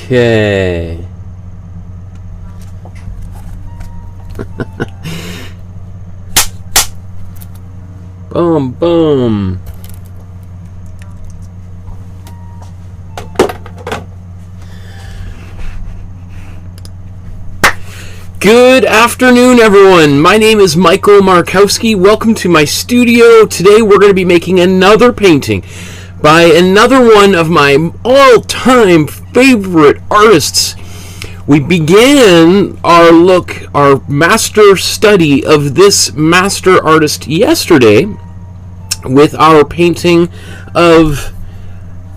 Okay. Boom, boom. Good afternoon, everyone. My name is Michael Markowsky. Welcome to my studio. Today we're going to be making another painting by another one of my all-time favorite artists. We began our master study of this master artist yesterday with our painting of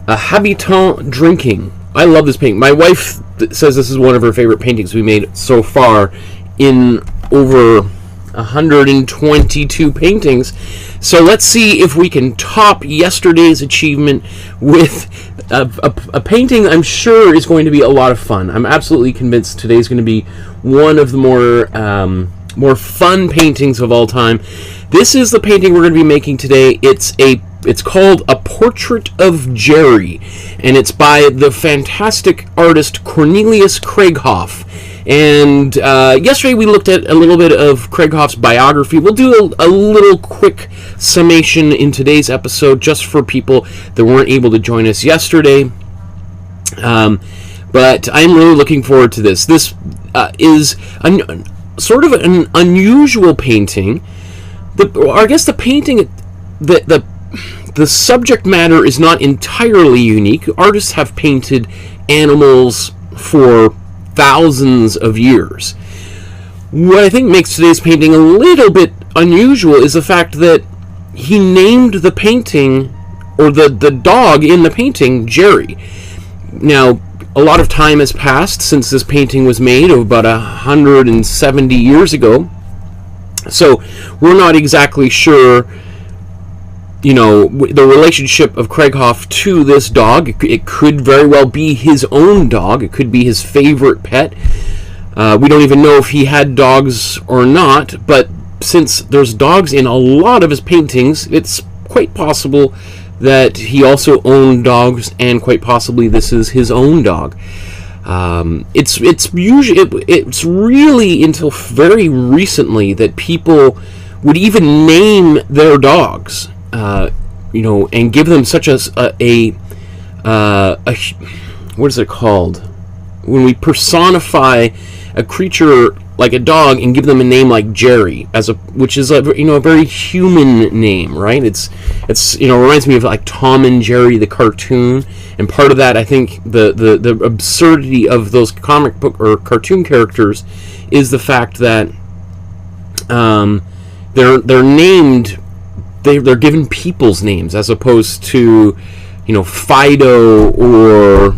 a habitant drinking. I love this painting. My wife says this is one of her favorite paintings we made so far in over 122 paintings. So let's see if we can top yesterday's achievement with a painting I'm sure is going to be a lot of fun. I'm absolutely convinced today's going to be one of the more fun paintings of all time. This is the painting we're going to be making today. It's called A Portrait of Jerry, and it's by the fantastic artist Cornelius Krieghoff. And yesterday we looked at a little bit of Krieghoff's biography. We'll do a little quick summation in today's episode just for people that weren't able to join us yesterday. But I'm really looking forward to this. This is sort of an unusual painting. I guess the painting, the subject matter is not entirely unique. Artists have painted animals for thousands of years. What I think makes today's painting a little bit unusual is the fact that he named the painting, or the dog in the painting, Jerry. Now, a lot of time has passed since this painting was made, about 170 years ago. So we're not exactly sure, you know, the relationship of Krieghoff to this dog. It could very well be his own dog. It could be his favorite pet. We don't even know if he had dogs or not, but since there's dogs in a lot of his paintings, it's quite possible that he also owned dogs, and quite possibly this is his own dog. It's really until very recently that people would even name their dogs, you know, and give them such a what is it called when we personify a creature like a dog and give them a name like Jerry, which is a very human name, right? It's reminds me of like Tom and Jerry the cartoon, and part of that, I think, the absurdity of those comic book or cartoon characters is the fact that they're named, they're given people's names as opposed to, you know, Fido or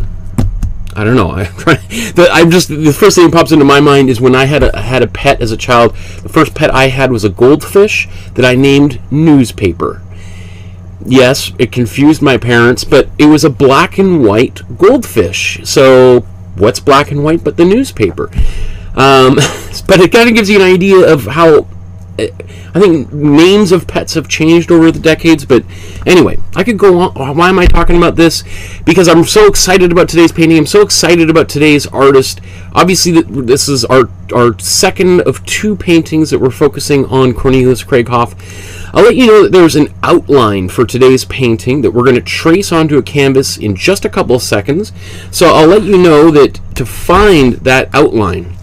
I don't know. The first thing that pops into my mind is when I had a pet as a child. The first pet I had was a goldfish that I named Newspaper. Yes, it confused my parents, but it was a black and white goldfish. So what's black and white but the newspaper? But it kind of gives you an idea of how I think names of pets have changed over the decades. But anyway, I could go on. Why am I talking about this? Because I'm so excited about today's painting. I'm so excited about today's artist. Obviously, this is our second of two paintings that we're focusing on Cornelius Krieghoff. I'll let you know that there's an outline for today's painting that we're going to trace onto a canvas in just a couple of seconds. So I'll let you know that to find that outline,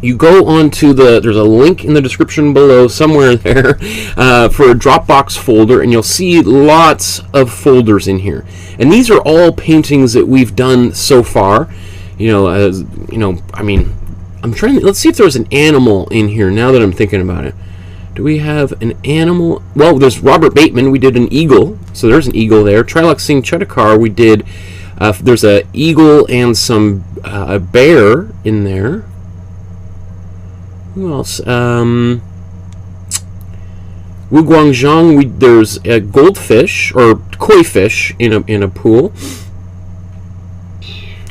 you go onto there's a link in the description below somewhere there for a Dropbox folder, and you'll see lots of folders in here. And these are all paintings that we've done so far. I mean, let's see if there's an animal in here now that I'm thinking about it. Do we have an animal? Well, there's Robert Bateman. We did an eagle, so there's an eagle there. Trilok Singh Chetakar, we did, there's an eagle and a bear in there. Who else? Wu Guangzhang, there's a goldfish, or koi fish, in a pool.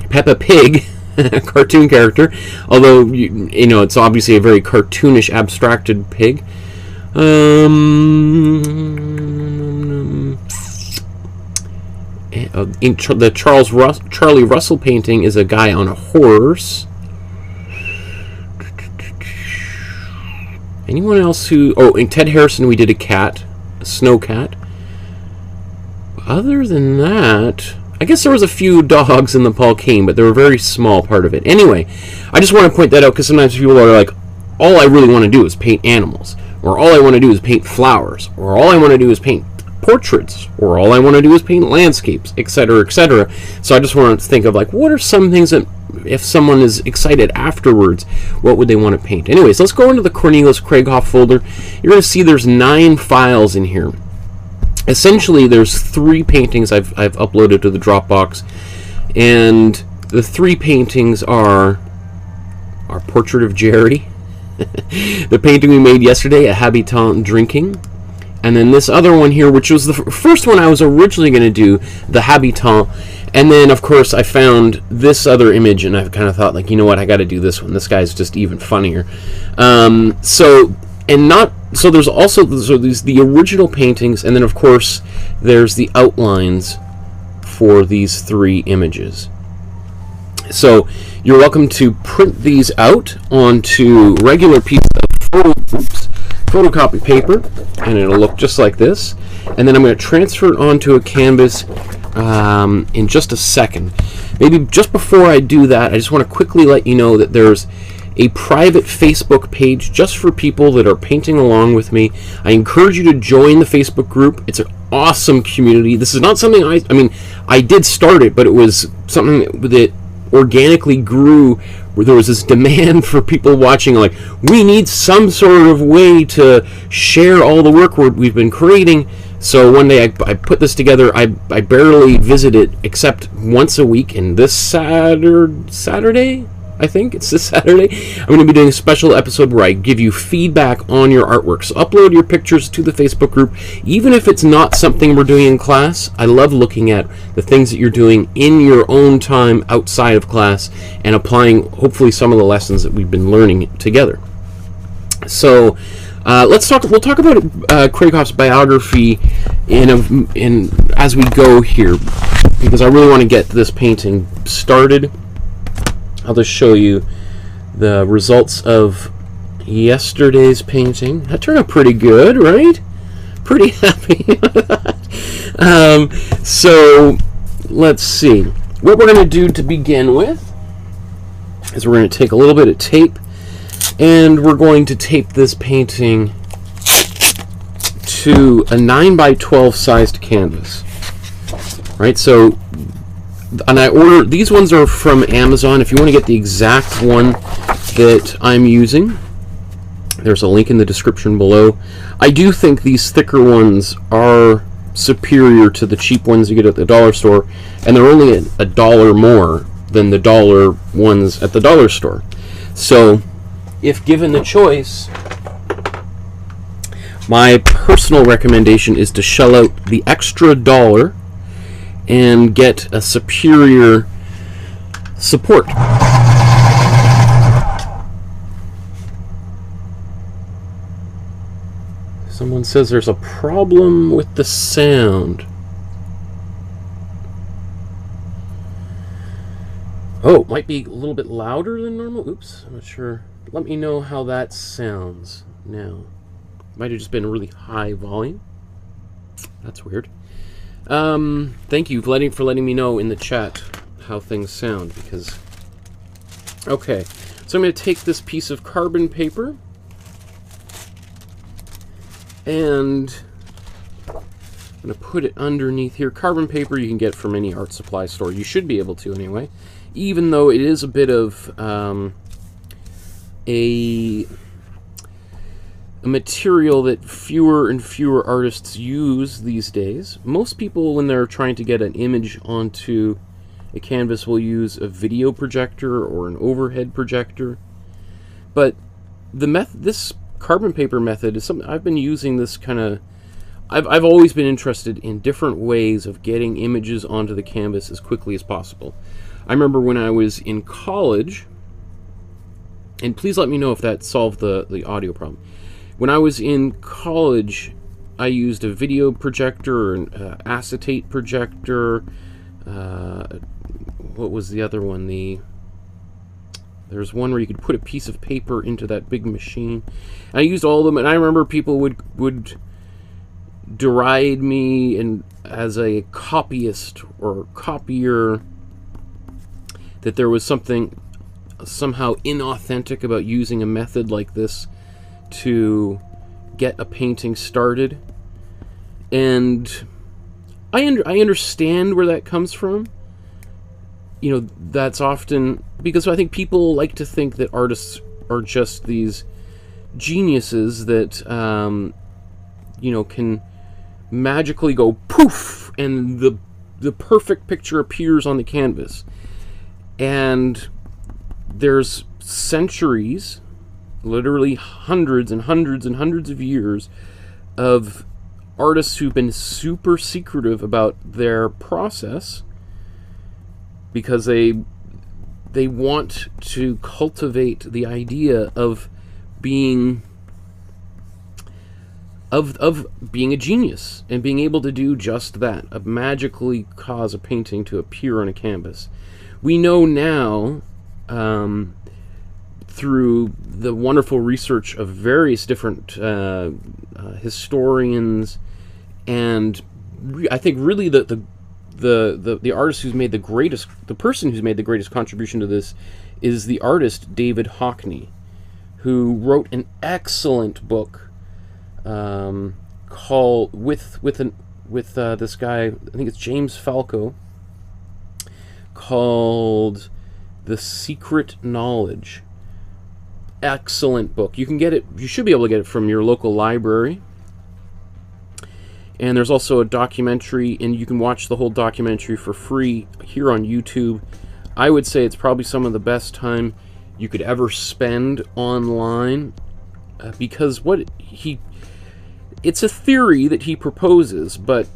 Peppa Pig, a cartoon character, although, it's obviously a very cartoonish, abstracted pig. The Charlie Russell painting is a guy on a horse. Anyone else who... Oh, in Ted Harrison we did a cat. A snow cat. Other than that... I guess there was a few dogs in the Paul Kane, but they were a very small part of it. Anyway, I just want to point that out because sometimes people are like, all I really want to do is paint animals. Or all I want to do is paint flowers. Or all I want to do is paint portraits. Or all I want to do is paint landscapes, etc., etc. So I just want to think of, like, what are some things that... If someone is excited afterwards, what would they want to paint? Anyways, let's go into the Cornelius Krieghoff folder. You're going to see there's 9 files in here. Essentially, there's 3 paintings I've uploaded to the Dropbox, and the 3 paintings are our portrait of Jerry, the painting we made yesterday, a habitant drinking, and then this other one here, which was the first one I was originally going to do, the habitant. And then, of course, I found this other image, and I kind of thought, like, you know what, I got to do this one. This guy's just even funnier. So there's also the original paintings, and then, of course, there's the outlines for these 3 images. So you're welcome to print these out onto regular pieces of photocopy paper, and it'll look just like this. And then I'm going to transfer it onto a canvas in just a second. Maybe just before I do that, I just want to quickly let you know that there's a private Facebook page just for people that are painting along with me. I encourage you to join the Facebook group. It's an awesome community. This is not something I did start it, but it was something that organically grew, where there was this demand for people watching, like, we need some sort of way to share all the work we've been creating. So one day I put this together. I barely visit it except once a week, and this Saturday, I think it's this Saturday, I'm going to be doing a special episode where I give you feedback on your artwork. So upload your pictures to the Facebook group, even if it's not something we're doing in class. I love looking at the things that you're doing in your own time outside of class and applying, hopefully, some of the lessons that we've been learning together. So we'll talk about Krieghoff's biography as we go here, because I really want to get this painting started. I'll just show you the results of yesterday's painting. That turned out pretty good, right? Pretty happy with that. So let's see. What we're going to do to begin with is we're going to take a little bit of tape, and we're going to tape this painting to a 9x12 sized canvas. Right, so, and these ones are from Amazon. If you want to get the exact one that I'm using, there's a link in the description below. I do think these thicker ones are superior to the cheap ones you get at the dollar store, and they're only $1 more than the dollar ones at the dollar store. So, if given the choice, my personal recommendation is to shell out the extra $1 and get a superior support. Someone says there's a problem with the sound. Oh, it might be a little bit louder than normal. Oops, I'm not sure. Let me know how that sounds now. Might have just been a really high volume. That's weird. Thank you for letting me know in the chat how things sound, because... Okay, So I'm going to take this piece of carbon paper and I'm going to put it underneath here. Carbon paper you can get from any art supply store. You should be able to anyway, even though it is a bit of a material that fewer and fewer artists use these days. Most people, when they're trying to get an image onto a canvas, will use a video projector or an overhead projector. But this carbon paper method is something I've been using. This kind of, I've always been interested in different ways of getting images onto the canvas as quickly as possible. I remember when I was in college, and please let me know if that solved the audio problem. When I was in college, I used a video projector, an acetate projector. What was the other one? There's one where you could put a piece of paper into that big machine. And I used all of them, and I remember people would deride me as a copyist or copier, that there was something somehow inauthentic about using a method like this to get a painting started. And I understand where that comes from. You know, that's often because I think people like to think that artists are just these geniuses that you know, can magically go poof and the perfect picture appears on the canvas. And there's centuries, literally hundreds and hundreds and hundreds of years of artists who've been super secretive about their process because they want to cultivate the idea of being being a genius and being able to do just that, of magically cause a painting to appear on a canvas. We know now, through the wonderful research of various different historians, and I think really the artist who's made the person who's made the greatest contribution to this is the artist David Hockney, who wrote an excellent book called with this guy, I think it's James Falco, called The Secret Knowledge. Excellent book. You can get it, you should be able to get it from your local library. And there's also a documentary, and you can watch the whole documentary for free here on YouTube. I would say it's probably some of the best time you could ever spend online, because it's a theory that he proposes, but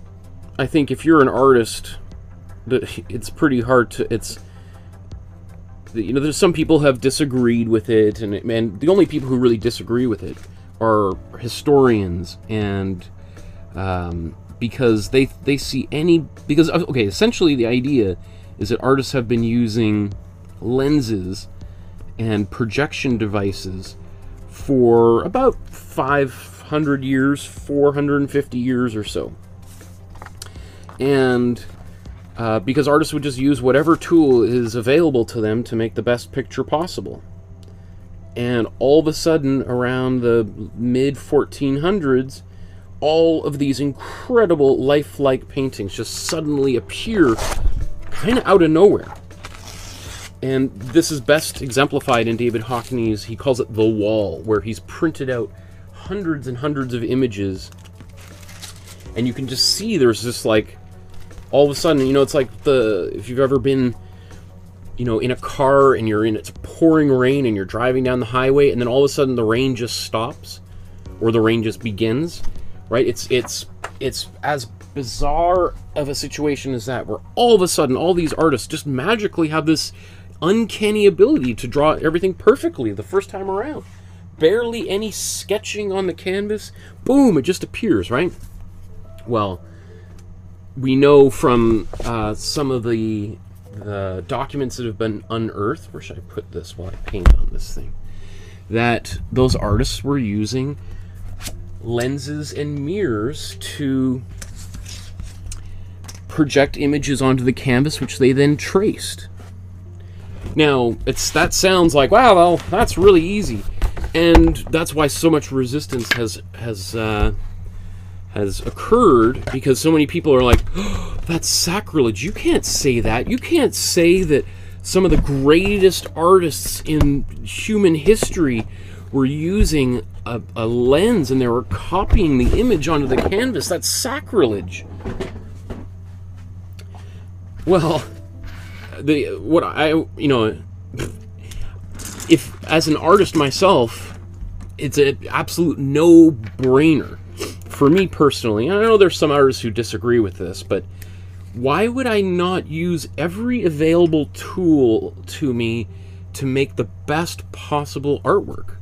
I think if you're an artist, it's pretty hard to, you know, there's some people have disagreed with it, and the only people who really disagree with it are historians, and because they see because okay, essentially the idea is that artists have been using lenses and projection devices for about 500 years, 450 years or so. And because artists would just use whatever tool is available to them to make the best picture possible. And all of a sudden, around the mid-1400s, all of these incredible lifelike paintings just suddenly appear kind of out of nowhere. And this is best exemplified in David Hockney's, he calls it The Wall, where he's printed out hundreds and hundreds of images, and you can just see there's just like, all of a sudden, you know, it's like if you've ever been, you know, in a car and it's pouring rain and you're driving down the highway, and then all of a sudden the rain just stops, or the rain just begins, right? It's as bizarre of a situation as that, where all of a sudden all these artists just magically have this uncanny ability to draw everything perfectly the first time around. Barely any sketching on the canvas, boom, it just appears, right? Well, we know from some of the documents that have been unearthed, where should I put this while I paint on this thing, that those artists were using lenses and mirrors to project images onto the canvas, which they then traced. Now, that sounds like, wow, well, that's really easy, and that's why so much resistance has occurred, because so many people are like, oh, that's sacrilege. You can't say that. You can't say that some of the greatest artists in human history were using a lens and they were copying the image onto the canvas. That's sacrilege. Well, if as an artist myself, it's an absolute no-brainer for me personally. And I know there's some artists who disagree with this, but why would I not use every available tool to me to make the best possible artwork,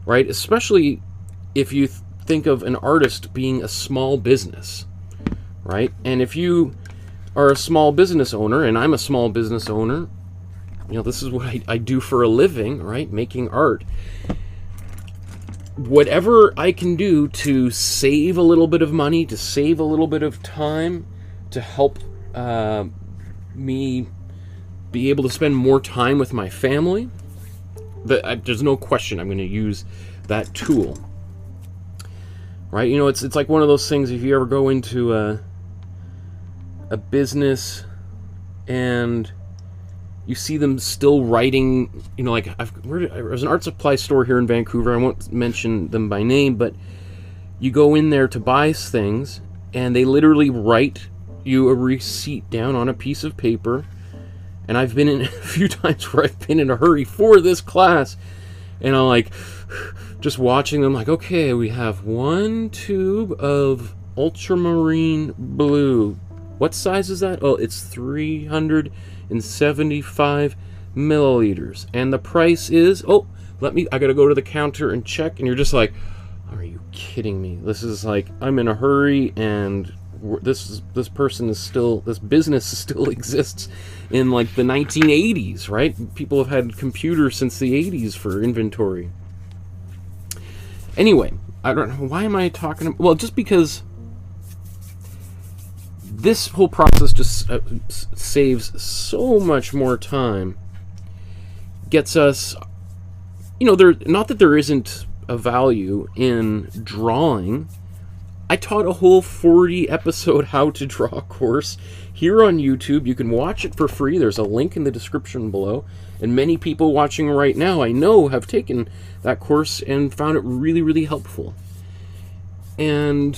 right? Especially if you think of an artist being a small business, right? And if you are a small business owner, and I'm a small business owner, this is what I do for a living, right? Making art. Whatever I can do to save a little bit of money, to save a little bit of time, to help me be able to spend more time with my family, there's no question I'm going to use that tool, right? It's like one of those things, if you ever go into a business and you see them still writing, like there's an art supply store here in Vancouver. I won't mention them by name, but you go in there to buy things and they literally write you a receipt down on a piece of paper. And I've been in a few times where I've been in a hurry for this class, and I'm like just watching them like, okay, we have 1 tube of ultramarine blue. What size is that? Oh, it's 375 milliliters. And the price is, I gotta go to the counter and check. And you're just like, are you kidding me? This is like, I'm in a hurry, and this business still exists in like the 1980s, right? People have had computers since the 80s for inventory. Anyway, I don't know, why am I talking? Well, just because this whole process just saves so much more time, gets us, not that there isn't a value in drawing. I taught a whole 40 episode how to draw course here on YouTube. You can watch it for free. There's a link in the description below. And many people watching right now, I know, have taken that course and found it really, really helpful. And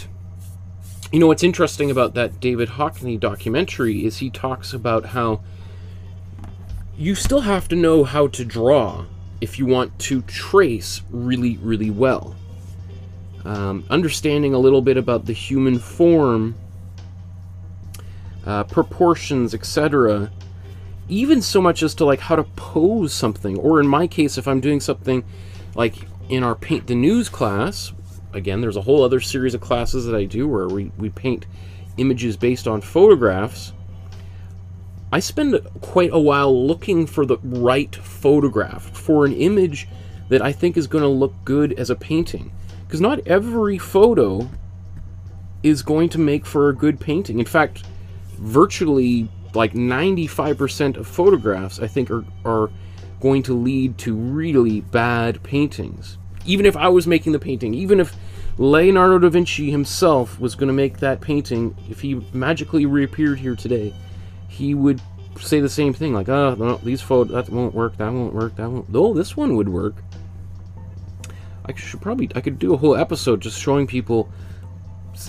what's interesting about that David Hockney documentary is he talks about how you still have to know how to draw if you want to trace really, really well. Understanding a little bit about the human form, proportions, etc. Even so much as to like how to pose something. Or in my case, if I'm doing something like in our Paint the News class, again, there's a whole other series of classes that I do where we paint images based on photographs. I spend quite a while looking for the right photograph for an image that I think is going to look good as a painting. Because not every photo is going to make for a good painting. In fact, virtually like 95% of photographs, I think, are going to lead to really bad paintings. Even if I was making the painting, even if Leonardo da Vinci himself was going to make that painting, if he magically reappeared here today, he would say the same thing, like, oh, no, these photos, that won't work, that won't work, that won't... Oh, this one would work. I could do a whole episode just showing people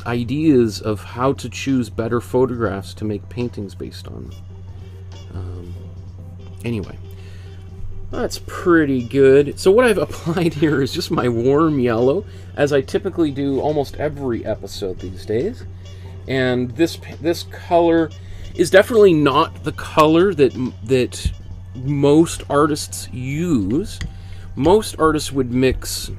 ideas of how to choose better photographs to make paintings based on. Anyway, that's pretty good. So what I've applied here is just my warm yellow, as I typically do almost every episode these days. And this color is definitely not the color that most artists use. Most artists would mix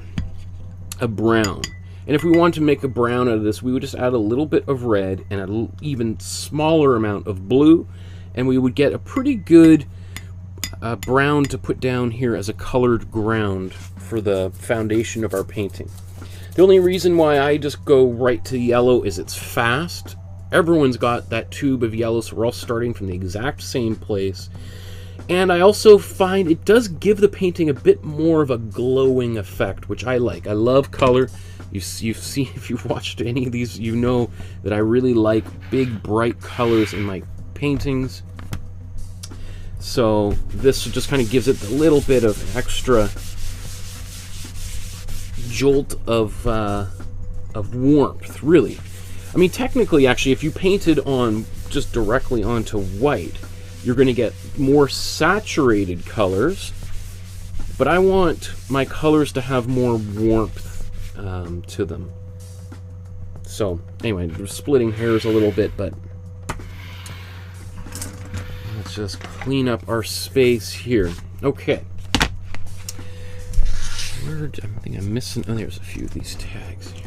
a brown. And if we wanted to make a brown out of this, we would just add a little bit of red and an even smaller amount of blue, and we would get a pretty good brown to put down here as a colored ground for the foundation of our painting. The only reason why I just go right to yellow is it's fast. Everyone's got that tube of yellow, so we're all starting from the exact same place. And I also find it does give the painting a bit more of a glowing effect, which I like. I love color. You've seen, if you've watched any of these, you know that I really like big, bright colors in my paintings. So this just kind of gives it a little bit of an extra jolt of warmth, really. I mean, technically, actually, if you painted on just directly onto white, you're going to get more saturated colors, but I want my colors to have more warmth to them. So anyway, we're splitting hairs a little bit, but let's just clean up our space here. Okay. I think I'm missing... Oh, there's a few of these tags here.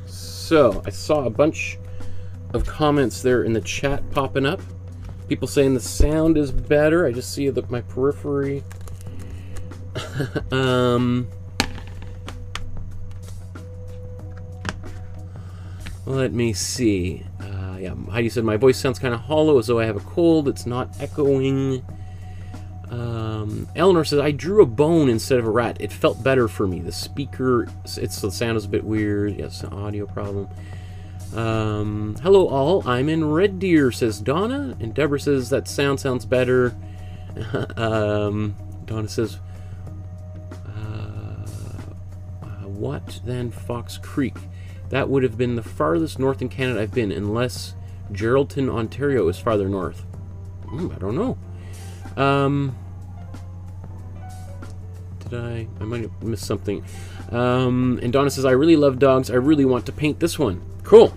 So, I saw a bunch of comments there in the chat popping up. People saying the sound is better. I just see my periphery. Let me see. Yeah, Heidi said, my voice sounds kind of hollow, as though I have a cold. It's not echoing. Eleanor says, I drew a bone instead of a rat. It felt better for me. The speaker, the sound is a bit weird. Yes, an audio problem. Hello all, I'm in Red Deer, says Donna. And Deborah says, that sounds better. Donna says, what then Fox Creek? That would have been the farthest north in Canada I've been, unless Geraldton, Ontario is farther north. I don't know. I might have missed something. And Donna says, I really love dogs. I really want to paint this one. Cool.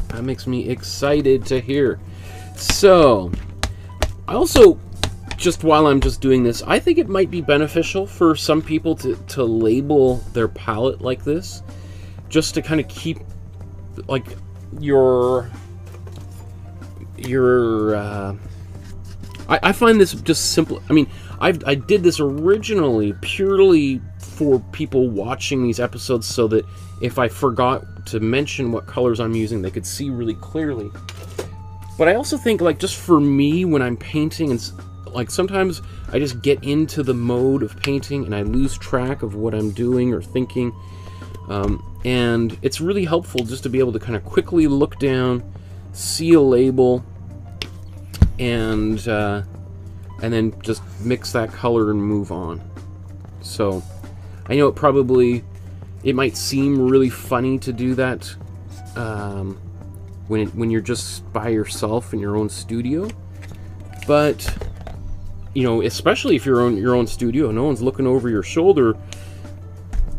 That makes me excited to hear. So, I also, just while I'm just doing this, I think it might be beneficial for some people to label their palette like this, just to kind of keep, like, I find this just simple. I mean, I did this originally purely for people watching these episodes, so that if I forgot to mention what colors I'm using, they could see really clearly. But I also think, like, just for me, when I'm painting, and like, sometimes I just get into the mode of painting and I lose track of what I'm doing or thinking. And it's really helpful just to be able to kind of quickly look down, see a label, and then just mix that color and move on. So I know it might seem really funny to do that when you're just by yourself in your own studio, but you know, especially if you're in your own studio, no one's looking over your shoulder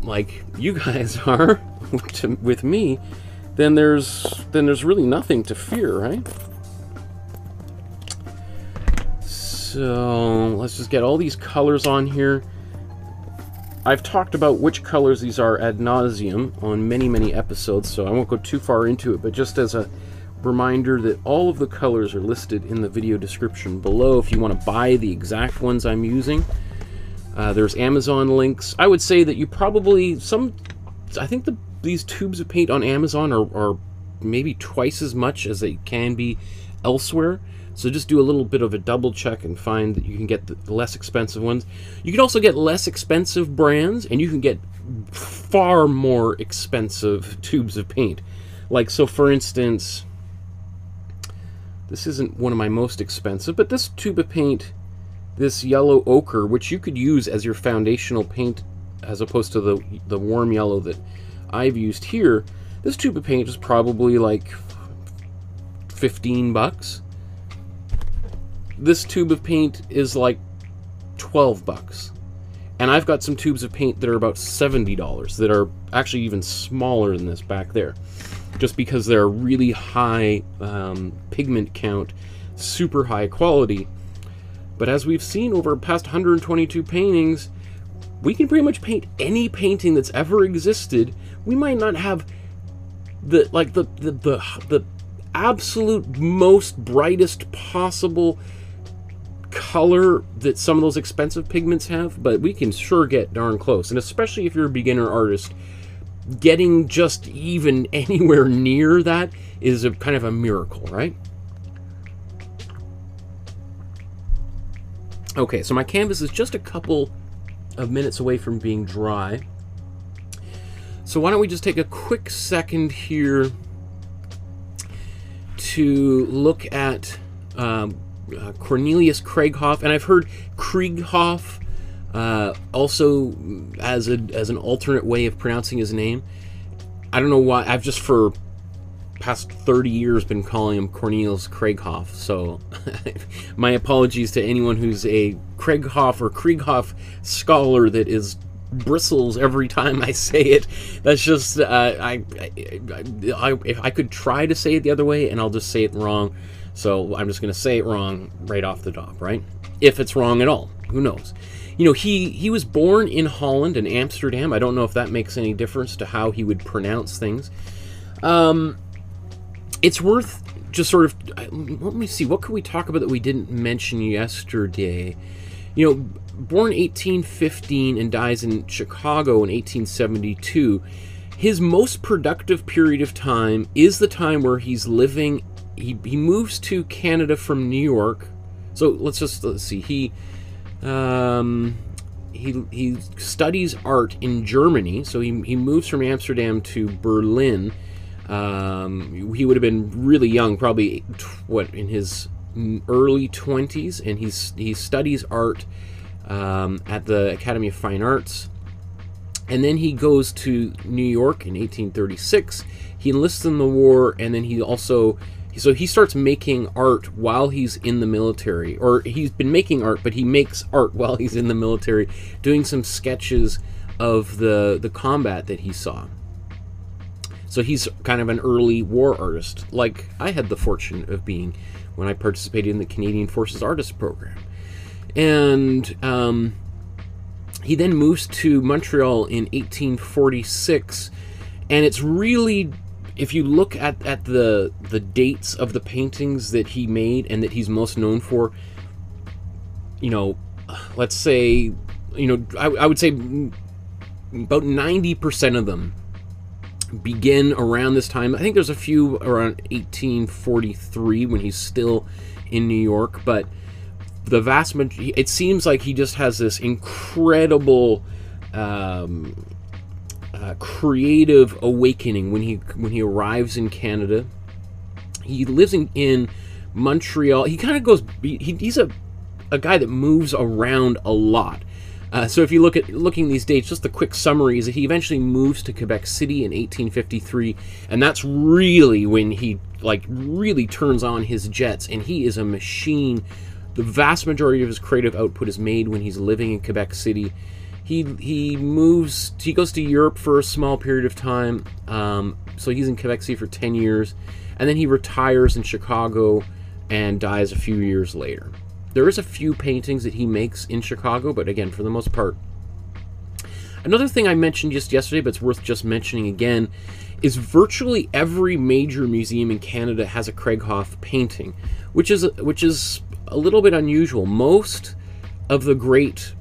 like you guys are with me, then there's really nothing to fear, right? So let's just get all these colors on here. I've talked about which colors these are ad nauseum on many episodes, so I won't go too far into it, but just as a reminder that all of the colors are listed in the video description below if you want to buy the exact ones I'm using. There's Amazon links. I would say that you probably, I think these tubes of paint on Amazon are maybe twice as much as they can be elsewhere. So just do a little bit of a double check and find that you can get the less expensive ones. You can also get less expensive brands, and you can get far more expensive tubes of paint. Like, so for instance, this isn't one of my most expensive, but this tube of paint, this yellow ochre, which you could use as your foundational paint as opposed to the warm yellow that I've used here, this tube of paint is probably like 15 bucks. This tube of paint is like 12 bucks. And I've got some tubes of paint that are about $70 that are actually even smaller than this back there, just because they're really high pigment count, super high quality. But as we've seen over past 122 paintings, we can pretty much paint any painting that's ever existed. We might not have the absolute most brightest possible color that some of those expensive pigments have, but we can sure get darn close. And especially if you're a beginner artist, getting just even anywhere near that is a kind of a miracle, right? Okay, so my canvas is just a couple of minutes away from being dry. So why don't we just take a quick second here to look at Cornelius Krieghoff, and I've heard Krieghoff also as an alternate way of pronouncing his name. I don't know why. I've just for past 30 years been calling him Cornelius Krieghoff, so my apologies to anyone who's a Krieghoff scholar that is bristles every time I say it. That's just if I could try to say it the other way, and I'll just say it wrong, so I'm just going to say it wrong right off the top, right? If it's wrong at all, who knows? You know, he was born in Holland and Amsterdam. I don't know if that makes any difference to how he would pronounce things. It's worth just sort of, let me see, what could we talk about that we didn't mention yesterday? You know, born 1815 and dies in Chicago in 1872. His most productive period of time is the time where he's living, he moves to Canada from New York. So let's see, he studies art in Germany, so he moves from Amsterdam to Berlin. He would have been really young, probably in his early 20s, and he studies art at the Academy of Fine Arts, and then he goes to New York in 1836. He enlists in the war, and then he starts making art while he's in the military, or he's been making art, but he makes art while he's in the military, doing some sketches of the combat that he saw. So he's kind of an early war artist, like I had the fortune of being when I participated in the Canadian Forces Artist Program. And he then moves to Montreal in 1846, and it's really, if you look at the dates of the paintings that he made and that he's most known for, you know, let's say, you know, I would say about 90% of them begin around this time. I think there's a few around 1843 when he's still in New York, but the vast majority, it seems like he just has this incredible creative awakening when he arrives in Canada. He lives in Montreal. He kind of goes, he's a guy that moves around a lot. So if you looking these dates, just the quick summary is that he eventually moves to Quebec City in 1853, and that's really when he really turns on his jets, and he is a machine. The vast majority of his creative output is made when he's living in Quebec City. He goes to Europe for a small period of time, so he's in Quebec City for 10 years, and then he retires in Chicago and dies a few years later. There is a few paintings that he makes in Chicago, but again, for the most part. Another thing I mentioned just yesterday, but it's worth just mentioning again, is virtually every major museum in Canada has a Krieghoff painting, which is a little bit unusual. Most of the great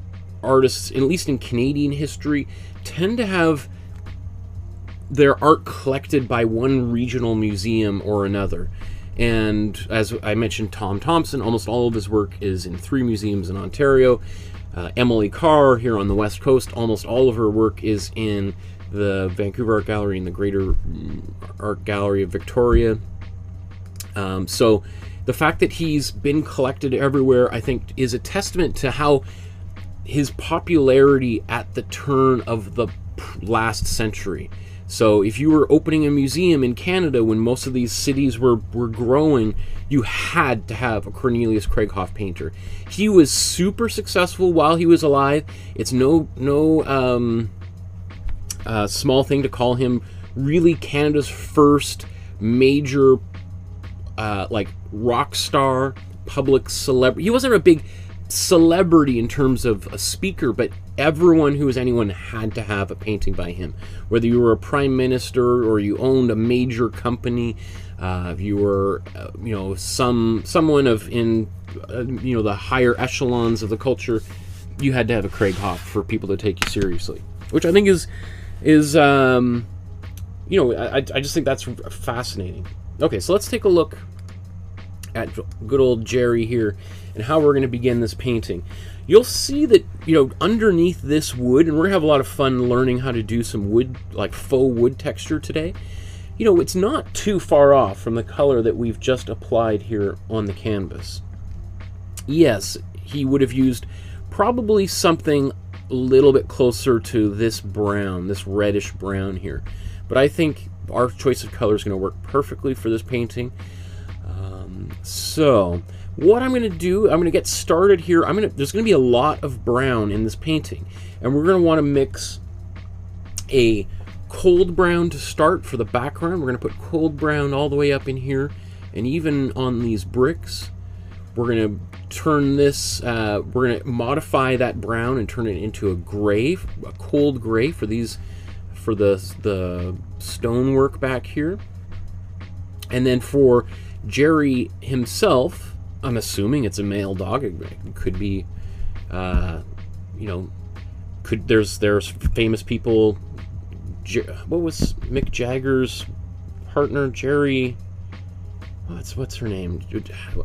artists, at least in Canadian history, tend to have their art collected by one regional museum or another. And as I mentioned, Tom Thompson, almost all of his work is in 3 museums in Ontario. Emily Carr, here on the West Coast, almost all of her work is in the Vancouver Art Gallery and the Greater Art Gallery of Victoria. So the fact that he's been collected everywhere, I think, is a testament to how his popularity at the turn of the last century. So if you were opening a museum in Canada when most of these cities were growing, you had to have a Cornelius Krieghoff painter. He was super successful while he was alive. It's no small thing to call him really Canada's first major rock star, public celebrity. He wasn't a big celebrity in terms of a speaker, but everyone who was anyone had to have a painting by him. Whether you were a prime minister or you owned a major company, if you were someone in the higher echelons of the culture, you had to have a Krieghoff for people to take you seriously, which I think is is, you know, I just think that's fascinating. Okay, so let's take a look at good old Jerry here and how we're going to begin this painting. You'll see that, you know, underneath this wood, and we're going to have a lot of fun learning how to do some wood, like faux wood texture today. You know, it's not too far off from the color that we've just applied here on the canvas. Yes, he would have used probably something a little bit closer to this brown, this reddish brown here. But I think our choice of color is going to work perfectly for this painting. So what I'm going to do, I'm going to get started here. There's going to be a lot of brown in this painting, and we're going to want to mix a cold brown to start for the background. We're going to put cold brown all the way up in here, and even on these bricks. We're going to turn this, we're going to modify that brown and turn it into a gray, a cold gray for these, for the stonework back here. And then for Jerry himself, I'm assuming it's a male dog. It could be, you know, there's famous people. What was Mick Jagger's partner? Jerry. What's her name?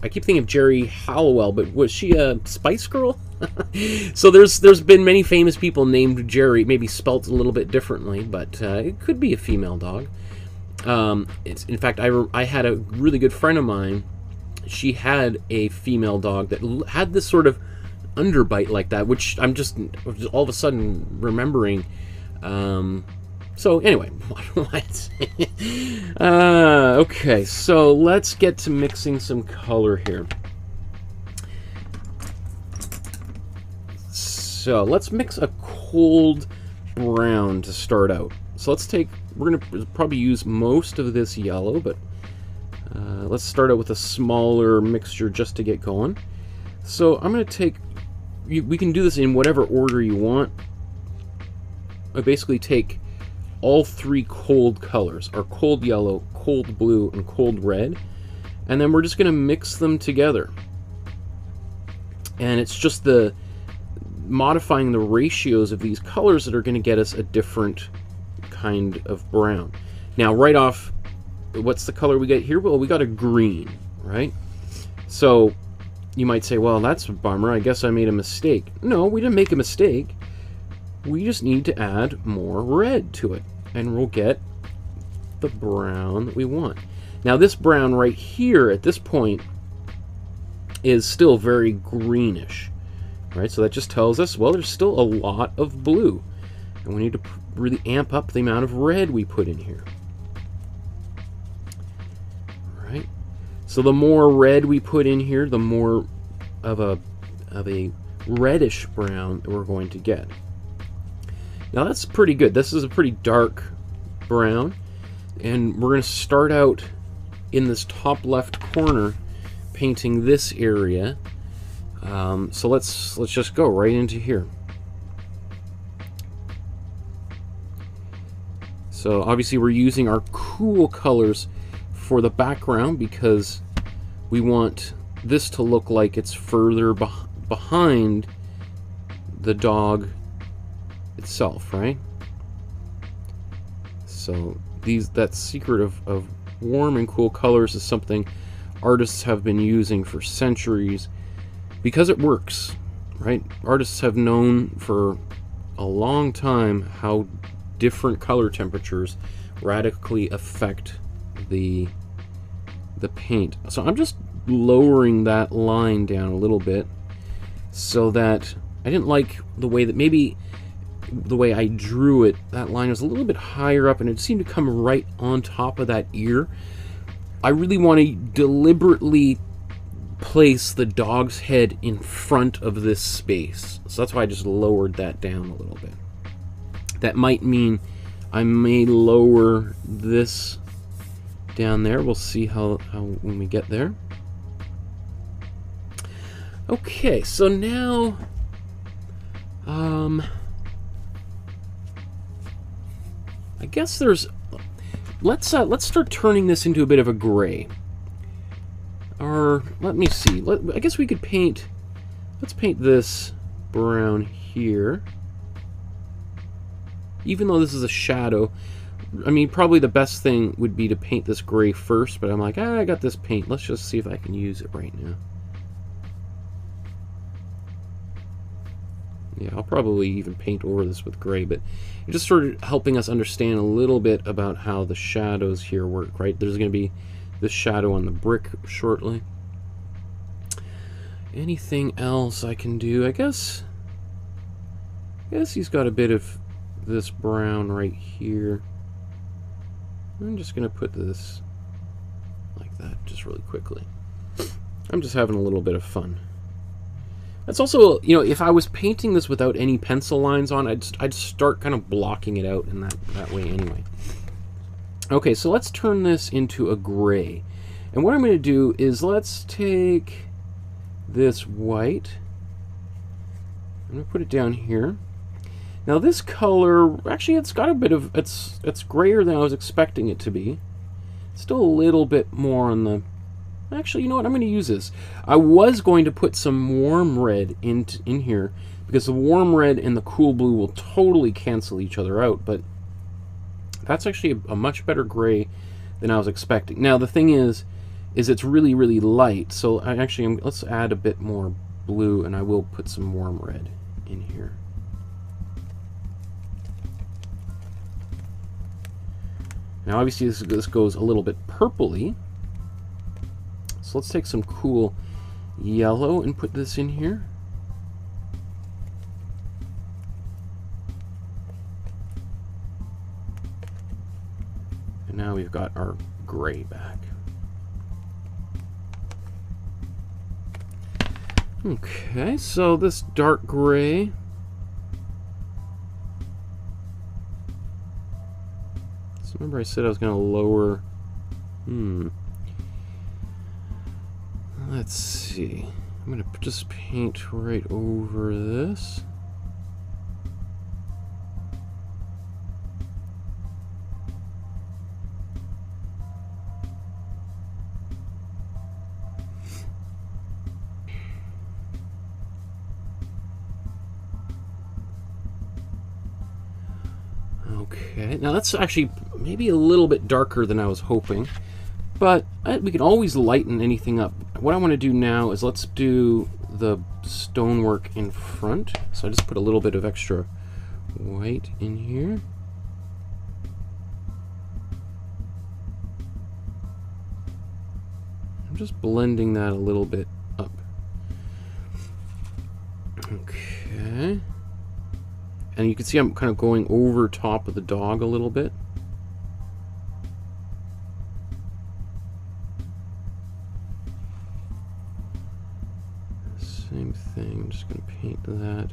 I keep thinking of Jerry Halliwell, but was she a Spice Girl? So there's been many famous people named Jerry, maybe spelt a little bit differently, but it could be a female dog. In fact, I had a really good friend of mine. She had a female dog that had this sort of underbite like that, which I'm just all of a sudden remembering. So anyway, okay, so let's get to mixing some color here. So let's mix a cold brown to start out. So we're gonna probably use most of this yellow, but let's start out with a smaller mixture just to get going. So I'm gonna take, we can do this in whatever order you want. I basically take all three cold colors, our cold yellow, cold blue, and cold red, and then we're just going to mix them together. And it's just the modifying the ratios of these colors that are going to get us a different kind of brown. Now, right off, what's the color we get here? Well, we got a green, right? So you might say, well, that's a bummer. I guess I made a mistake. No, we didn't make a mistake. We just need to add more red to it, and we'll get the brown that we want. Now this brown right here at this point is still very greenish, right? So that just tells us, well, there's still a lot of blue, and we need to really amp up the amount of red we put in here. Right? So the more red we put in here, the more of a reddish brown that we're going to get. Now that's pretty good. This is a pretty dark brown, and we're going to start out in this top left corner painting this area. So let's just go right into here. So obviously we're using our cool colors for the background because we want this to look like it's further behind the dog itself, right? So that secret of warm and cool colors is something artists have been using for centuries because it works, right? Artists have known for a long time how different color temperatures radically affect the paint. So I'm just lowering that line down a little bit so that I didn't like the way that maybe the way I drew it, that line was a little bit higher up and it seemed to come right on top of that ear. I really want to deliberately place the dog's head in front of this space. So that's why I just lowered that down a little bit. That might mean I may lower this down there. We'll see how when we get there. Okay, so now I guess there's let's start turning this into a bit of a gray. Or let me see. I guess we could paint. Let's paint this brown here. even though this is a shadow, I mean, probably the best thing would be to paint this gray first, but I'm like, I got this paint. Let's just see if I can use it right now. Yeah, I'll probably even paint over this with gray, but it's just sort of helping us understand a little bit about how the shadows here work, right? There's going to be this shadow on the brick shortly. Anything else I can do? I guess he's got a bit of this brown right here. I'm just going to put this like that just really quickly. I'm just having a little bit of fun. That's also, you know, if I was painting this without any pencil lines on, I'd start kind of blocking it out in that way anyway. Okay, so let's turn this into a gray. And what I'm going to do is let's take this white. I'm going to put it down here. Now this color, actually it's got a bit of, it's grayer than I was expecting it to be. Still a little bit more on the, actually, you know what, I'm going to use this. I was going to put some warm red in here, because the warm red and the cool blue will totally cancel each other out, but that's actually a much better gray than I was expecting. Now the thing is it's really, really light, so let's add a bit more blue, and I will put some warm red in here. Now obviously this goes a little bit purpley, so let's take some cool yellow and put this in here. And now we've got our gray back. Okay, so this dark gray, so remember I said I was going to lower, let's see, I'm going to just paint right over this. Okay, now that's actually maybe a little bit darker than I was hoping, but we can always lighten anything up. What I want to do now is let's do the stonework in front. So I just put a little bit of extra white in here. I'm just blending that a little bit up. Okay. And you can see I'm kind of going over top of the dog a little bit. Same thing, I'm just going to paint that.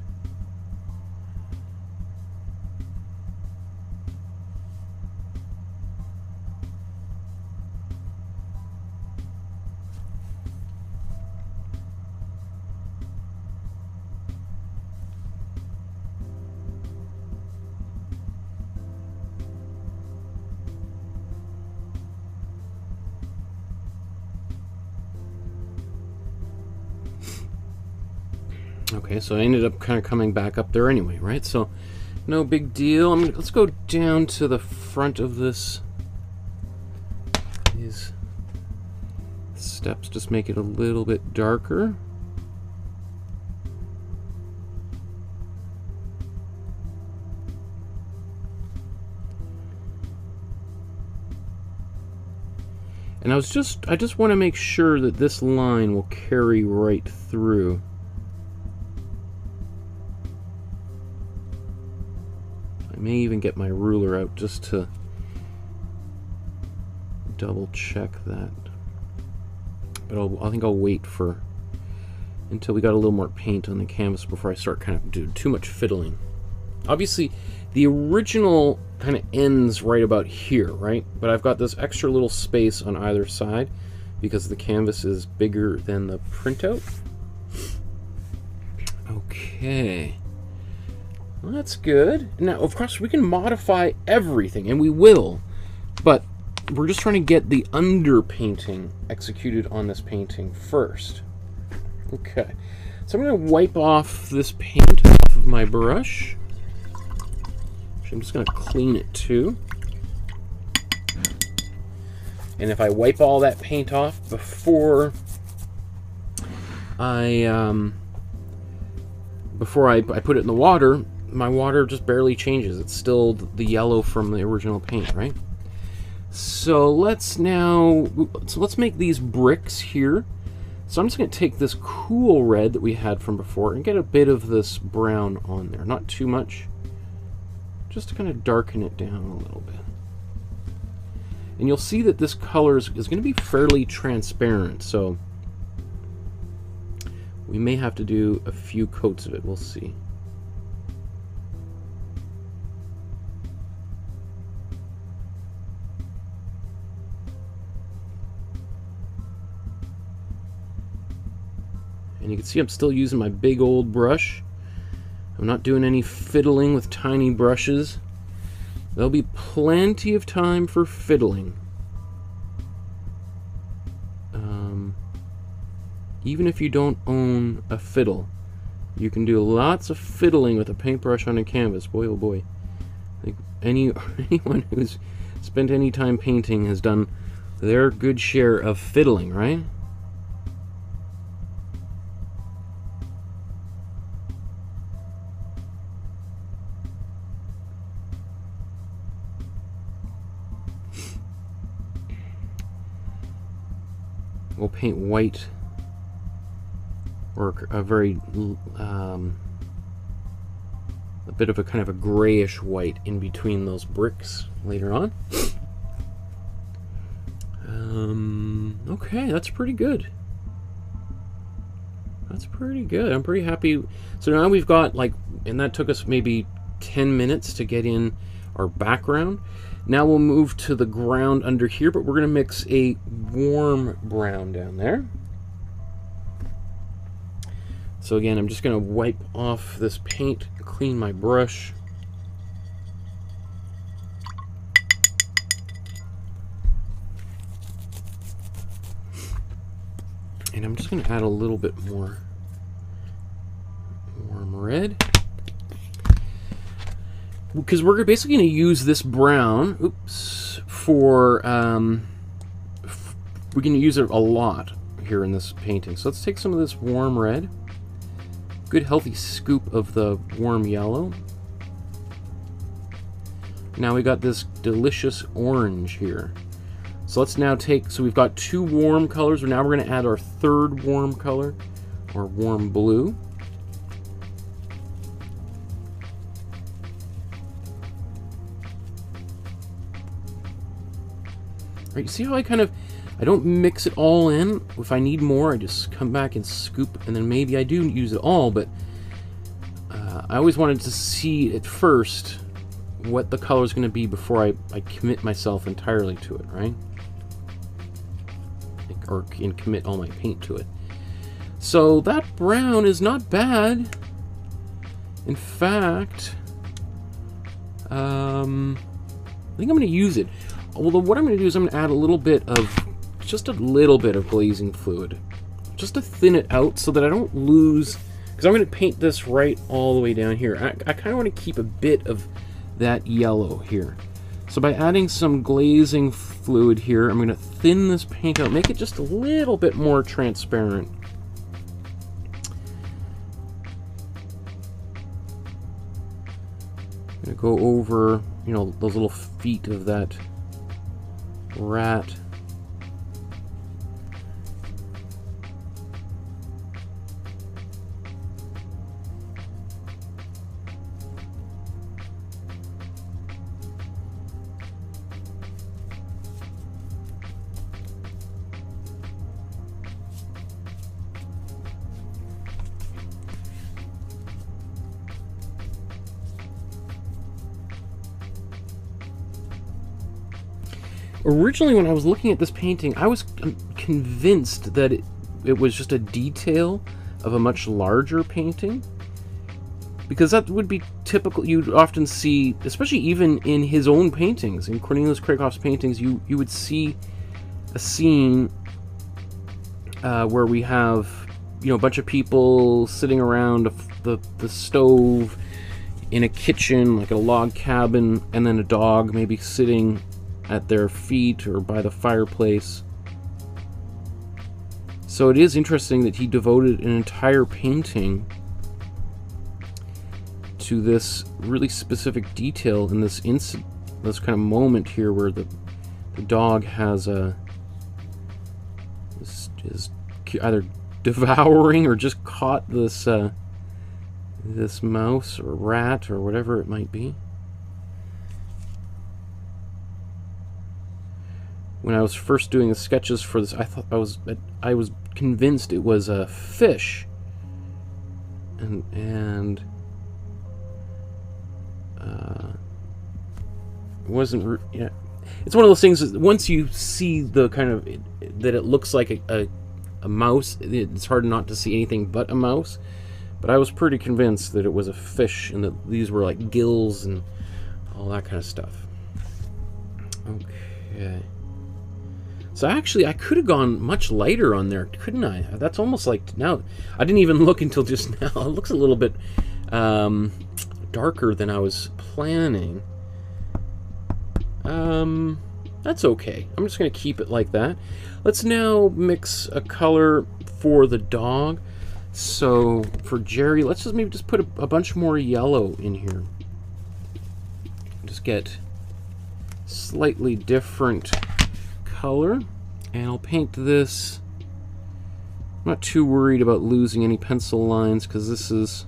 Okay, so I ended up kind of coming back up there anyway, right? So no big deal. Let's go down to the front of this. These steps just make it a little bit darker. And I just want to make sure that this line will carry right through. I may even get my ruler out just to double check that, but I think I'll wait until we got a little more paint on the canvas before I start kind of doing too much fiddling. Obviously the original kind of ends right about here, right? But I've got this extra little space on either side because the canvas is bigger than the printout. Okay. Well, that's good. Now, of course, we can modify everything, and we will, but we're just trying to get the underpainting executed on this painting first. Okay, so I'm going to wipe off this paint off of my brush. I'm just going to clean it too. And if I wipe all that paint off before I put it in the water, my water just barely changes. It's still the yellow from the original paint, right? So let's make these bricks here. So I'm just going to take this cool red that we had from before and get a bit of this brown on there. Not too much. Just to kind of darken it down a little bit. And you'll see that this color is going to be fairly transparent, so we may have to do a few coats of it. We'll see. And you can see I'm still using my big old brush. I'm not doing any fiddling with tiny brushes. There'll be plenty of time for fiddling. Even if you don't own a fiddle, you can do lots of fiddling with a paintbrush on a canvas. Boy, oh boy. Like anyone who's spent any time painting has done their good share of fiddling, right? We'll paint white, or a very a bit of a kind of a grayish white in between those bricks later on. Okay, that's pretty good. That's pretty good. I'm pretty happy. So now we've got, like, and that took us maybe 10 minutes to get in our background. Now we'll move to the ground under here, but we're going to mix a warm brown down there. So again, I'm just going to wipe off this paint, clean my brush. And I'm just going to add a little bit more warm red. Because we're basically going to use this brown, for, we're going to use it a lot here in this painting. So let's take some of this warm red, good healthy scoop of the warm yellow. Now we got this delicious orange here. So let's now take, so we've got two warm colors, now we're going to add our third warm color, or warm blue. Right, you see how I don't mix it all in. If I need more, I just come back and scoop, and then maybe I do use it all, but I always wanted to see at first what the color is going to be before I commit myself entirely to it, right? Or can commit all my paint to it. So that brown is not bad. In fact, I think I'm going to use it. Well, what I'm going to do is I'm going to add a little bit of, just a little bit of glazing fluid, just to thin it out so that I don't lose, because I'm going to paint this right all the way down here. I kind of want to keep a bit of that yellow here. So by adding some glazing fluid here, I'm going to thin this paint out, make it just a little bit more transparent. I'm going to go over, you know, those little feet of that rat. Originally, when I was looking at this painting, I was convinced that it was just a detail of a much larger painting, because that would be typical. You'd often see, especially even in his own paintings, in Cornelius Krieghoff's paintings, you would see a scene where we have, you know, a bunch of people sitting around the stove, in a kitchen, like a log cabin, and then a dog maybe sitting at their feet or by the fireplace. So it is interesting that he devoted an entire painting to this really specific detail in this this kind of moment here where the dog has is either devouring or just caught this this mouse or rat or whatever it might be. When I was first doing the sketches for this, I was convinced it was a fish, and it wasn't. Yeah, it's one of those things that once you see the kind of that it looks like a mouse, it's hard not to see anything but a mouse. But I was pretty convinced that it was a fish and that these were like gills and all that kind of stuff. Okay. So actually, I could have gone much lighter on there, couldn't I? That's almost like, now, I didn't even look until just now. It looks a little bit darker than I was planning. That's okay. I'm just going to keep it like that. Let's now mix a color for the dog. So for Jerry, let's just maybe just put a bunch more yellow in here. Just get slightly different color, and I'll paint this. I'm not too worried about losing any pencil lines because this is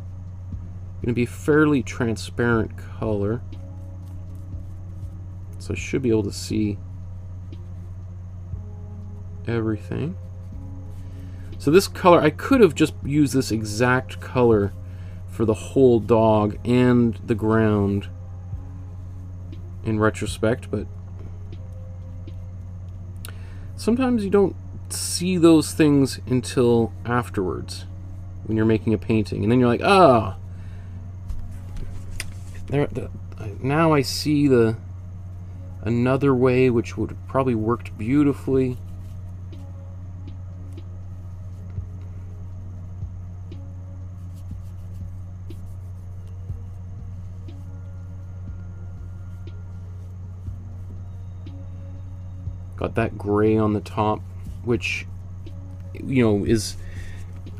going to be a fairly transparent color, so I should be able to see everything. So this color, I could have just used this exact color for the whole dog and the ground in retrospect, but sometimes you don't see those things until afterwards when you're making a painting, and then you're like, ah, now I see another way which would have probably worked beautifully. Got that gray on the top, which, you know, is,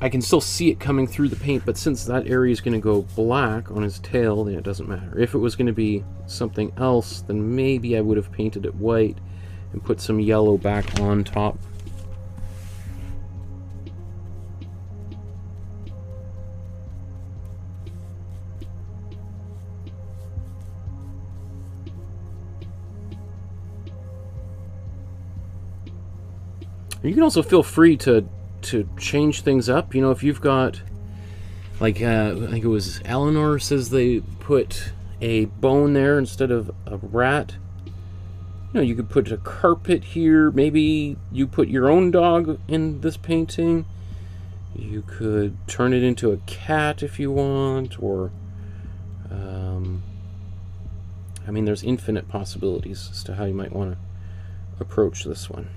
I can still see it coming through the paint, but since that area is going to go black on his tail, then it doesn't matter. If it was going to be something else, then maybe I would have painted it white and put some yellow back on top. You can also feel free to change things up. You know, if you've got, like, I think it was Eleanor says they put a bone there instead of a rat. You know, you could put a carpet here. Maybe you put your own dog in this painting. You could turn it into a cat if you want, or I mean, there's infinite possibilities as to how you might want to approach this one.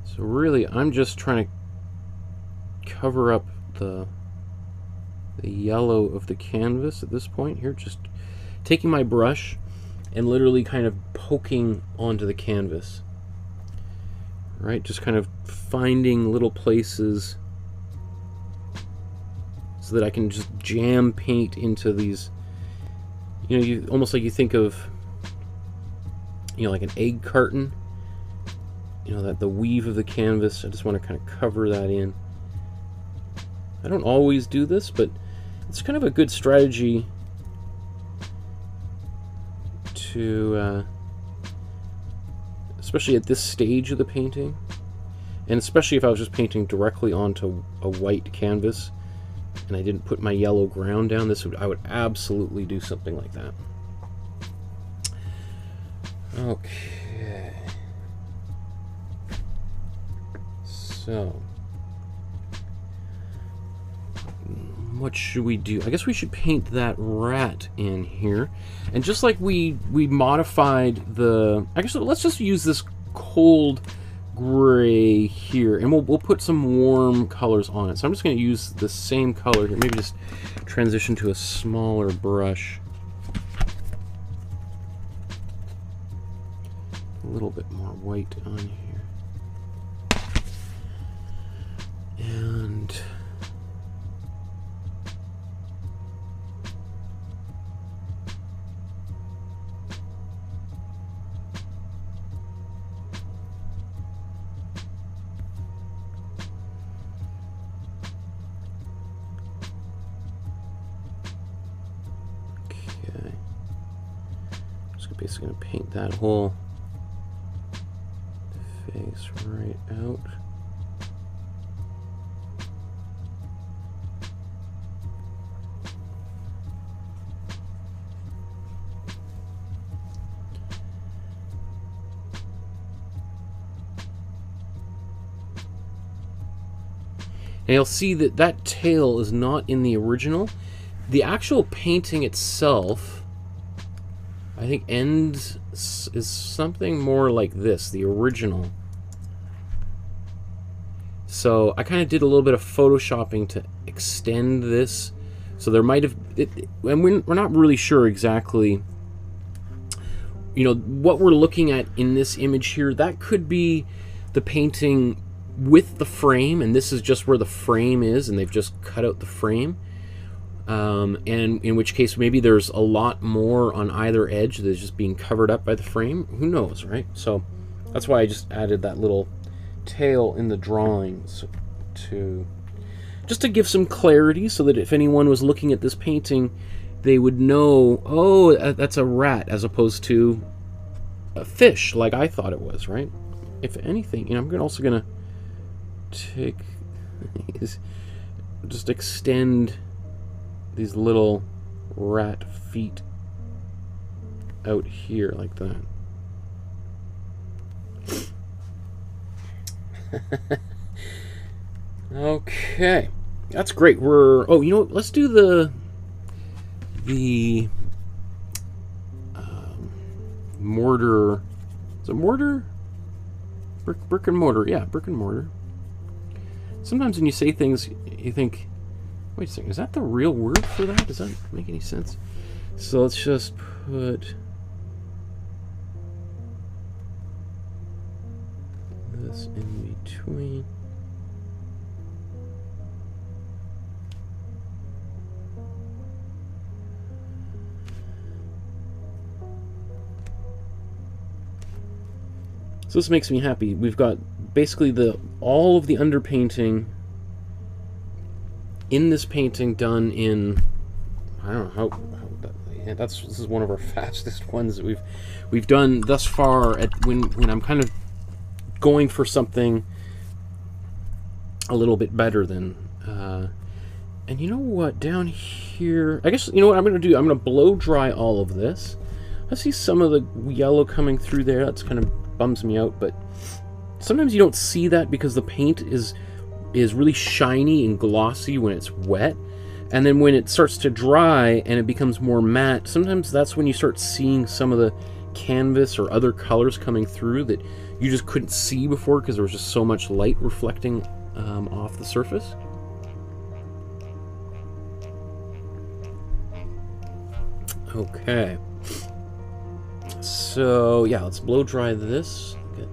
So really, I'm just trying to cover up the yellow of the canvas at this point here, just taking my brush and literally kind of poking onto the canvas. Right, just kind of finding little places so that I can just jam paint into these, you know, you almost like you think of, you know, like an egg carton. You know, that the weave of the canvas, I just want to kind of cover that in. I don't always do this, but it's kind of a good strategy to, especially at this stage of the painting, and especially if I was just painting directly onto a white canvas and I didn't put my yellow ground down, I would absolutely do something like that. Okay. So, what should we do? I guess we should paint that rat in here. And just like we modified the, I guess let's just use this cold gray here, and we'll put some warm colors on it. So I'm just going to use the same color here. Maybe just transition to a smaller brush. A little bit more white on here. And basically going to paint that whole face right out. And you'll see that that tail is not in the original. The actual painting itself, I think, ends is something more like this, the original. So I kind of did a little bit of photoshopping to extend this. So there might have, and we're not really sure exactly, you know, what we're looking at in this image here. That could be the painting with the frame, and this is just where the frame is, and they've just cut out the frame. And in which case maybe there's a lot more on either edge that's just being covered up by the frame. Who knows, right? So that's why I just added that little tail in the drawings just to give some clarity, so that if anyone was looking at this painting, they would know, oh, that's a rat as opposed to a fish, like I thought it was, right? If anything, you know, I'm also gonna take just extend these little rat feet out here like that. Okay, that's great. Oh, you know what? Let's do the mortar. Is it mortar? Brick and mortar. Yeah, brick and mortar. Sometimes when you say things, you think, wait a second, is that the real word for that? Does that make any sense? So let's just put this in between. So this makes me happy. We've got basically all of the underpainting in this painting done in, I don't know yeah, this is one of our fastest ones that we've done thus far. When I'm kind of going for something a little bit better than, and you know what, down here, I guess, you know what I'm going to do? I'm going to blow dry all of this. I see some of the yellow coming through there. That's kind of bums me out, but sometimes you don't see that because the paint is really shiny and glossy when it's wet, and then when it starts to dry and it becomes more matte, sometimes that's when you start seeing some of the canvas or other colors coming through that you just couldn't see before because there was just so much light reflecting off the surface. Okay, so yeah, let's blow dry this. Get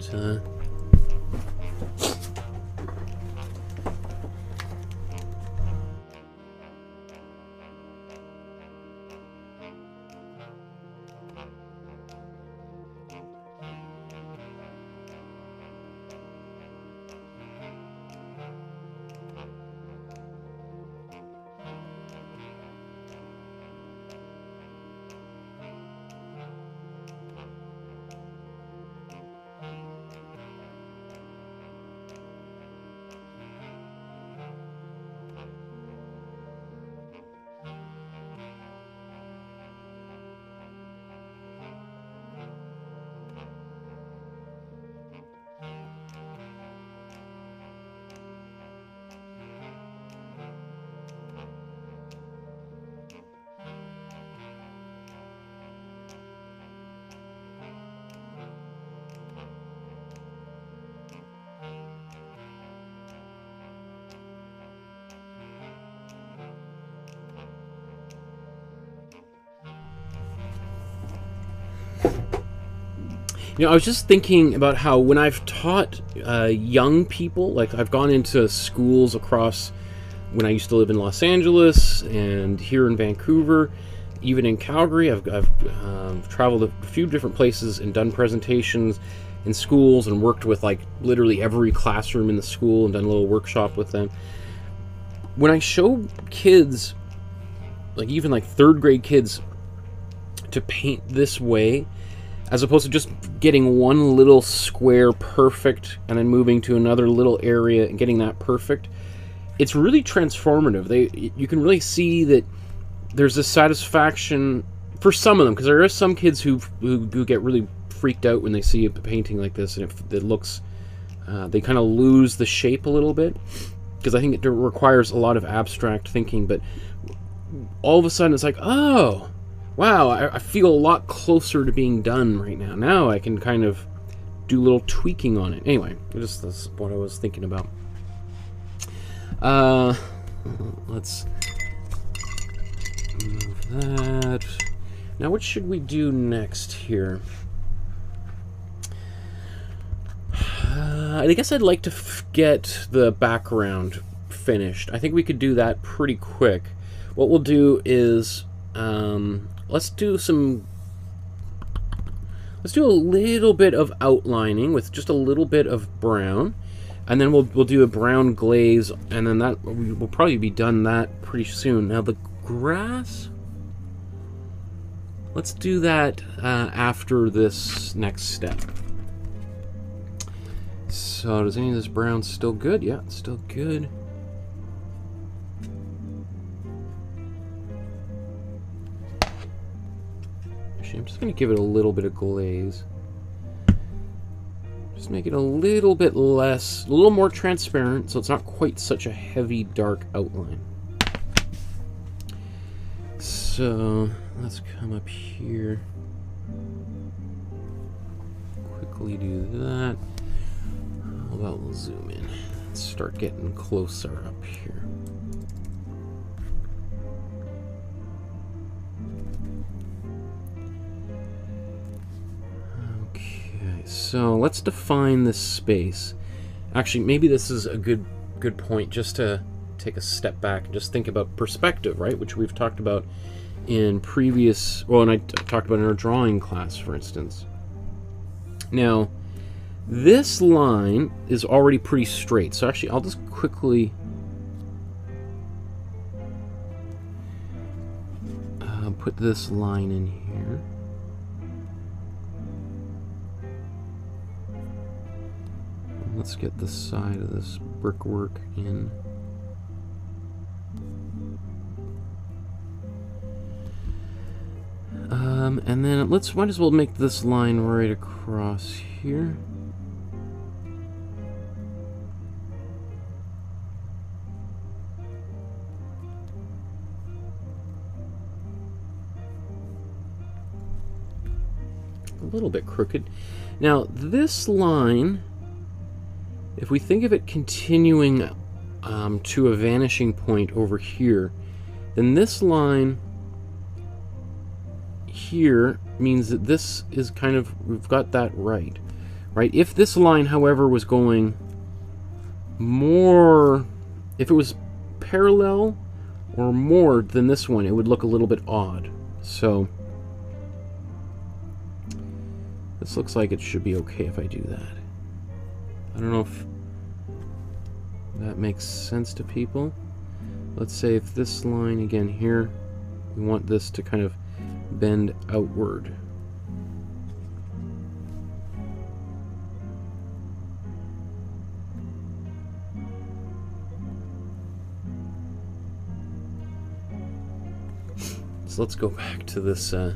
You know, I was just thinking about how when I've taught young people, like I've gone into schools across, when I used to live in Los Angeles and here in Vancouver, even in Calgary, I've traveled a few different places and done presentations in schools and worked with like literally every classroom in the school and done a little workshop with them. When I show kids, like even like third grade kids, to paint this way, as opposed to just getting one little square perfect and then moving to another little area and getting that perfect, it's really transformative. You can really see that there's a satisfaction for some of them, because there are some kids who get really freaked out when they see a painting like this, and it looks, they kind of lose the shape a little bit, because I think it requires a lot of abstract thinking. But all of a sudden it's like, oh, wow, I feel a lot closer to being done right now. Now I can kind of do a little tweaking on it. Anyway, that's what I was thinking about. Let's move that. Now what should we do next here? I guess I'd like to get the background finished. I think we could do that pretty quick. What we'll do is let's do a little bit of outlining with just a little bit of brown, and then we'll do a brown glaze, and then that we'll probably be done that pretty soon. Now the grass, let's do that after this next step. So does any of this brown still good? Yeah, it's still good. Actually, I'm just going to give it a little bit of glaze. Just make it a little bit less, a little more transparent, so it's not quite such a heavy, dark outline. So let's come up here. Quickly do that. How about we'll zoom in and start getting closer up here. Okay, so let's define this space. Actually, maybe this is a good point just to take a step back and just think about perspective, right? Which we've talked about in previous, well, and I talked about in our drawing class, for instance. Now, this line is already pretty straight, so actually I'll just quickly put this line in here. And let's get the side of this brickwork in. And then might as well make this line right across here. A little bit crooked. Now this line, if we think of it continuing to a vanishing point over here, then this line here means that this is kind of, we've got that right. If this line, however, was going more, if it was parallel or more than this one, it would look a little bit odd. So this looks like it should be okay if I do that. I don't know if that makes sense to people. Let's say if this line again here, we want this to kind of bend outward. So let's go back to this okay.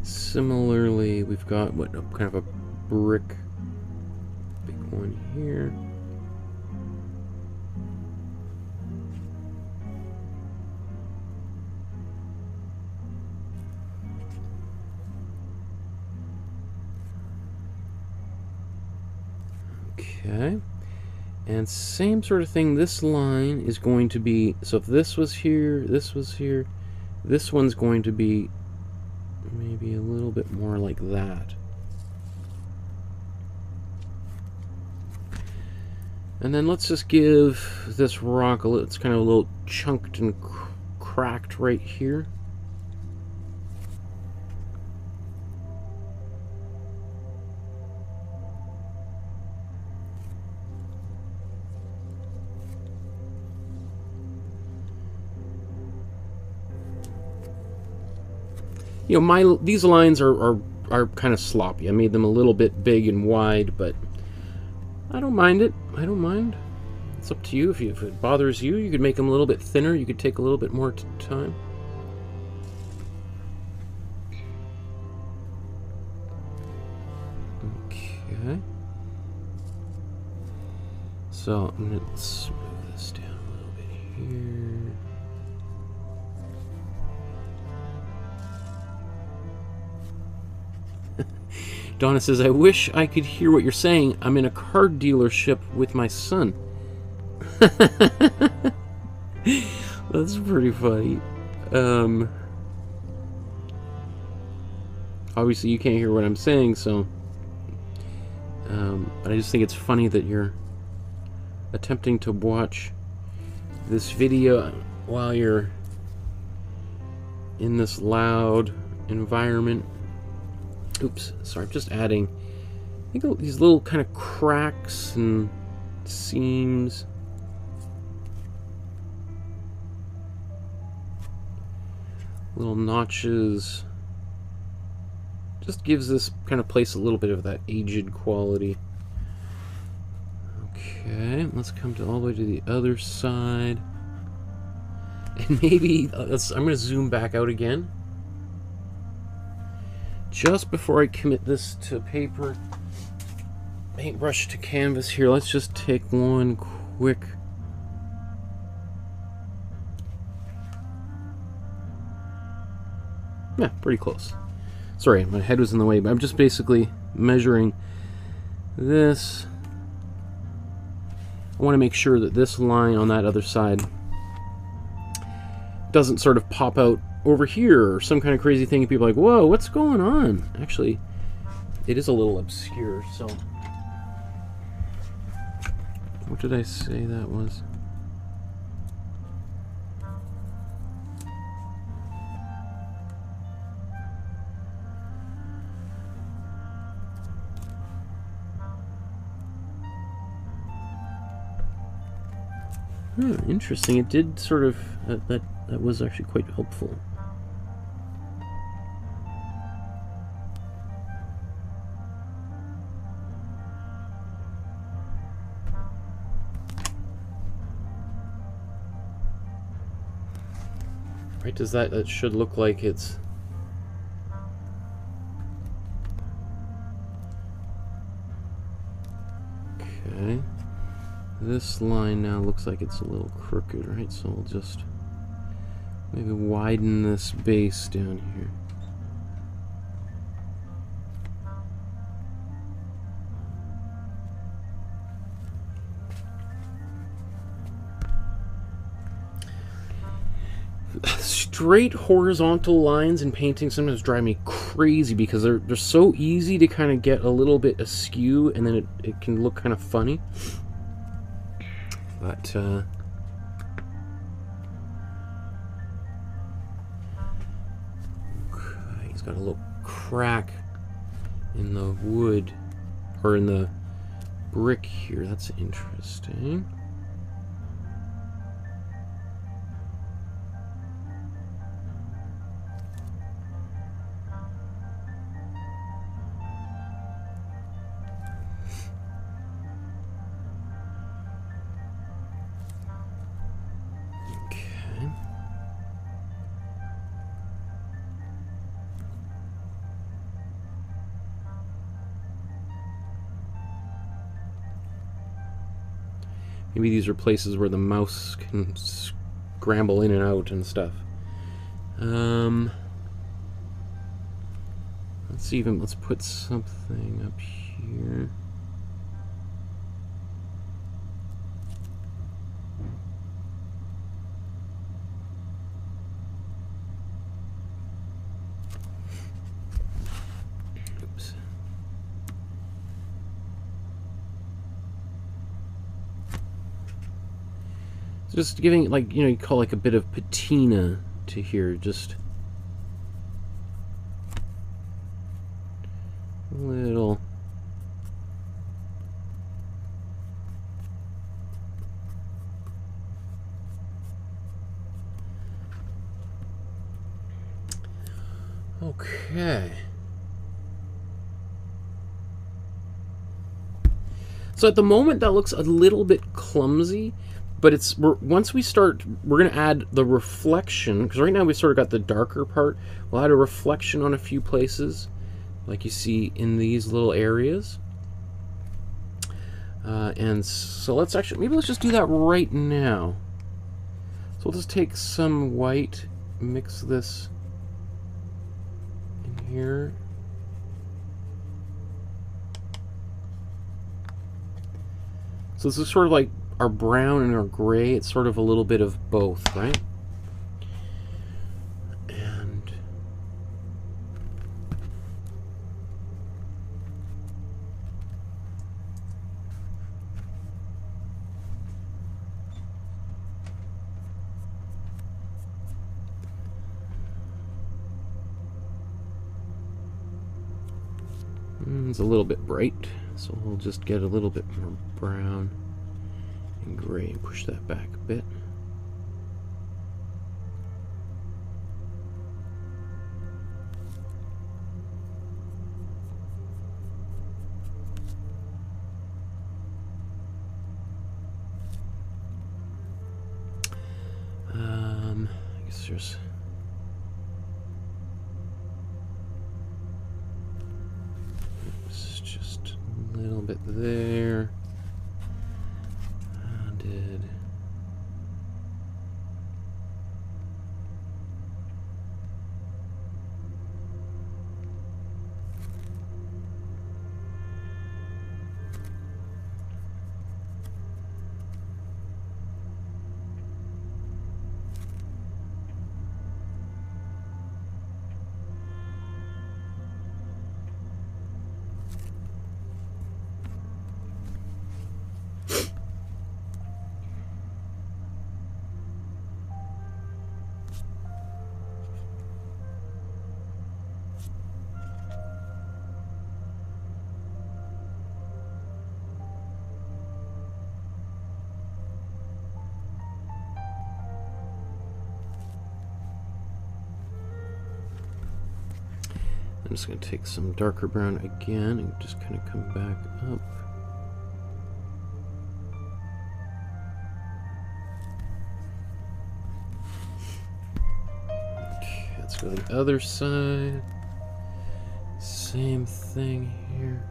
Similarly, we've got what, kind of a brick, big one here. Okay, And same sort of thing, this line is going to be, so if this was here, this was here, this one's going to be maybe a little bit more like that. And then let's just give this rock a little, it's kind of a little chunked and cracked right here. You know, these lines are kind of sloppy. I made them a little bit big and wide, but I don't mind it. I don't mind. It's up to you. If it bothers you, you could make them a little bit thinner. You could take a little bit more time. Okay. So I'm going to smooth this down a little bit here. Donna says, I wish I could hear what you're saying. I'm in a car dealership with my son. That's pretty funny. Obviously you can't hear what I'm saying, so but I just think it's funny that you're attempting to watch this video while you're in this loud environment. Oops, sorry, I'm just adding, I think, these little kind of cracks and seams. Little notches. Just gives this kind of place a little bit of that aged quality. Okay, let's come all the way to the other side. And maybe, I'm going to zoom back out again. Just before I commit this to paper, paintbrush to canvas here, let's just take one quick yeah, pretty close. Sorry, my head was in the way, but I'm just basically measuring this. I want to make sure that this line on that other side doesn't sort of pop out over here or some kind of crazy thing. People are like, whoa, what's going on? Actually, it is a little obscure, so what did I say that was? Interesting. It did sort of that was actually quite helpful. Right, does that should look like it's okay. This line now looks like it's a little crooked, right? So we'll just maybe widen this base down here. Straight horizontal lines in painting sometimes drive me crazy because they're so easy to kind of get a little bit askew, and then it can look kind of funny. But okay, he's got a little crack in the wood, or in the brick here. That's interesting. Maybe these are places where the mouse can scramble in and out and stuff. Let's put something up here. Just giving it, like, you know, you call like a bit of patina to here, just a little. Okay. So at the moment that looks a little bit clumsy, but once we start, we're going to add the reflection, because right now we sort of got the darker part. We'll add a reflection on a few places, like you see in these little areas. And so let's just do that right now. So we'll just take some white, mix this in here. So this is sort of like our brown and our gray. It's sort of a little bit of both, right? And it's a little bit bright, so we'll just get a little bit more brown and gray and push that back a bit. I guess there's just a little bit there. I'm just going to take some darker brown again and just kind of come back up. Okay, let's go to the other side. Same thing here.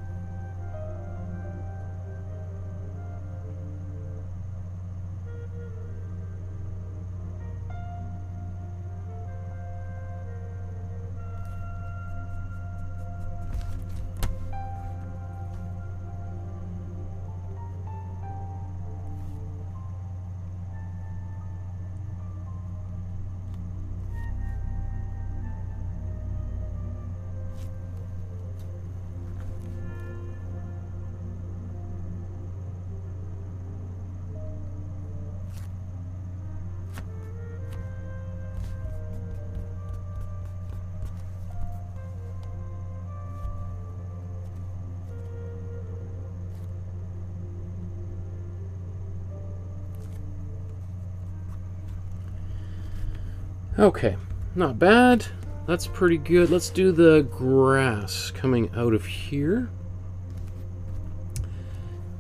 Okay, not bad. That's pretty good. Let's do the grass coming out of here.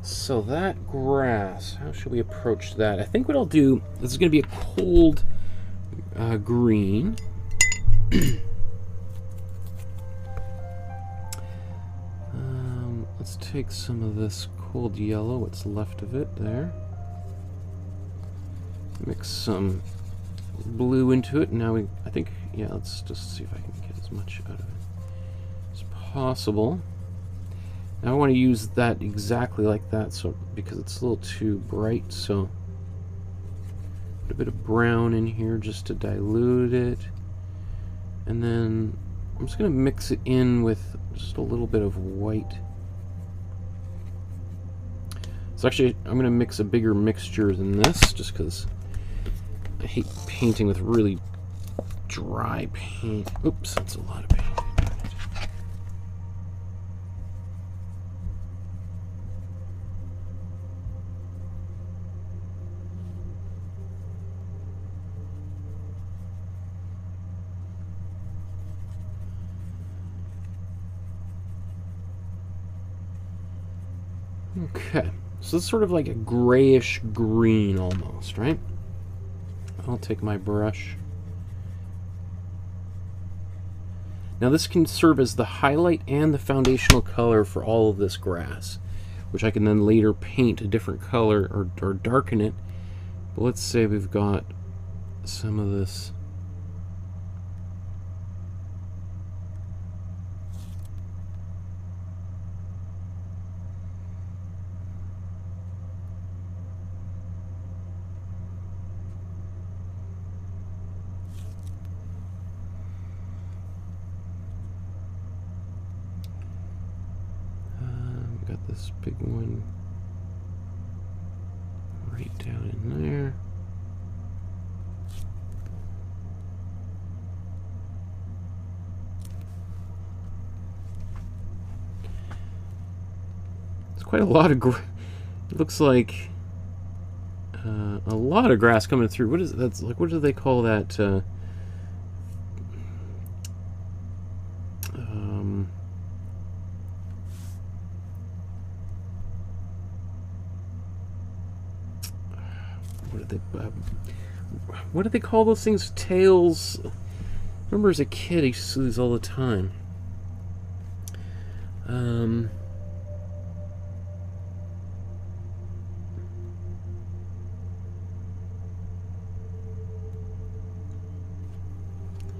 So that grass, how should we approach that? I think what I'll do, this is going to be a cold green. Let's take some of this cold yellow, what's left of it there. Mix some blue into it. Now I think, yeah, let's just see if I can get as much out of it as possible. Now I want to use that exactly like that, so because it's a little too bright, so put a bit of brown in here just to dilute it, and then I'm just going to mix it in with just a little bit of white. So actually I'm going to mix a bigger mixture than this, just because I hate painting with really dry paint. Oops, that's a lot of paint. Okay, so it's sort of like a grayish green almost, right? I'll take my brush. Now this can serve as the highlight and the foundational color for all of this grass, which I can then later paint a different color or darken it. But let's say we've got some of this. This big one right down in there. It's quite a lot of it looks like a lot of grass coming through. What is it? That's like, what do they call that? What do they call those things? Tails. I remember as a kid I used to see these all the time.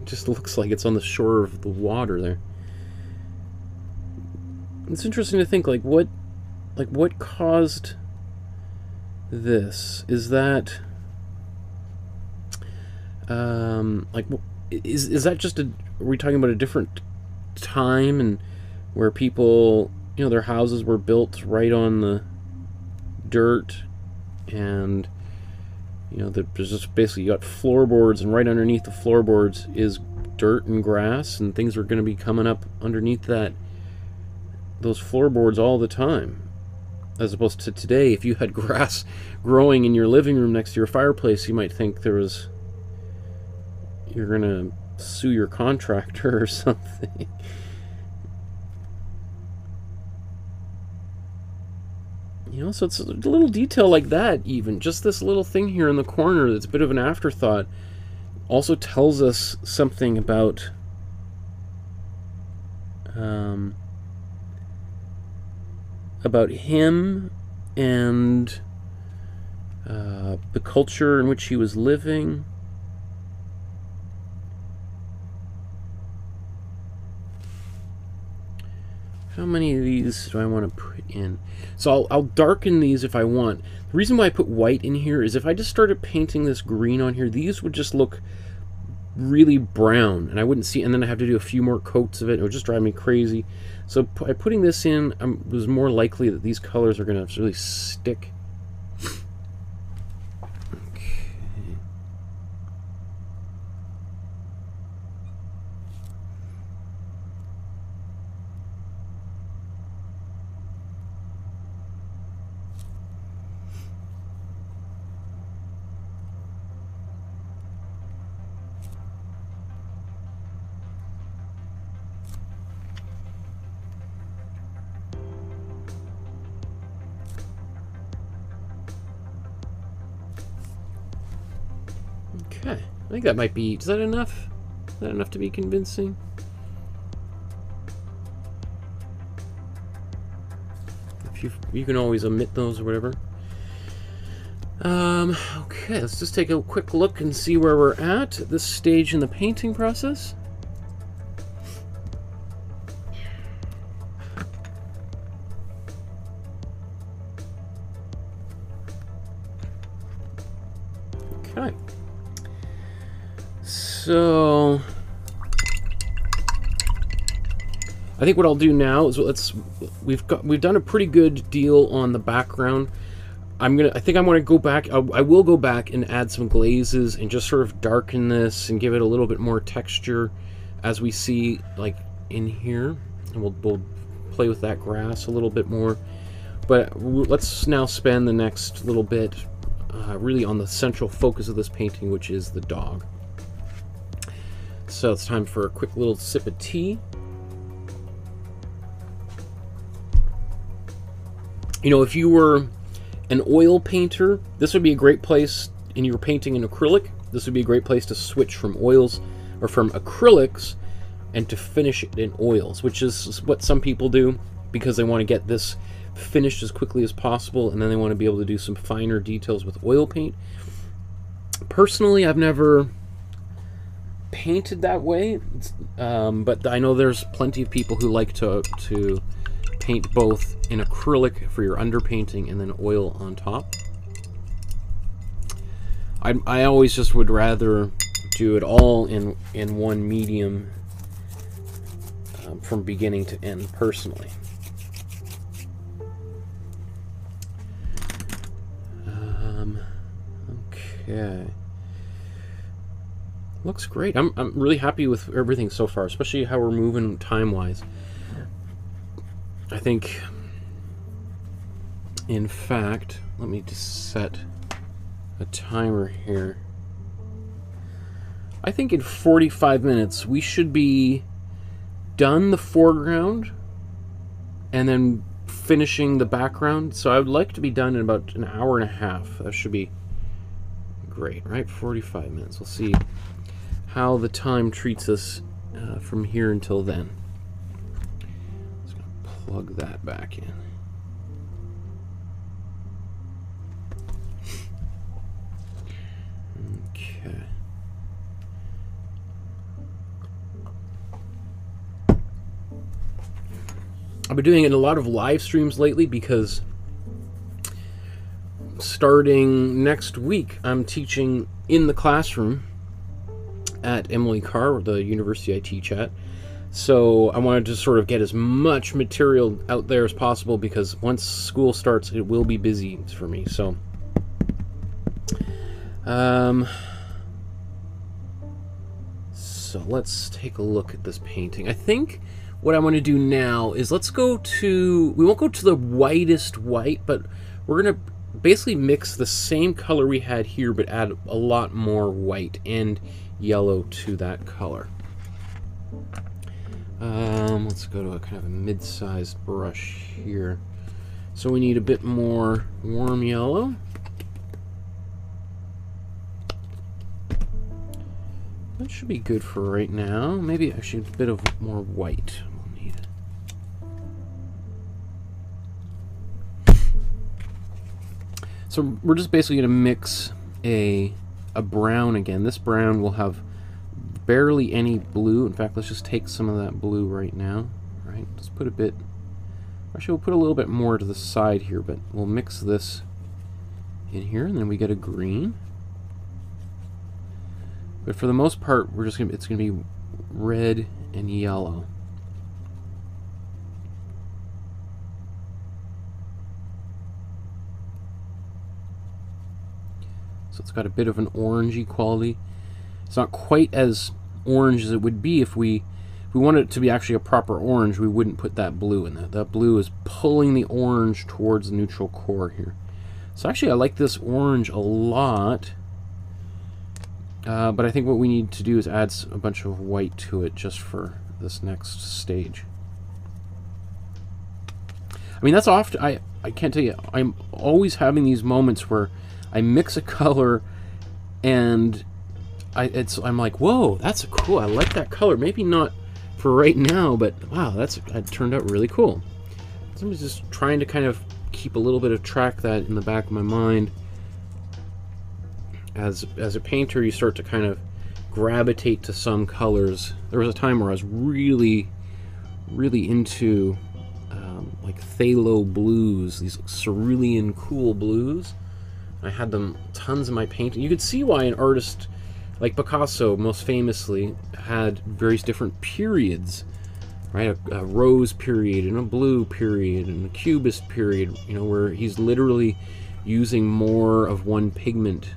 It just looks like it's on the shore of the water there. It's interesting to think, like what caused this? Is that like, is that just are we talking about a different time and where people, you know, their houses were built right on the dirt, and you know, there's just basically, you got floorboards, and right underneath the floorboards is dirt and grass, and things are going to be coming up underneath those floorboards all the time. As opposed to today, if you had grass growing in your living room next to your fireplace, you might think you're gonna sue your contractor or something. You know, so it's a little detail like that, even just this little thing here in the corner that's a bit of an afterthought also tells us something about him and the culture in which he was living. How many of these do I want to put in? So I'll darken these if I want. The reason why I put white in here is if I just started painting this green on here, these would just look really brown, and I wouldn't see, and then I have to do a few more coats of it. It would just drive me crazy. So by putting this in, it was more likely that these colors are going to really stick. Okay, I think that might be, is that enough? Is that enough to be convincing? If you can always omit those or whatever. Okay, let's just take a quick look and see where we're at this stage in the painting process. Okay. So I think what I'll do now is we've done a pretty good deal on the background. I think I'm gonna go back. I will go back and add some glazes and just sort of darken this and give it a little bit more texture, as we see like in here. And we'll play with that grass a little bit more. But let's now spend the next little bit really on the central focus of this painting, which is the dog. So it's time for a quick little sip of tea. You know, if you were an oil painter, this would be a great place, and you were painting in acrylic, this would be a great place to switch from oils or from acrylics and to finish it in oils, which is what some people do because they want to get this finished as quickly as possible, and then they want to be able to do some finer details with oil paint. Personally, I've never painted that way, but I know there's plenty of people who like to paint both in acrylic for your underpainting and then oil on top. I always just would rather do it all in one medium from beginning to end, personally. Okay. Looks great. I'm really happy with everything so far, especially how we're moving time-wise. I think, in fact, let me just set a timer here. I think in 45 minutes we should be done the foreground and then finishing the background. So I would like to be done in about an hour and a half. That should be great, right? 45 minutes. We'll see how the time treats us from here until then. Just gonna plug that back in. Okay. I've been doing a lot of live streams lately because starting next week I'm teaching in the classroom at Emily Carr, the university I teach at. So I wanted to sort of get as much material out there as possible because once school starts it will be busy for me. So so let's take a look at this painting. I think what I want to do now is we won't go to the whitest white, but we're going to basically mix the same color we had here, but add a lot more white and yellow to that color. Let's go to a kind of a mid-sized brush here. So we need a bit more warm yellow. That should be good for right now. Maybe actually a bit of more white we'll need. So we're just basically going to mix a brown again. This brown will have barely any blue. In fact, let's just take some of that blue right now. All right, let's put a bit. Actually, we'll put a little bit more to the side here, but we'll mix this in here, and then we get a green. But for the most part, it's gonna be red and yellow. So it's got a bit of an orangey quality. It's not quite as orange as it would be if we wanted it to be actually a proper orange. We wouldn't put that blue in there. That blue is pulling the orange towards the neutral core here. So actually, I like this orange a lot. But I think what we need to do is add a bunch of white to it just for this next stage. I mean, that's often, I can't tell you, I'm always having these moments where I mix a color and I'm like, whoa, that's cool, I like that color. Maybe not for right now, but wow, that turned out really cool. So I'm just trying to kind of keep a little bit of track that in the back of my mind. As a painter, you start to kind of gravitate to some colors. There was a time where I was really into like phthalo blues, these cerulean cool blues. I had them tons in my painting. You could see why an artist like Picasso most famously had various different periods, right? A rose period and a blue period and a cubist period, you know, where he's literally using more of one pigment.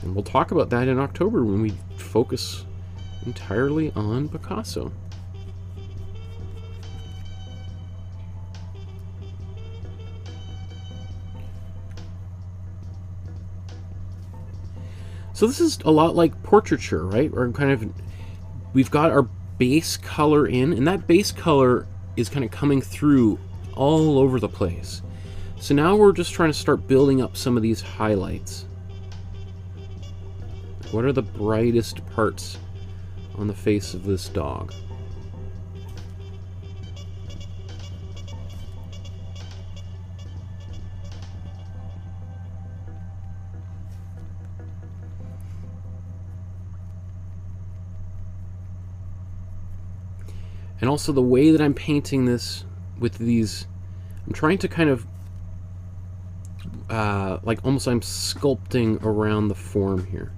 And we'll talk about that in October when we focus entirely on Picasso. So this is a lot like portraiture, right? Or kind of, we've got our base color in, and that base color is kind of coming through all over the place. So now we're just trying to start building up some of these highlights. What are the brightest parts on the face of this dog? And also the way that I'm painting this with these, I'm trying to kind of, like almost I'm sculpting around the form here.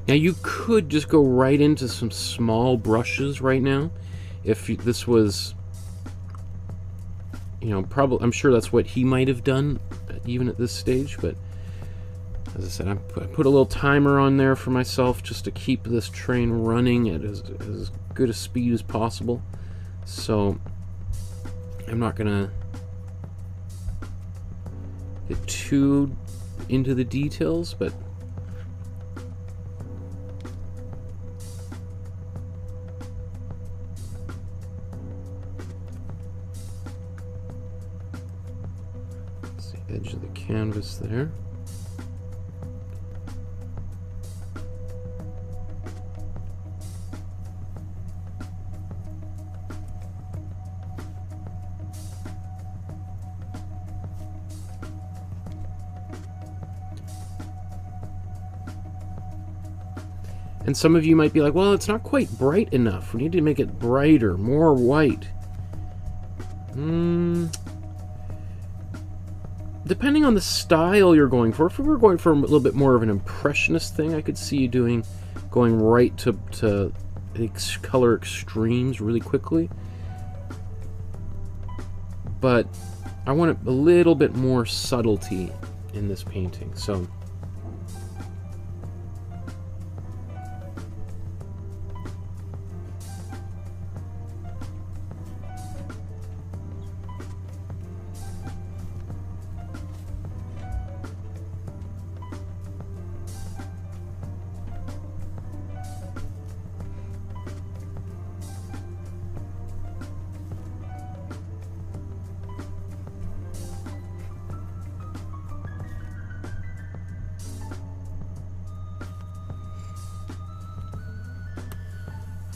Now you could just go right into some small brushes right now, if this was, you know, probably, I'm sure that's what he might have done, even at this stage, but as I said, I put a little timer on there for myself just to keep this train running at as good a speed as possible, so I'm not gonna get too into the details, but edge of the canvas there. And some of you might be like, well, it's not quite bright enough. We need to make it brighter, more white. Depending on the style you're going for, if we were going for a little bit more of an impressionist thing, I could see you going right to color extremes really quickly. But I want a little bit more subtlety in this painting, so.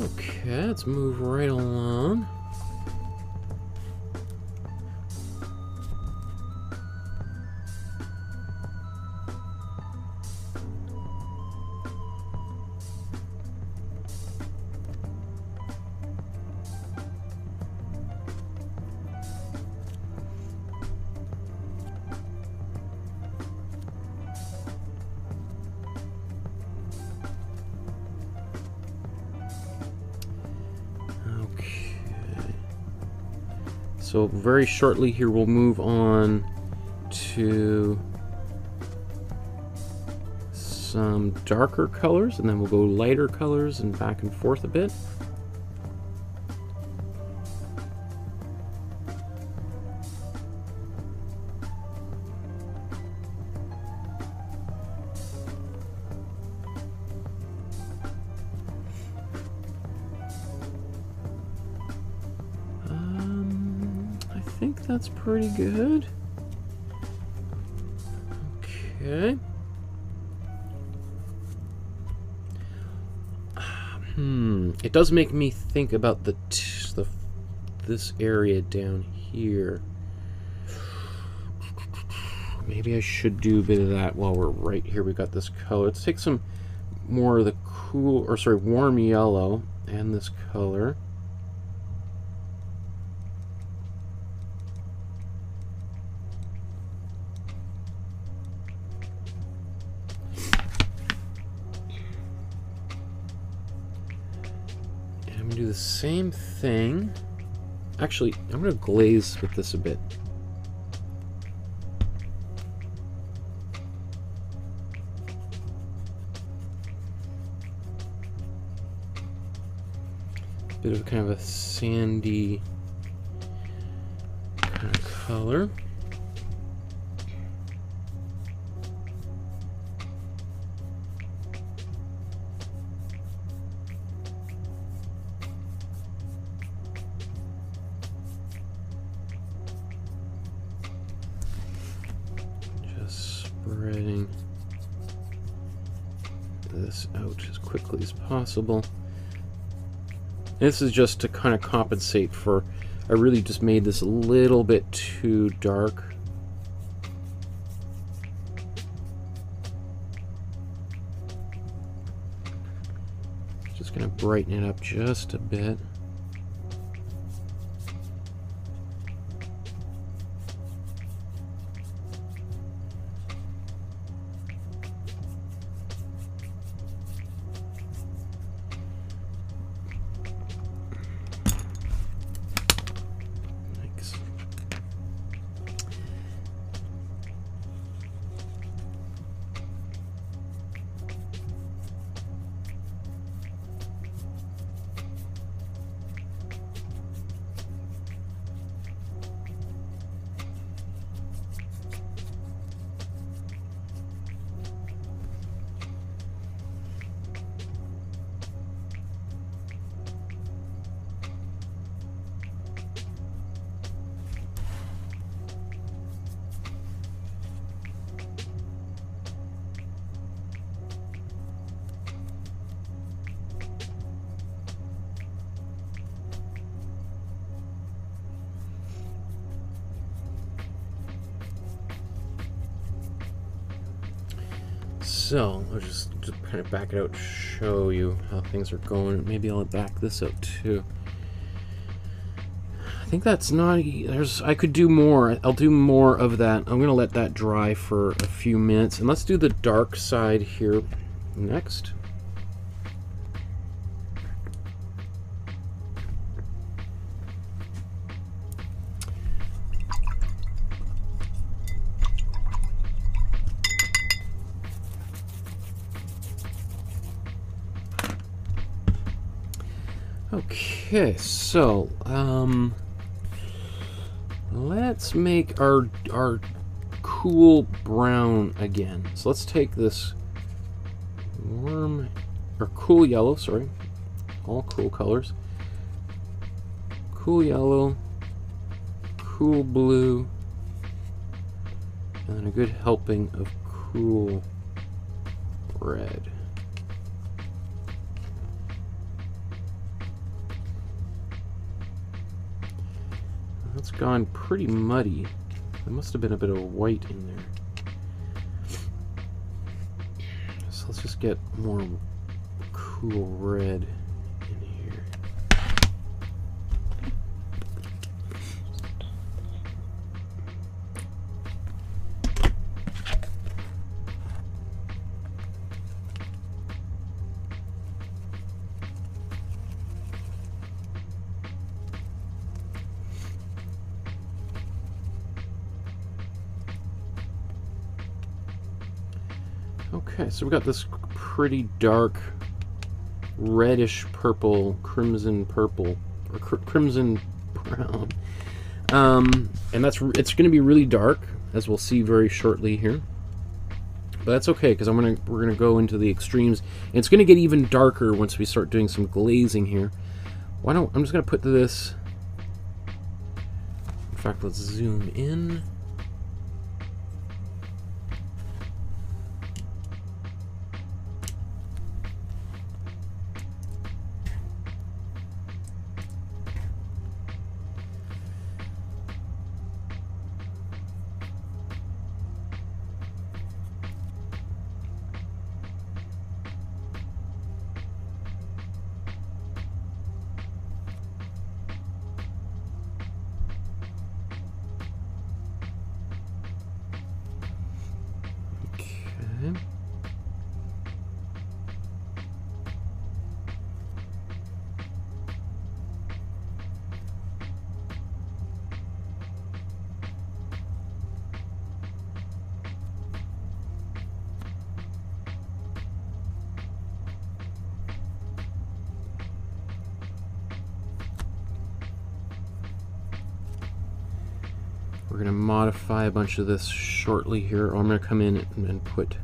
Okay, let's move right along. So very shortly here we'll move on to some darker colors, and then we'll go lighter colors and back and forth a bit. I think that's pretty good. Okay. It does make me think about the this area down here. Maybe I should do a bit of that while we're right here. We got this color. Let's take some more of the cool, or sorry, warm yellow and this color. And I'm gonna do the same thing. Actually, I'm gonna glaze with this a bit. Bit of kind of a sandy kind of color. Just spreading this out as quickly as possible. This is just to kind of compensate for, I really just made this a little bit too dark. Just going to brighten it up just a bit. So, I'll just kind of back it out, show you how things are going. Maybe I'll back this out too. I think that's not, I could do more. I'll do more of that. I'm going to let that dry for a few minutes. And let's do the dark side here next. Okay, so let's make our cool brown again. So let's take this warm or cool yellow, sorry, all cool colors. Cool yellow, cool blue, and then a good helping of cool red. That's gone pretty muddy. There must have been a bit of white in there. So let's just get more cool red in here. Okay, so we got this pretty dark reddish purple, crimson purple, or crimson brown, and it's going to be really dark, as we'll see very shortly here. But that's okay, because we're gonna go into the extremes, and it's going to get even darker once we start doing some glazing here. I'm just going to put this. In fact, let's zoom in. going to modify a bunch of this shortly here. Or I'm going to come in and put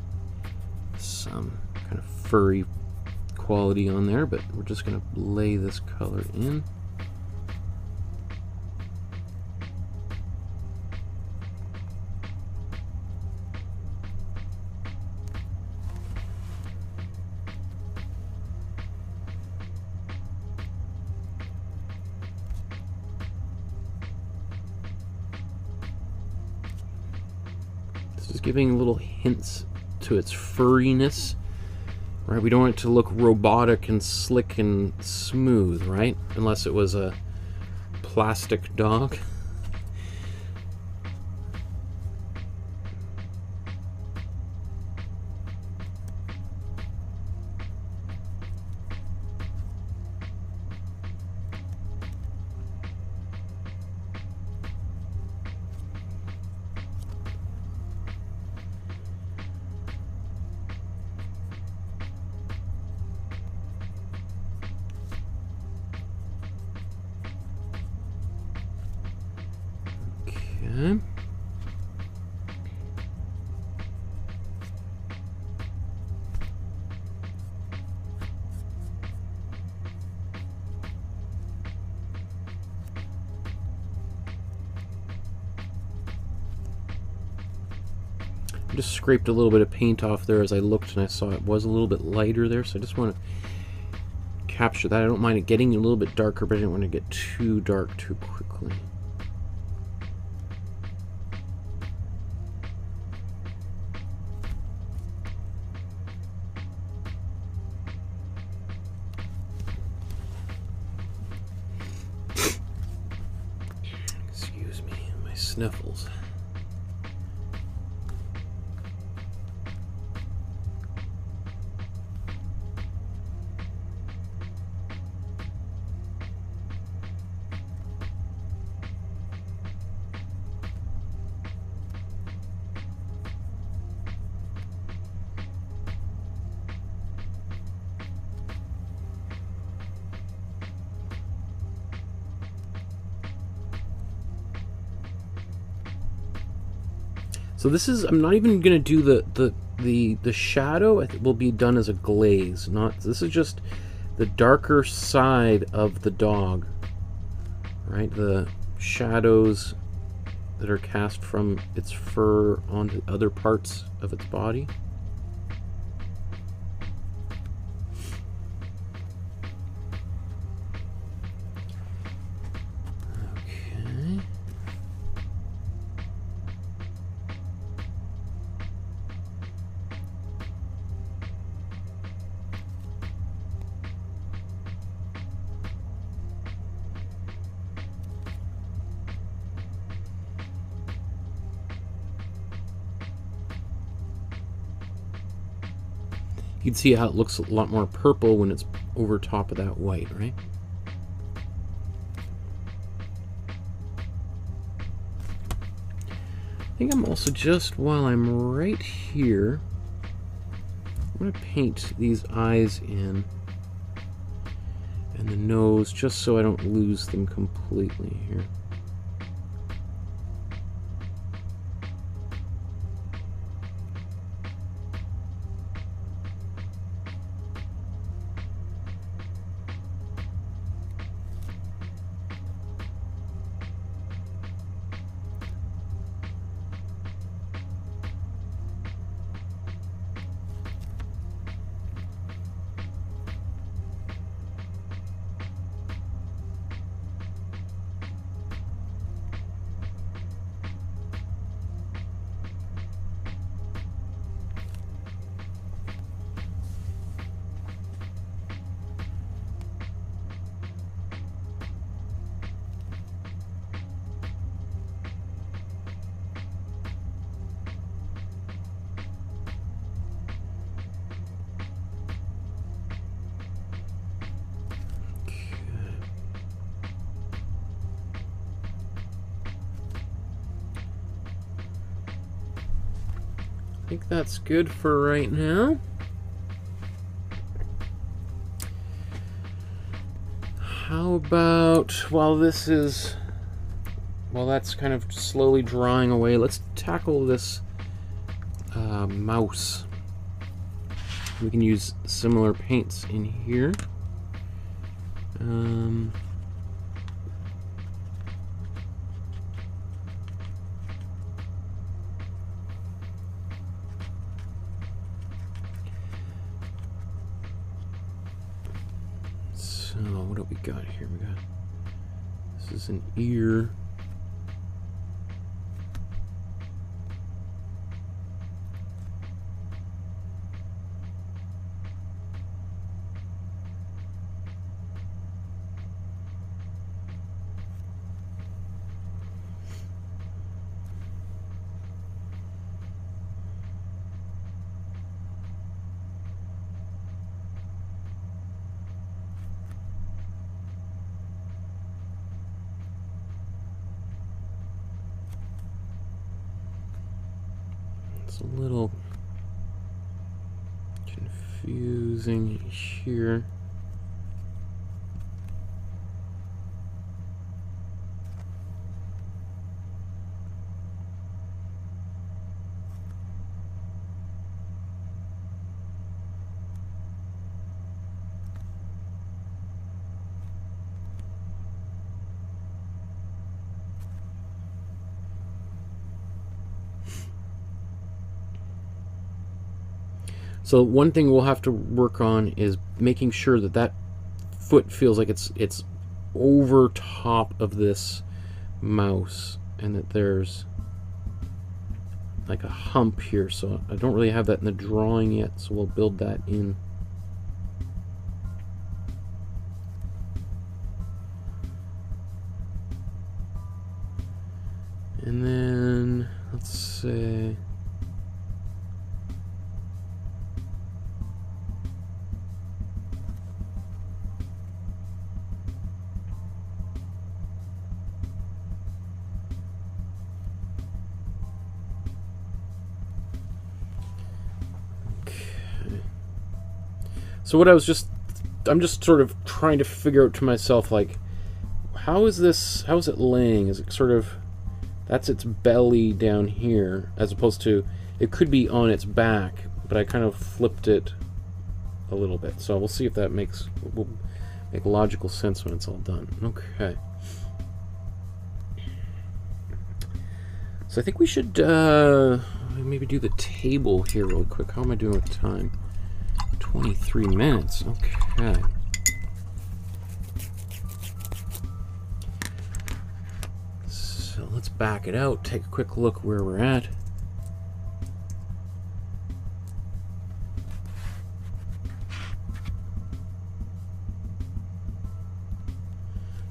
some kind of furry quality on there, but we're just going to lay this color in. Just giving little hints to its furriness, right? We don't want it to look robotic and slick and smooth, right? Unless it was a plastic dog. Okay. I just scraped a little bit of paint off there as I looked, and I saw it was a little bit lighter there, so I just want to capture that. I don't mind it getting a little bit darker, but I didn't want to get too dark too quickly. Excuse me, my sniffles. So this is, I'm not even going to do the shadow. It will be done as a glaze. This is just the darker side of the dog, right? The shadows that are cast from its fur onto other parts of its body. You can see how it looks a lot more purple when it's over top of that white, right? I think I'm also, just while I'm right here, I'm going to paint these eyes in and the nose just so I don't lose them completely here. I think that's good for right now. How about, while this is while that's kind of slowly drying away, let's tackle this mouse. We can use similar paints in here. So what do we got here? We got, this is an ear. It's a little confusing here. So one thing we'll have to work on is making sure that that foot feels like it's over top of this mouse, and that there's like a hump here. So I don't really have that in the drawing yet, so we'll build that in. And then let's say so what I'm just sort of trying to figure out to myself, like, how is it laying? Is it sort of, that's its belly down here, as opposed to, it could be on its back, but I kind of flipped it a little bit. So we'll see if that will make logical sense when it's all done. Okay. So I think we should maybe do the table here real quick. How am I doing with time? 23 minutes. Okay. So let's back it out, take a quick look where we're at.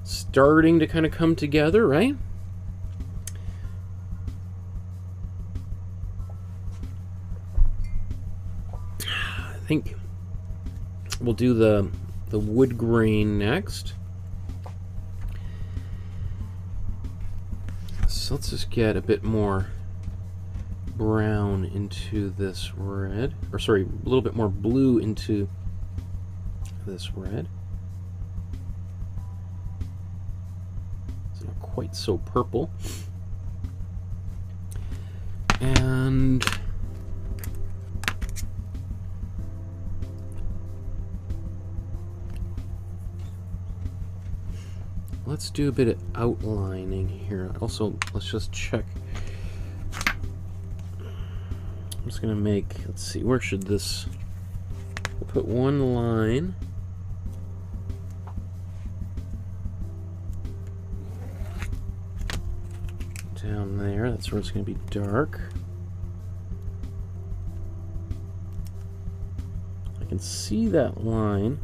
Starting to kind of come together, right? I think we'll do the wood grain next. So let's just get a bit more brown into this red, or sorry, a little bit more blue into this red. It's not quite so purple. And let's do a bit of outlining here. Also, let's just check. I'm just gonna make, let's see, where should this, we'll put one line down there. That's where it's gonna be dark. I can see that line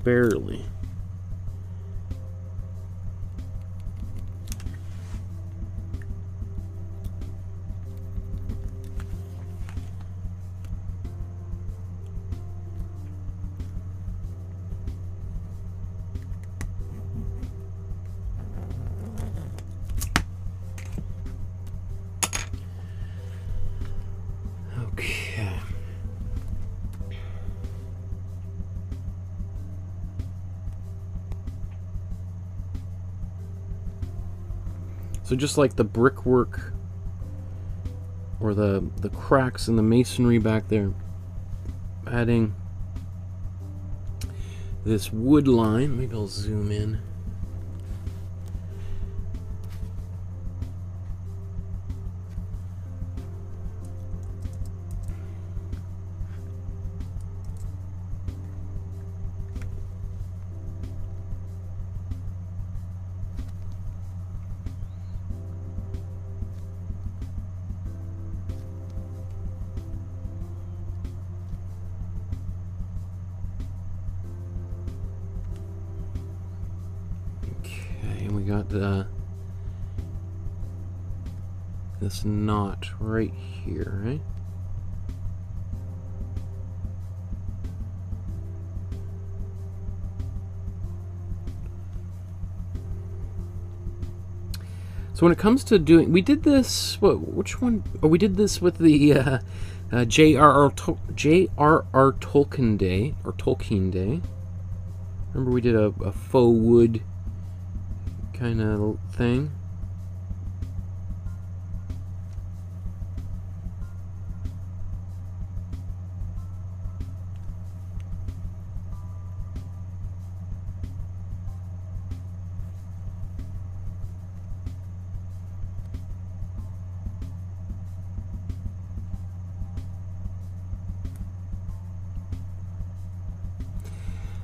barely. So just like the brickwork or the cracks in the masonry back there, adding this wood line. Maybe I'll zoom in. We got this knot right here, right? So when it comes to doing, we did this. Which one? Oh, we did this with the J.R.R. Tolkien Day or Tolkien Day. Remember we did a faux wood kind of thing.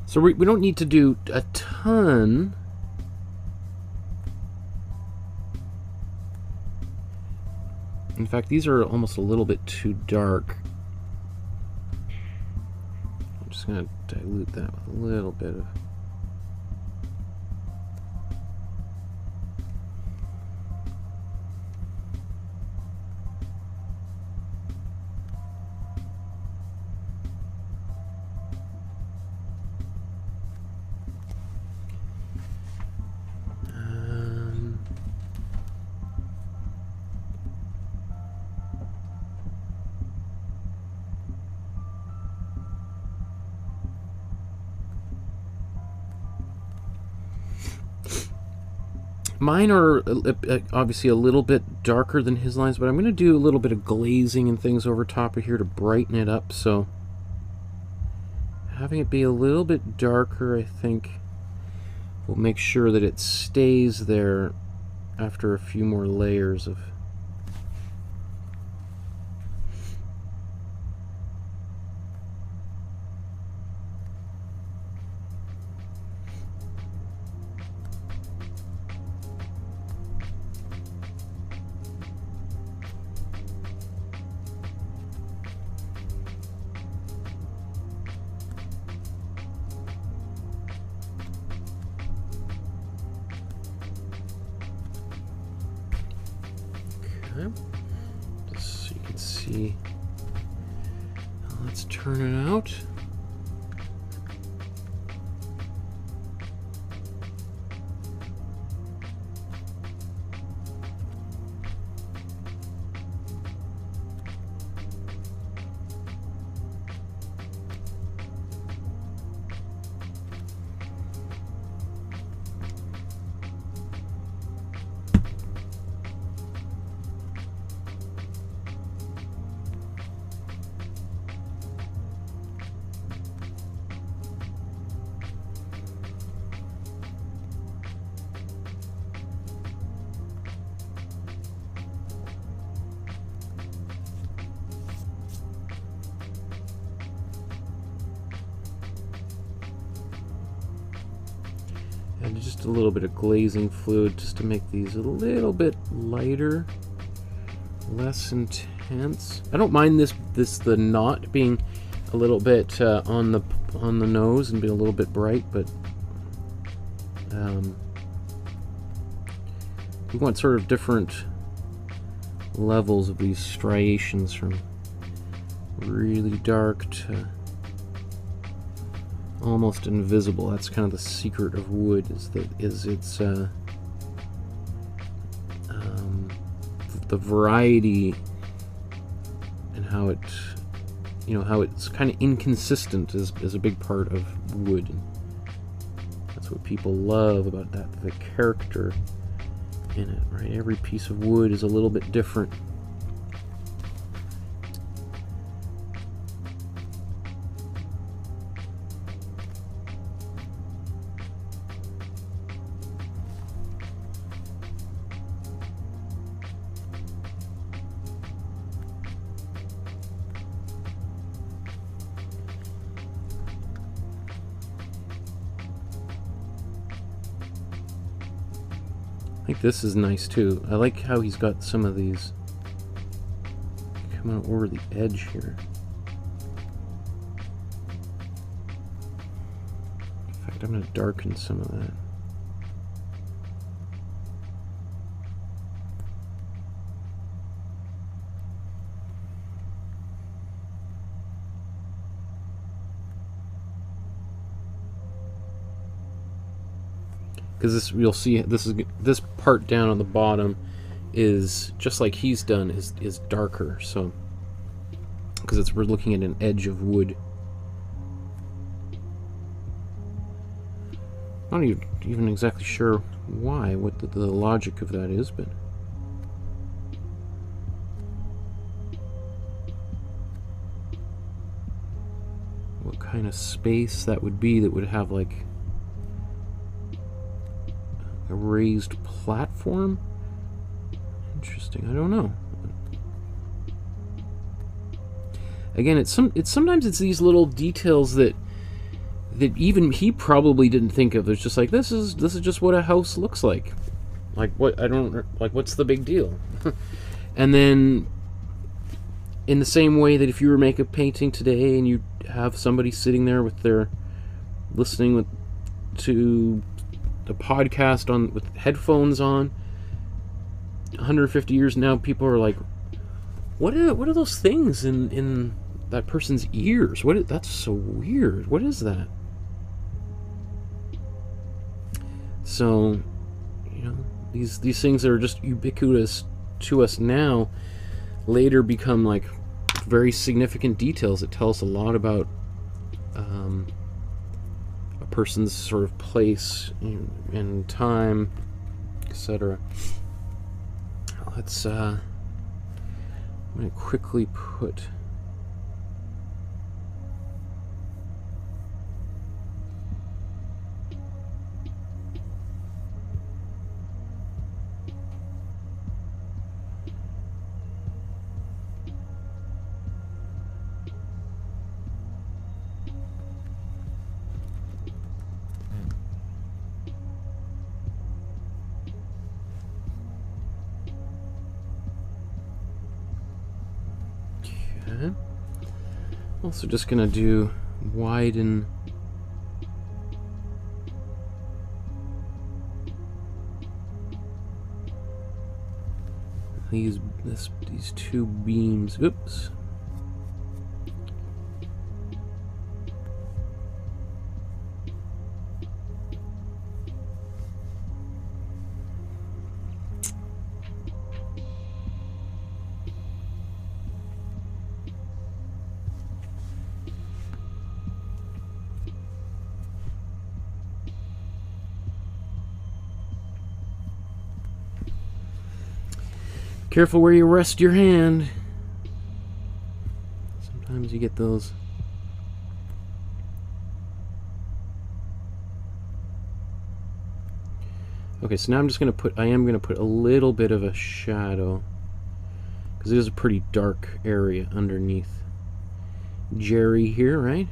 So we don't need to do a ton. In fact, these are almost a little bit too dark. I'm just going to dilute that with a little bit of... Mine are obviously a little bit darker than his lines, but I'm going to do a little bit of glazing and things over top of here to brighten it up. So having it be a little bit darker, I think, will make sure that it stays there after a few more layers of... Just so you can see. Let's turn it out. And just a little bit of glazing fluid just to make these a little bit lighter, less intense. I don't mind the knot being a little bit on the nose and being a little bit bright, but we want sort of different levels of these striations, from really dark to almost invisible. That's kind of the secret of wood, is its the variety and how it, how it's kind of inconsistent is a big part of wood. And that's what people love about that, the character in it, right? Every piece of wood is a little bit different. I think this is nice too. I like how he's got some of these coming over the edge here. In fact, I'm going to darken some of that. Because this, you'll see, this part down on the bottom is just like he's done, is darker. So, because we're looking at an edge of wood. Not even exactly sure why, what the logic of that is, but what kind of space that would be that would have like a raised platform? Interesting. I don't know. Again, sometimes it's these little details that even he probably didn't think of. It's just like, this is just what a house looks like. Like, what, I don't, like, what's the big deal? And then in the same way that if you were making a painting today and you have somebody sitting there with their listening to the podcast on with headphones on, 150 years now, people are like, what are those things in that person's ears? That's so weird. What is that? So, you know, these things that are just ubiquitous to us now later become like very significant details that tell us a lot about a person's sort of place and time, etc. Let's I'm going to quickly put also just gonna do widen these two beams. Oops. Careful where you rest your hand. Sometimes you get those. Okay, so now I'm just going to put, I am going to put a little bit of a shadow, because it is a pretty dark area underneath Jerry here, right?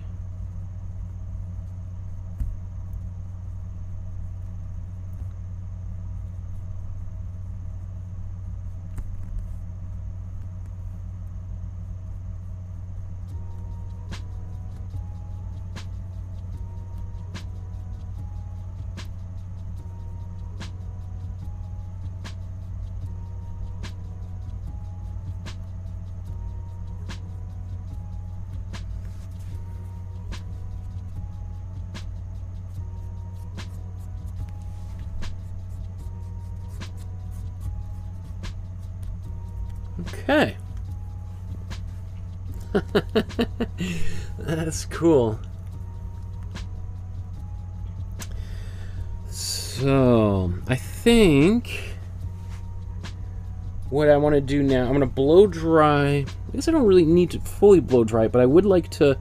Okay. That's cool. So, I think what I want to do now, I'm going to blow dry. I guess I don't really need to fully blow dry it, but I would like to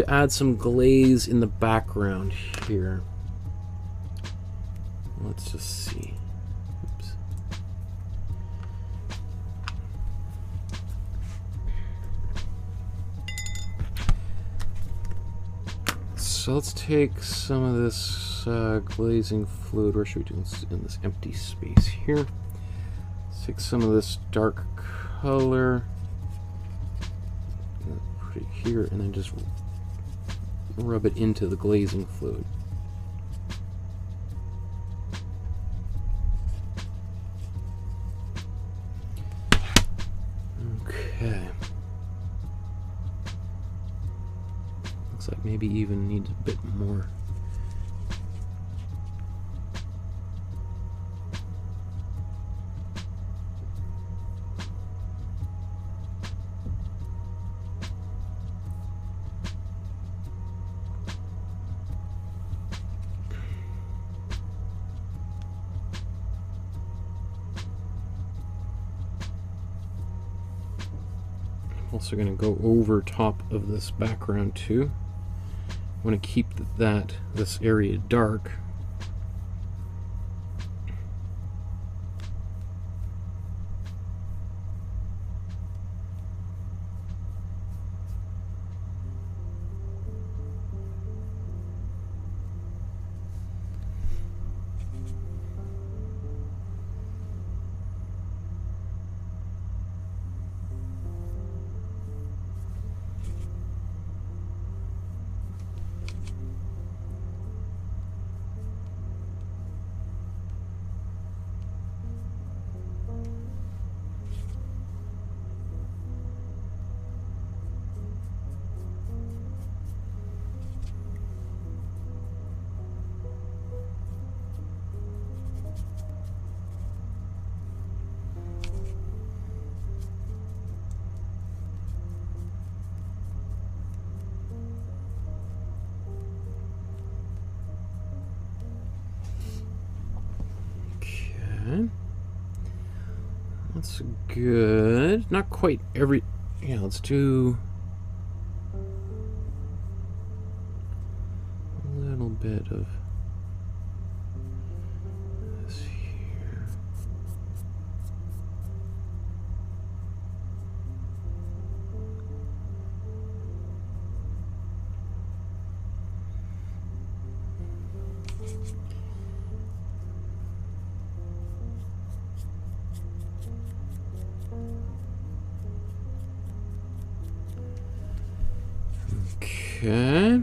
add some glaze in the background here. Let's just see. Oops. So let's take some of this glazing fluid. Where should we do this? In this empty space here. Let's take some of this dark color, put it here, and then just rub it into the glazing fluid. Okay. Looks like maybe even needs a bit more. Also going to go over top of this background too. I want to keep this area dark. That's good. Not quite every... Yeah, let's do a little bit of this here. Okay.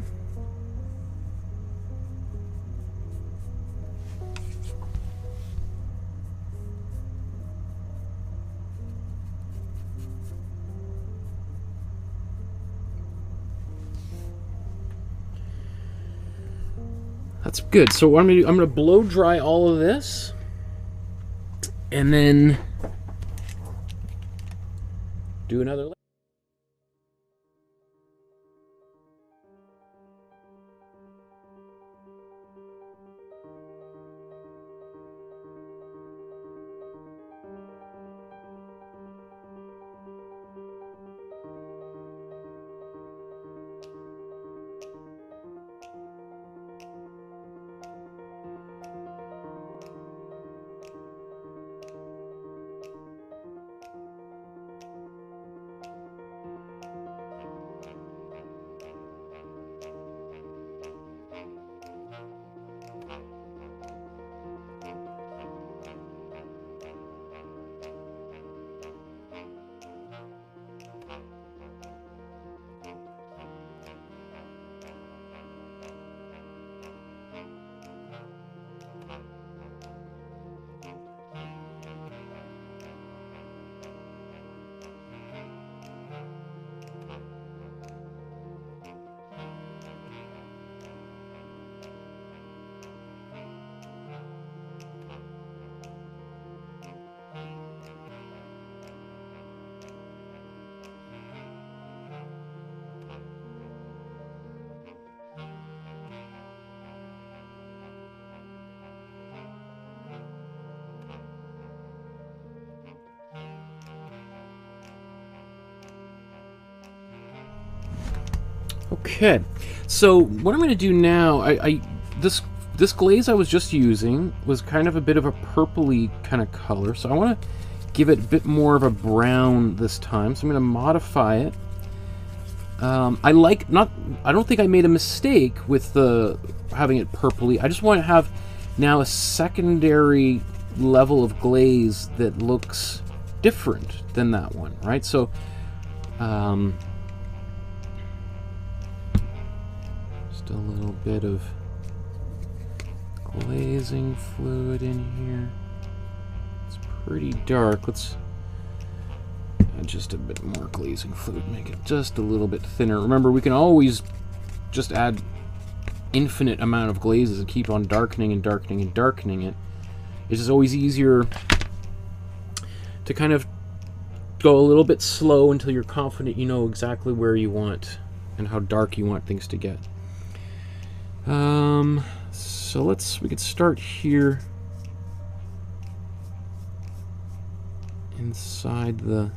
That's good. So what I'm gonna do, I'm gonna blow dry all of this, and then do another layer. Okay, so what I'm going to do now, this glaze I was just using was kind of a bit of a purpley kind of color, so I want to give it a bit more of a brown this time. So I'm going to modify it. I don't think I made a mistake with having it purpley. I just want to have now a secondary level of glaze that looks different than that one, right? So just a little bit of glazing fluid in here. It's pretty dark. Let's add just a bit more glazing fluid, make it just a little bit thinner. Remember, we can always just add infinite amount of glazes and keep on darkening and darkening and darkening it. It's just always easier to kind of go a little bit slow until you're confident you know exactly where you want and how dark you want things to get. So we could start here inside the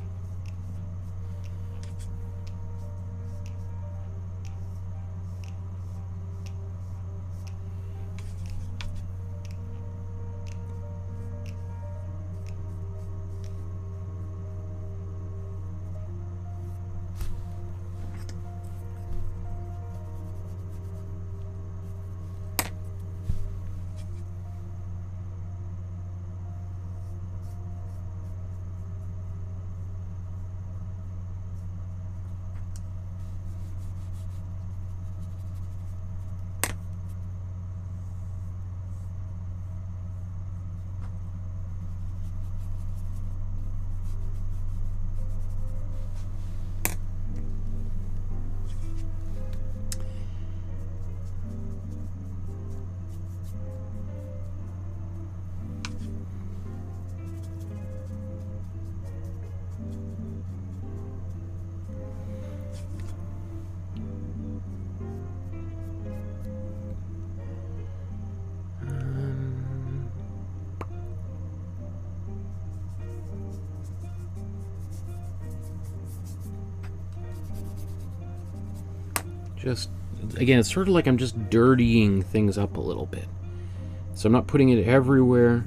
just, again, it's sort of like I'm just dirtying things up a little bit. So I'm not putting it everywhere.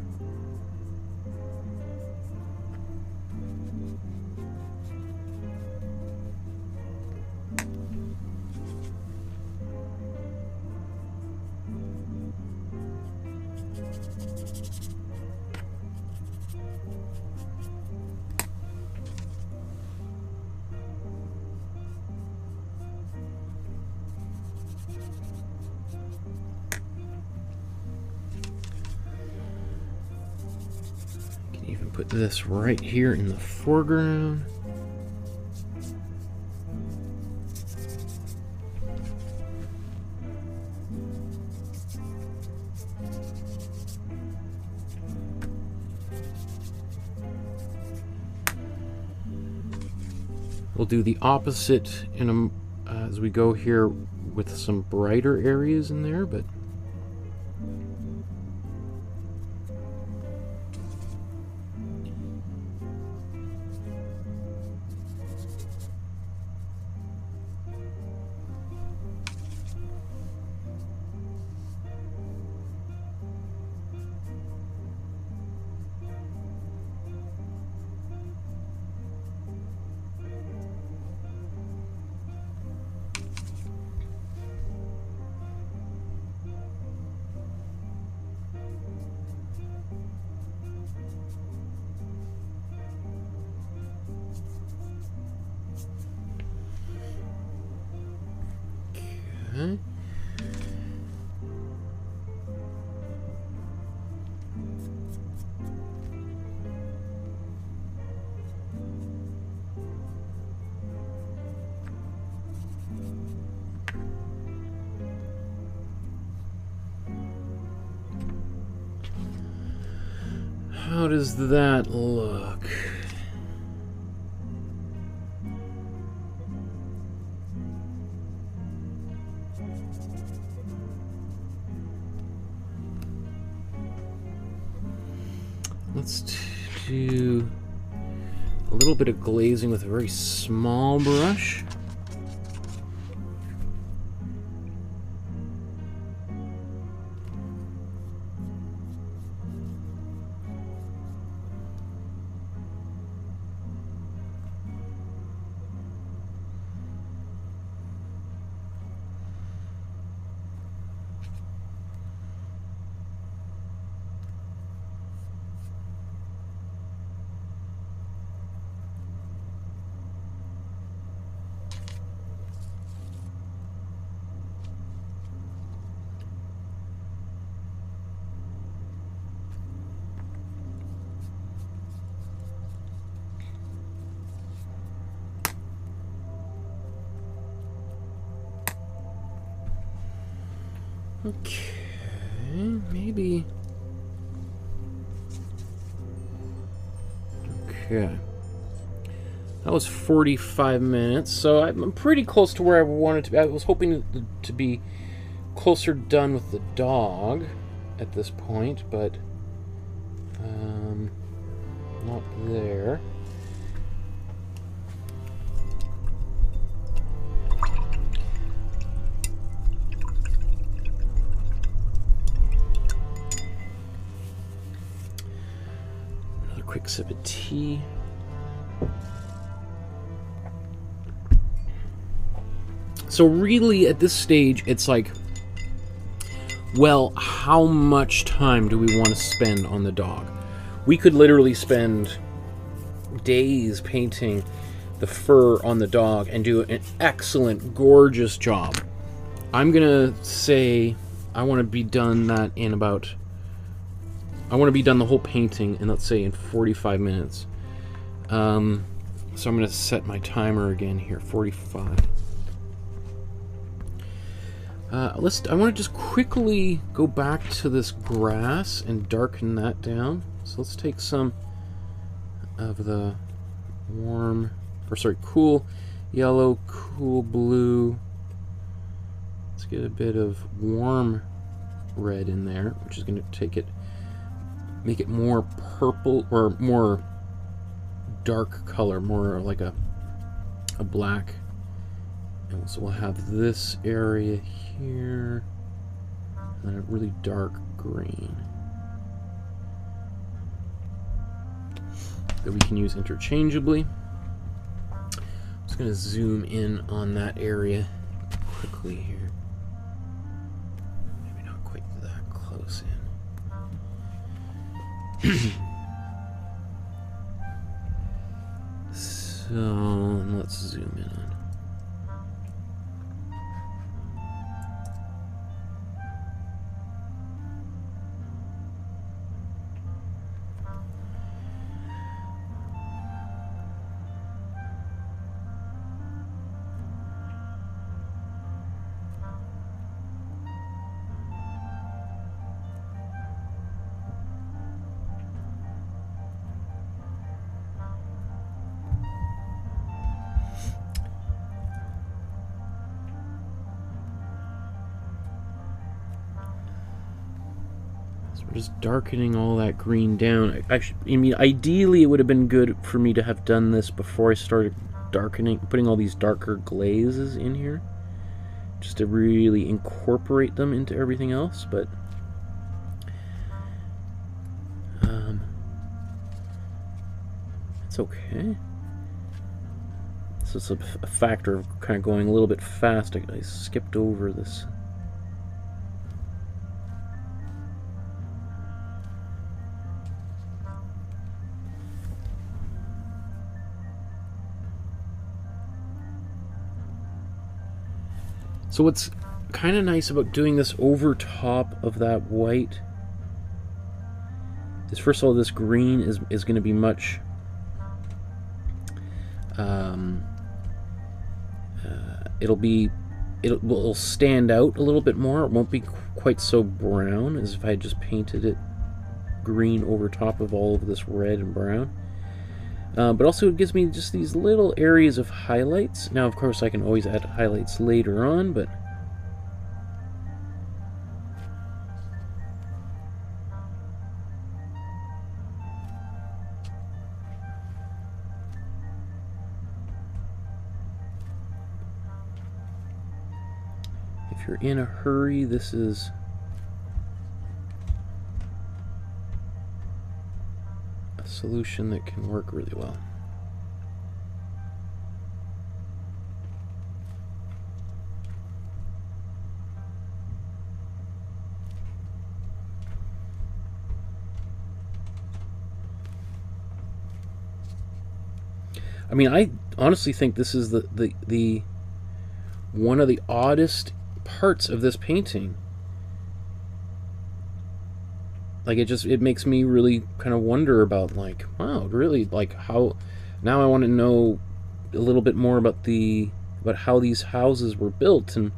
Put this right here in the foreground. We'll do the opposite as we go here with some brighter areas in there, but okay. How does that look? Let's do a little bit of glazing with a very small brush. Okay, maybe. Okay. That was 45 minutes, so I'm pretty close to where I wanted to be. I was hoping to be closer done with the dog at this point, but not there. Another quick sip of tea. So really, at this stage, it's like, well, how much time do we want to spend on the dog? We could literally spend days painting the fur on the dog and do an excellent, gorgeous job. I'm gonna say I want to be done that in about... I want to be done the whole painting in, let's say, in 45 minutes. So I'm gonna set my timer again here, 45. I want to just quickly go back to this grass and darken that down. So let's take some of the cool yellow, cool blue. Let's get a bit of warm red in there, which is going to make it more purple, or more dark color, more like a black. And so we'll have this area here, and a really dark green that we can use interchangeably. I'm just going to zoom in on that area quickly here. Maybe not quite that close in. So let's zoom in on. Just darkening all that green down. Actually, I mean, ideally it would have been good for me to have done this before I started putting all these darker glazes in here, just to really incorporate them into everything else, but it's okay. So it's a factor of kind of going a little bit fast. I skipped over this. So what's kind of nice about doing this over top of that white is, first of all, this green is going to be much it'll stand out a little bit more. It won't be quite so brown as if I just painted it green over top of all of this red and brown. But also it gives me just these little areas of highlights. Now, of course, I can always add highlights later on, but if you're in a hurry, this is solution that can work really well. I mean, I honestly think this is the one of the oddest parts of this painting. Like, it makes me really kind of wonder about, like, wow, really, like, how, now I want to know a little bit more about how these houses were built and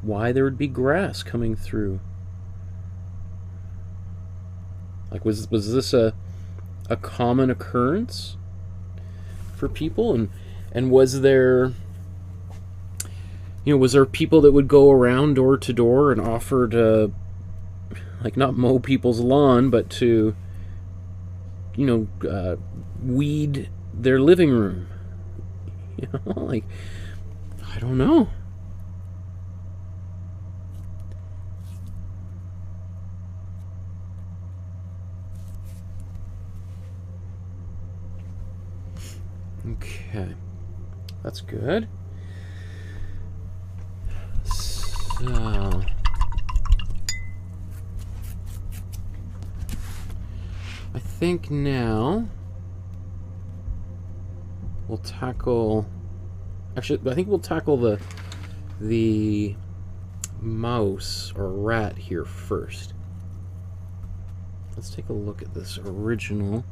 why there would be grass coming through. Like, was this a common occurrence for people? And was there, was there people that would go around door to door and offer to, like, not mow people's lawn, but to, weed their living room? Like, I don't know. Okay, that's good. So, I think now we'll tackle. Actually, I think we'll tackle the mouse or rat here first. Let's take a look at this original.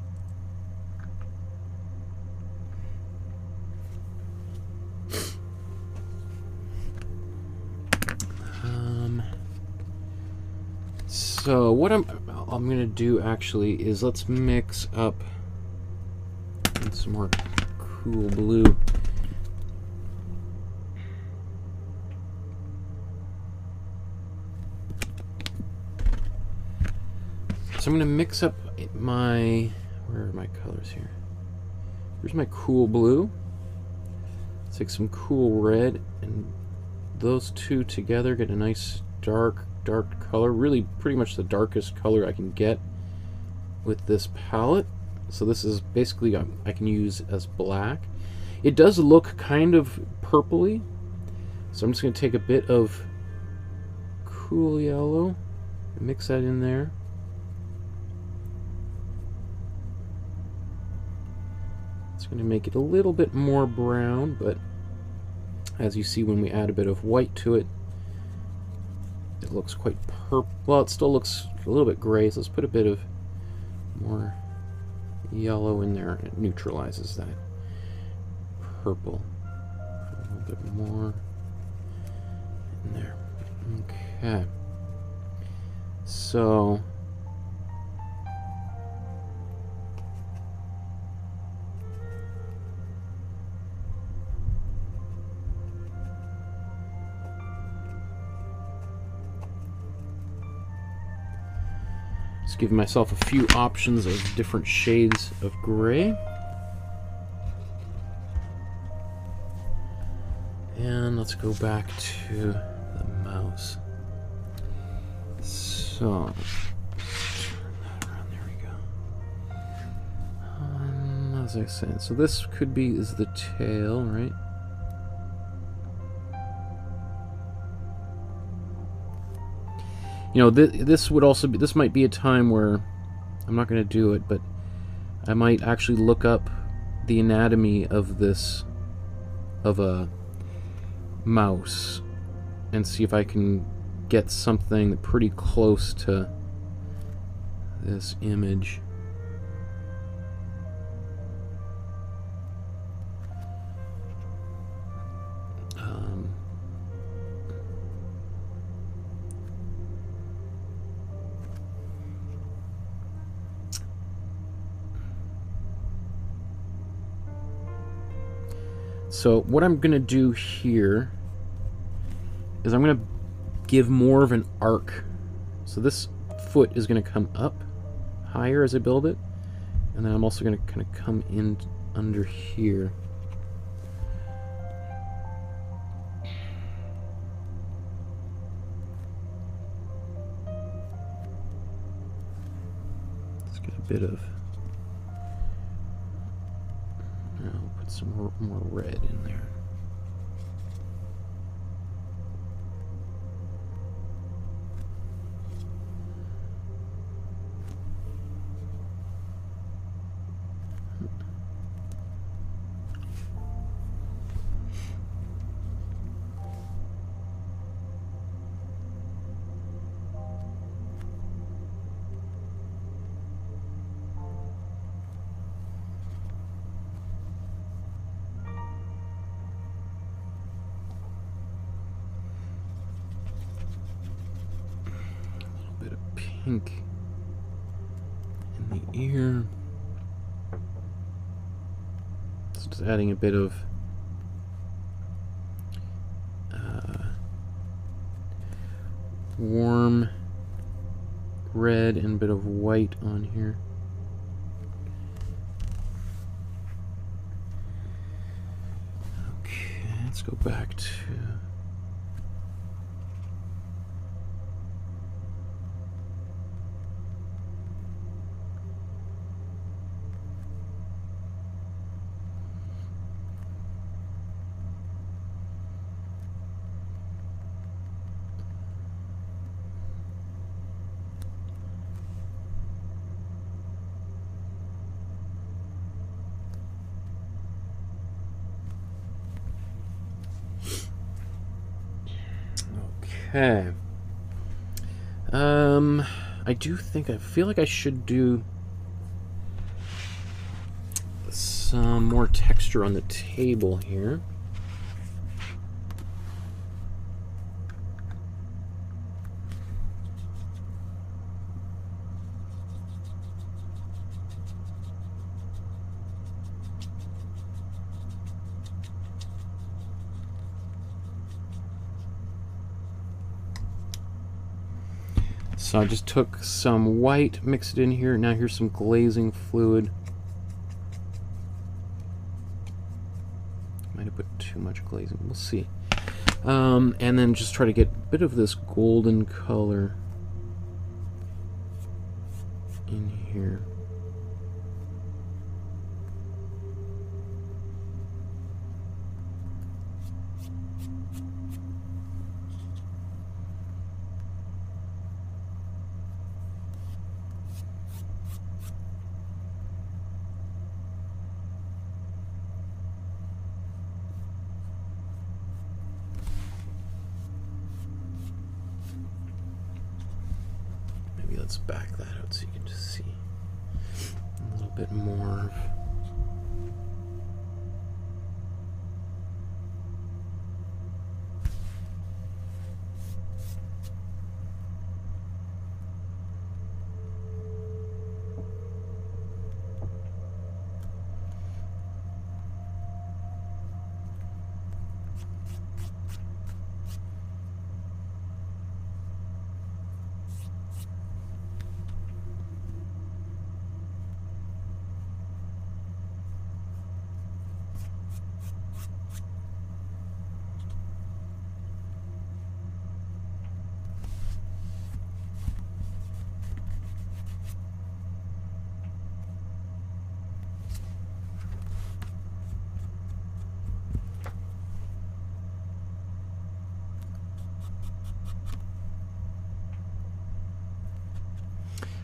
So what I'm gonna do actually is let's mix up some more cool blue. So I'm gonna mix up my, where are my colors here? Here's my cool blue. Let's take some cool red, and those two together get a nice dark color, really pretty much the darkest color I can get with this palette. So this is basically I can use as black. It does look kind of purpley, so I'm just going to take a bit of cool yellow and mix that in there. It's going to make it a little bit more brown, but as you see when we add a bit of white to it, it looks quite purple. Well, it still looks a little bit gray, so let's put a bit of more yellow in there. It neutralizes that purple. A little bit more in there. Okay. So just giving myself a few options of different shades of gray. And let's go back to the mouse. So, turn that around, there we go. As I said, so this could be, is the tail, right? This would also be, this might be a time where I'm not going to do it, but I might actually look up the anatomy of this, of a mouse, and see if I can get something pretty close to this image. So what I'm going to do here is I'm going to give more of an arc. So this foot is going to come up higher as I build it, and then I'm also going to kind of come in under here. Let's get a bit of, I'll put some more red in there. pink in the ear. Just adding a bit of warm red and a bit of white on here. Okay, let's go back to okay. I feel like I should do some more texture on the table here. So I just took some white, mixed it in here. Now here's some glazing fluid. Might have put too much glazing. We'll see. And then just try to get a bit of this golden color in here. Let's back that out so you can just see a little bit more.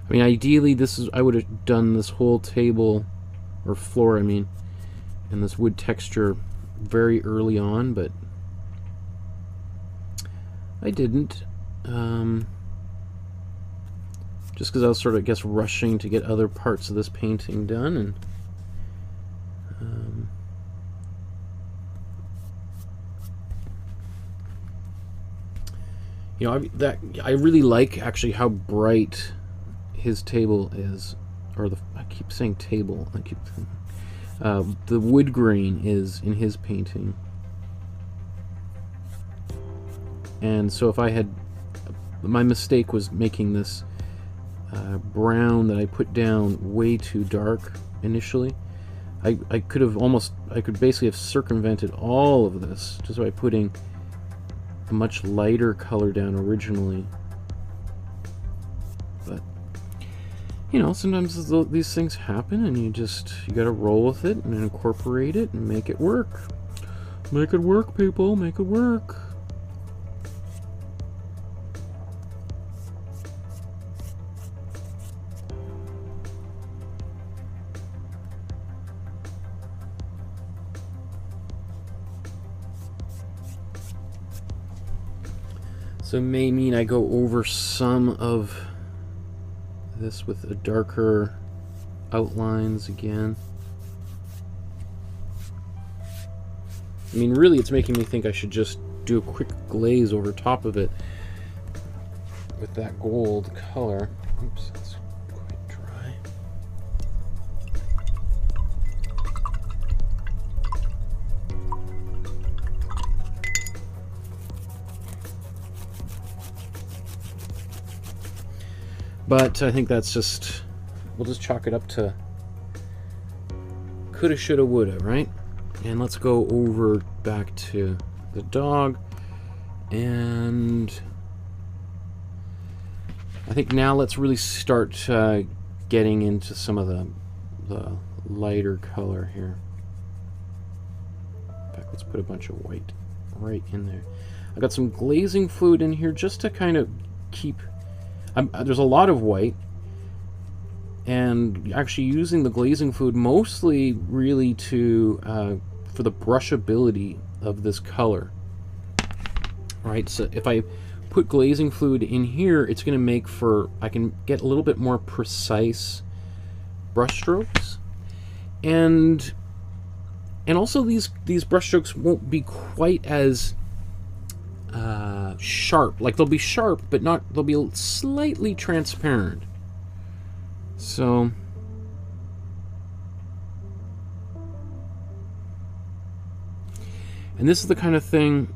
I mean, ideally, I would have done this whole table, or floor, I mean, and this wood texture very early on, but I didn't. Just because I was sort of, I guess, rushing to get other parts of this painting done, and you know, I really like actually how bright his table is, or I keep saying table. The wood grain is in his painting, and so if I had, my mistake was making this brown that I put down way too dark initially. I could basically have circumvented all of this just by putting a much lighter color down originally. But you know, sometimes these things happen, and you gotta roll with it and incorporate it and make it work. Make it work, people. Make it work. So it may mean I go over some of this with a darker outlines again. I mean, really, it's making me think I should just do a quick glaze over top of it with that gold color. Oops, it's quite dry. But I think that's just, we'll just chalk it up to coulda, shoulda, woulda, right? And let's go over back to the dog. And I think now let's really start getting into some of the lighter color here. In fact, let's put a bunch of white right in there. I got some glazing fluid in here just to kind of keep... there's a lot of white, and actually using the glazing fluid mostly really to for the brushability of this color. Right, so if I put glazing fluid in here, it's going to make for, I can get a little bit more precise brush strokes, and also these brush strokes won't be quite as sharp. Like, they'll be sharp, but not, they'll be slightly transparent. So and this is the kind of thing,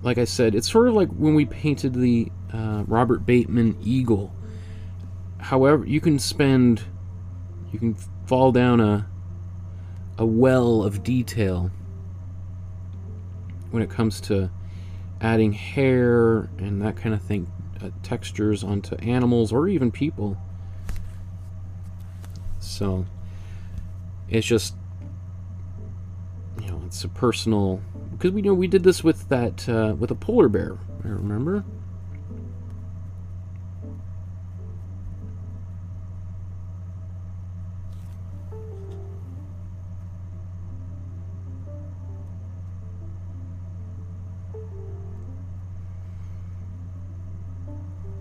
like I said, it's sort of like when we painted the Robert Bateman eagle. However, you can fall down a well of detail when it comes to adding hair and that kind of thing, textures onto animals or even people. So it's just, you know, it's a personal, because we did this with that with a polar bear, I remember.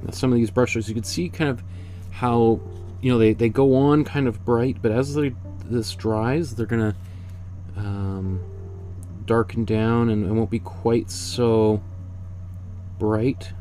Now, some of these brushes, you can see kind of how, you know, they go on kind of bright, but as this dries, they're gonna darken down and it won't be quite so bright.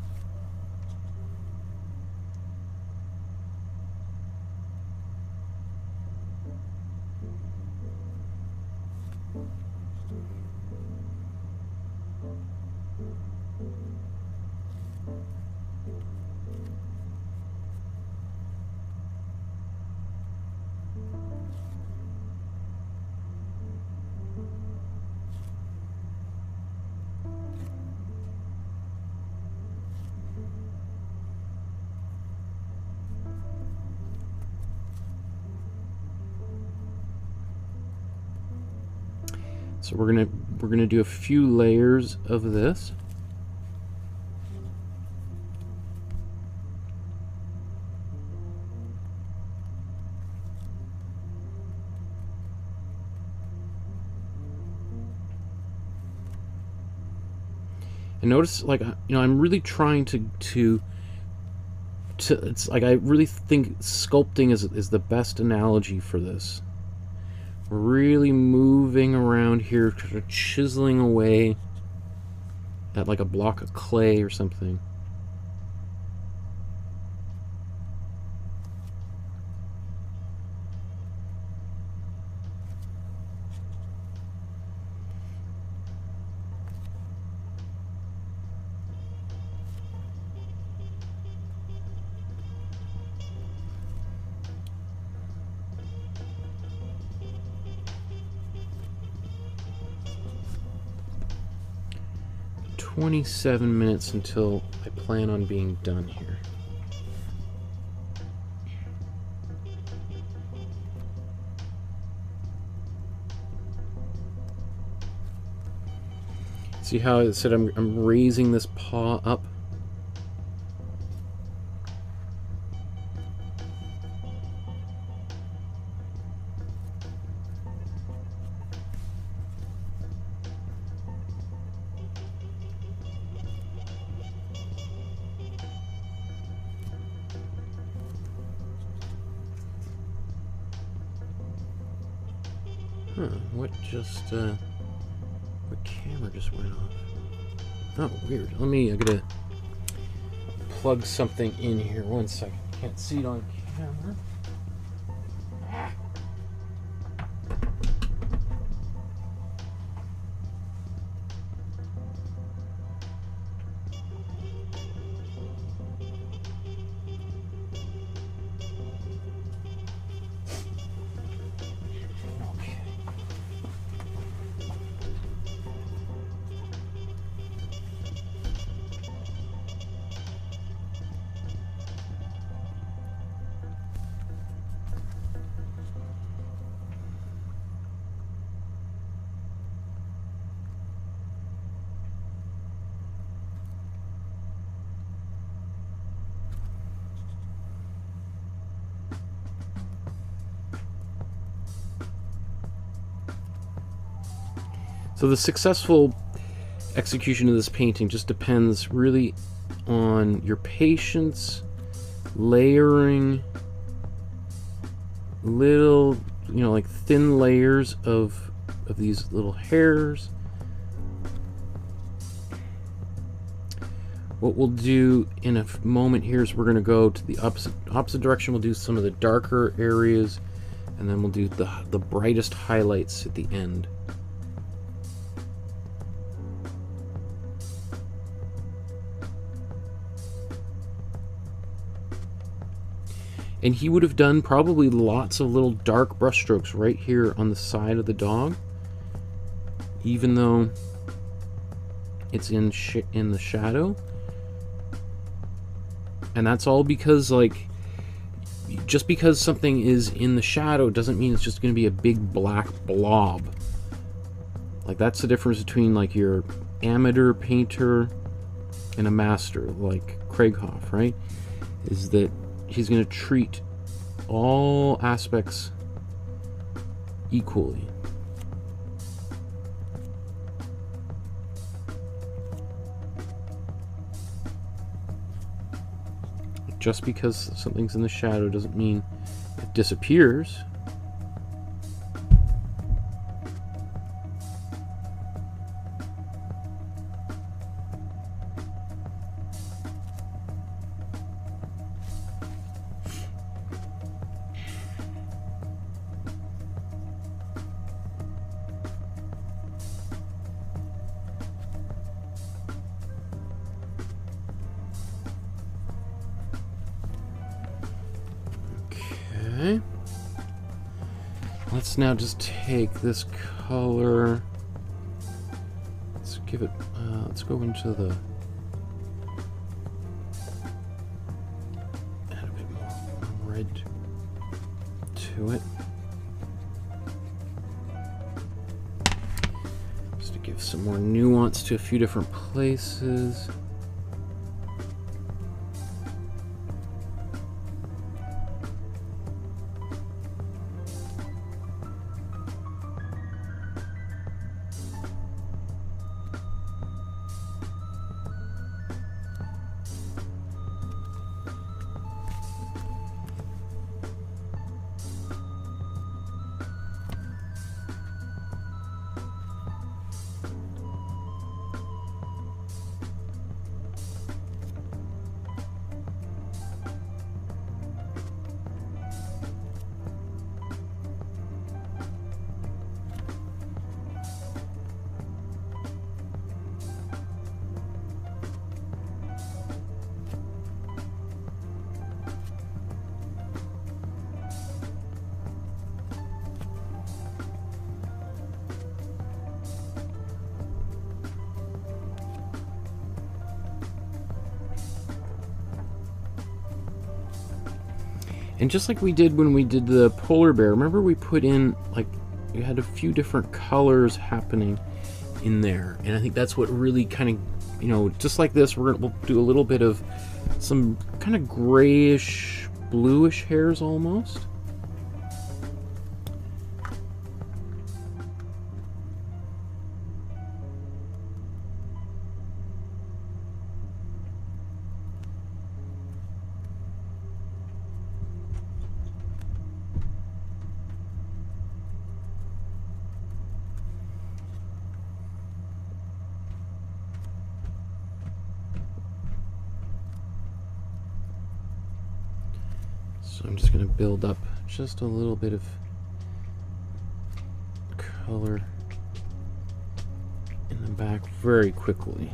So we're gonna do a few layers of this. And notice, like, you know, I'm really trying to it's like, I really think sculpting is the best analogy for this. We're really moving around here, kind of chiseling away at like a block of clay or something. "27 minutes until I plan on being done here." See how I said I'm raising this paw up? What camera just went off? Oh, weird. I gotta plug something in here. 1 second. can't see it on camera. So the successful execution of this painting just depends really on your patience, layering little, like thin layers of these little hairs. What we'll do in a moment here is we're going to go to the opposite direction. We'll do some of the darker areas, and then we'll do the brightest highlights at the end. And he would have done probably lots of little dark brushstrokes right here on the side of the dog, even though it's in the shadow. And that's all because, like, just because something is in the shadow doesn't mean it's just going to be a big black blob. Like, that's the difference between, like, your amateur painter and a master, like Krieghoff, right? Is that he's going to treat all aspects equally. Just because something's in the shadow doesn't mean it disappears. Let's now just take this color. Let's give it. Let's go into the. Add a bit more red to it, just to give some more nuance to a few different places. And just like we did when we did the polar bear, remember we put in, like, we had a few different colors happening in there. And I think that's what really kind of, just like this, we'll do a little bit of some kind of grayish, bluish hairs almost. So I'm just going to build up just a little bit of color in the back very quickly.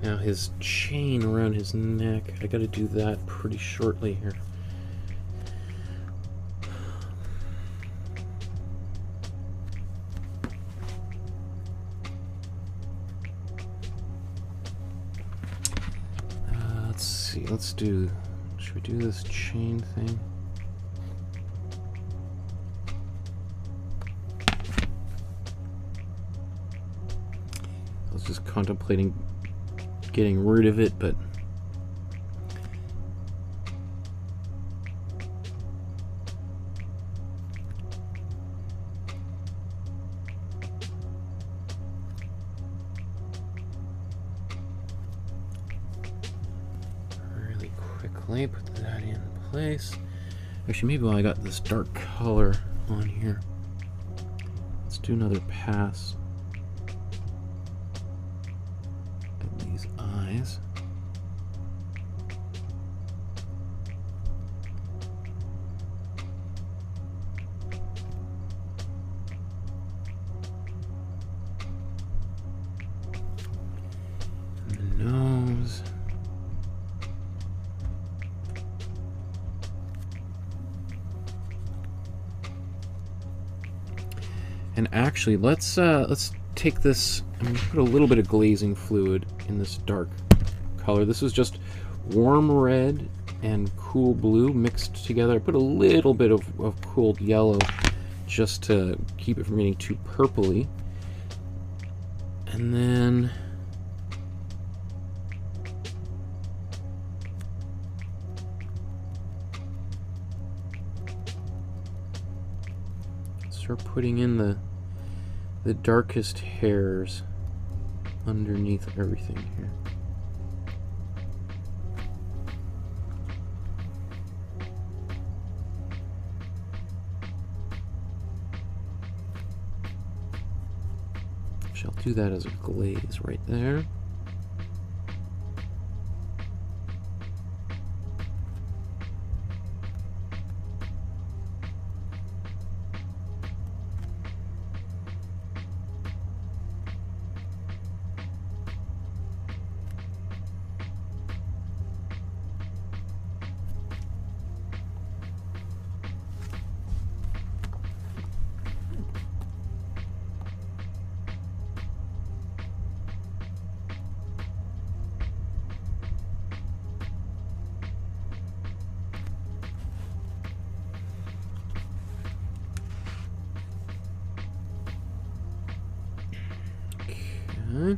Now his chain around his neck, I gotta do that pretty shortly here. Let's see, should we do this chain thing? I was just contemplating getting rid of it, but really quickly put that in place. Actually, maybe while I got this dark color on here, let's do another pass. Eyes. And the nose. And actually, let's take this. I'm going to put a little bit of glazing fluid in this dark color. This is just warm red and cool blue mixed together. I put a little bit of cooled yellow just to keep it from getting too purpley. And then start putting in the darkest hairs underneath everything here. I'll do that as a glaze right there. Okay.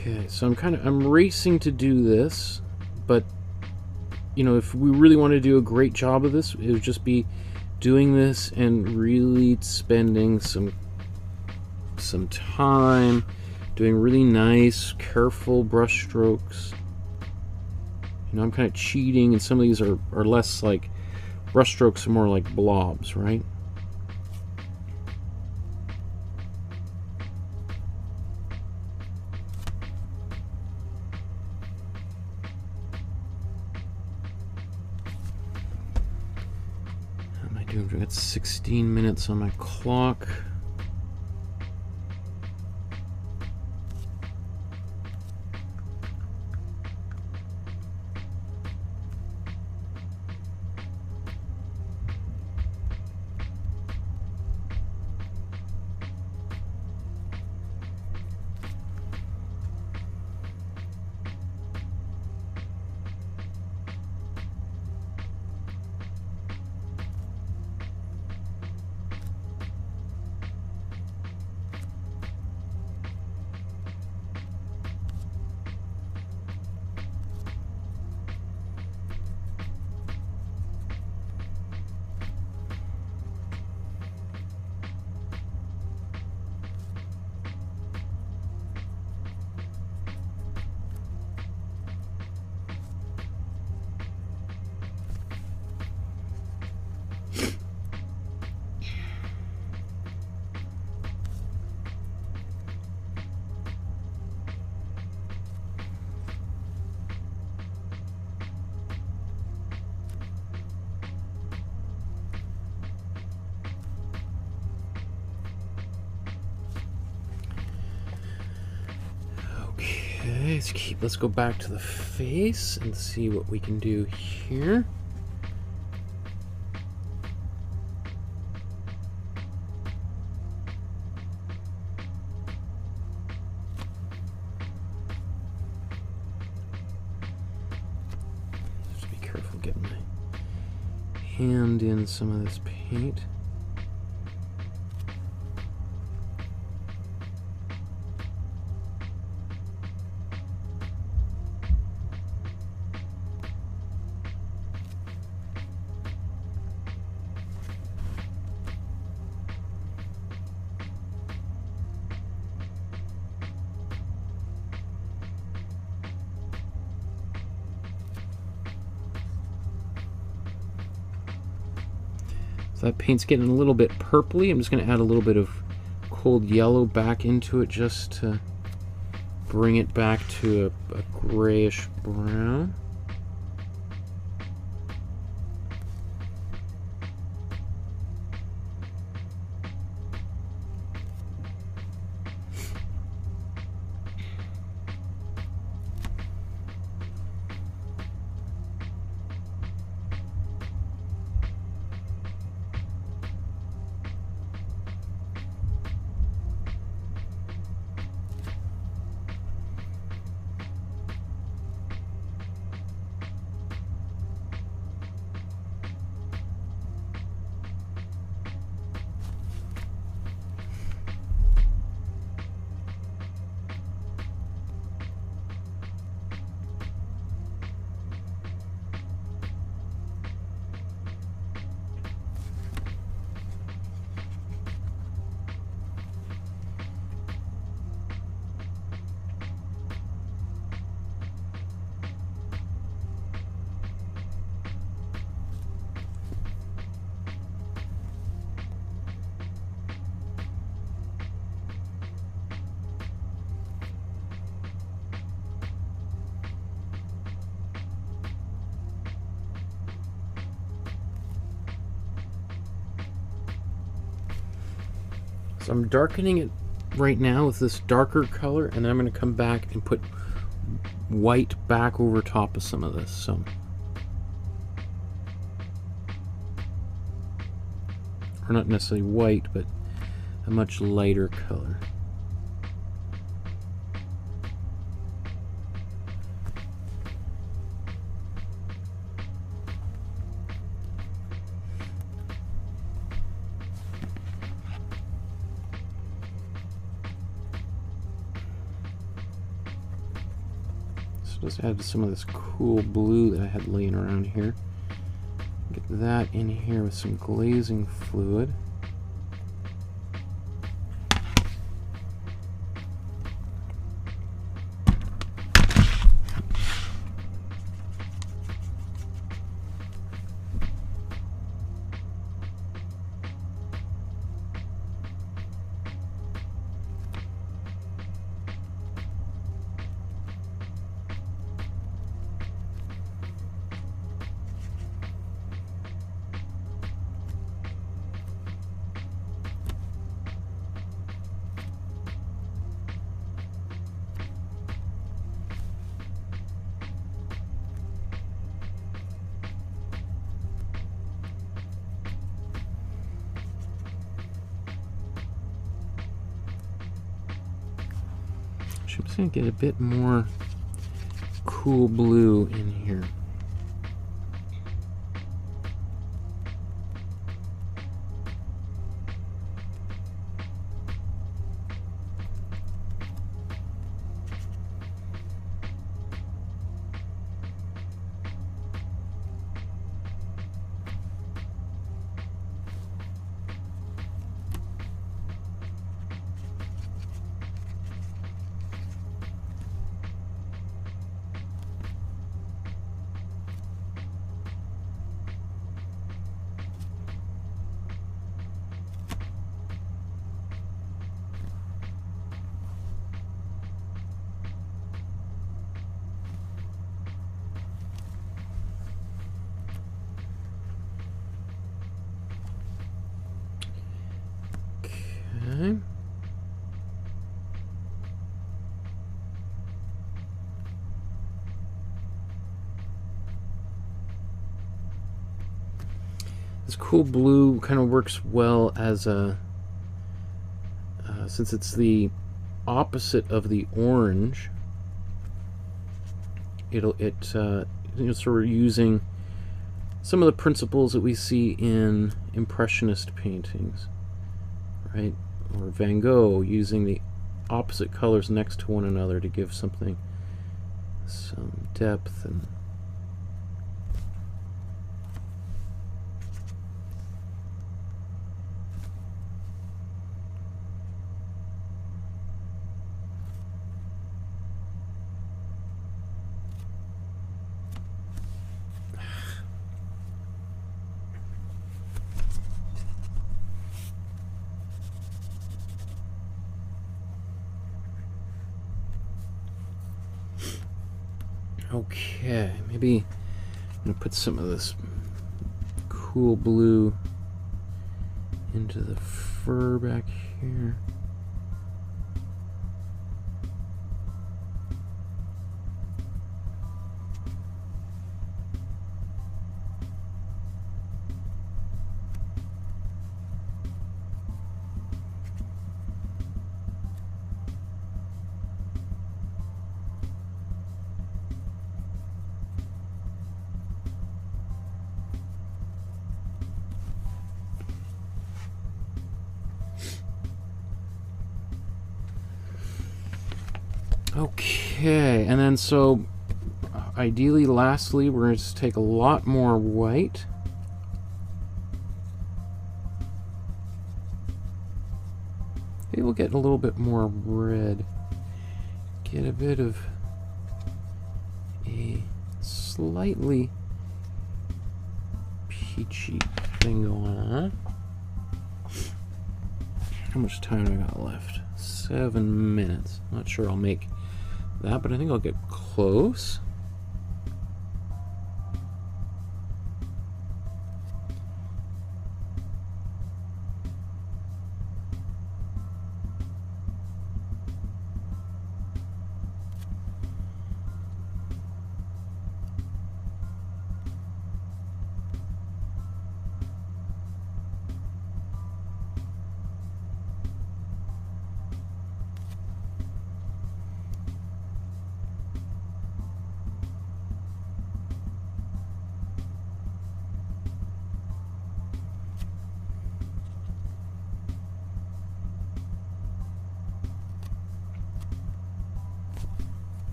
Okay, so I'm racing to do this, but you know, if we really want to do a great job of this, it would just be doing this and really spending some time doing really nice, careful brush strokes. You know, I'm kind of cheating, and some of these are less like brush strokes, are more like blobs, right? I've got 16 minutes on my clock. Okay, let's go back to the face and see what we can do here. Just be careful getting my hand in some of this paint. So that paint's getting a little bit purpley. I'm just going to add a little bit of cold yellow back into it just to bring it back to a grayish brown. So I'm darkening it right now with this darker color, and then I'm going to come back and put white back over top of some of this. So, or not necessarily white, but a much lighter color. Just add some of this cool blue that I had laying around here. Get that in here with some glazing fluid. I'm just going to get a bit more cool blue in here. This cool blue kind of works well as a, since it's the opposite of the orange, sort of using some of the principles that we see in Impressionist paintings, right? Or Van Gogh using the opposite colors next to one another to give something some depth and okay, maybe I'm going to put some of this cool blue into the fur back here. Okay, and then so ideally, lastly, we're going to take a lot more white. Maybe we'll get a little bit more red. Get a bit of a slightly peachy thing going on. How much time do I got left? 7 minutes. Not sure I'll make that, but I think I'll get close.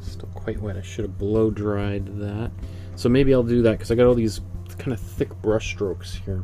Still quite wet. I should have blow dried that. So maybe I'll do that because I got all these kind of thick brush strokes here.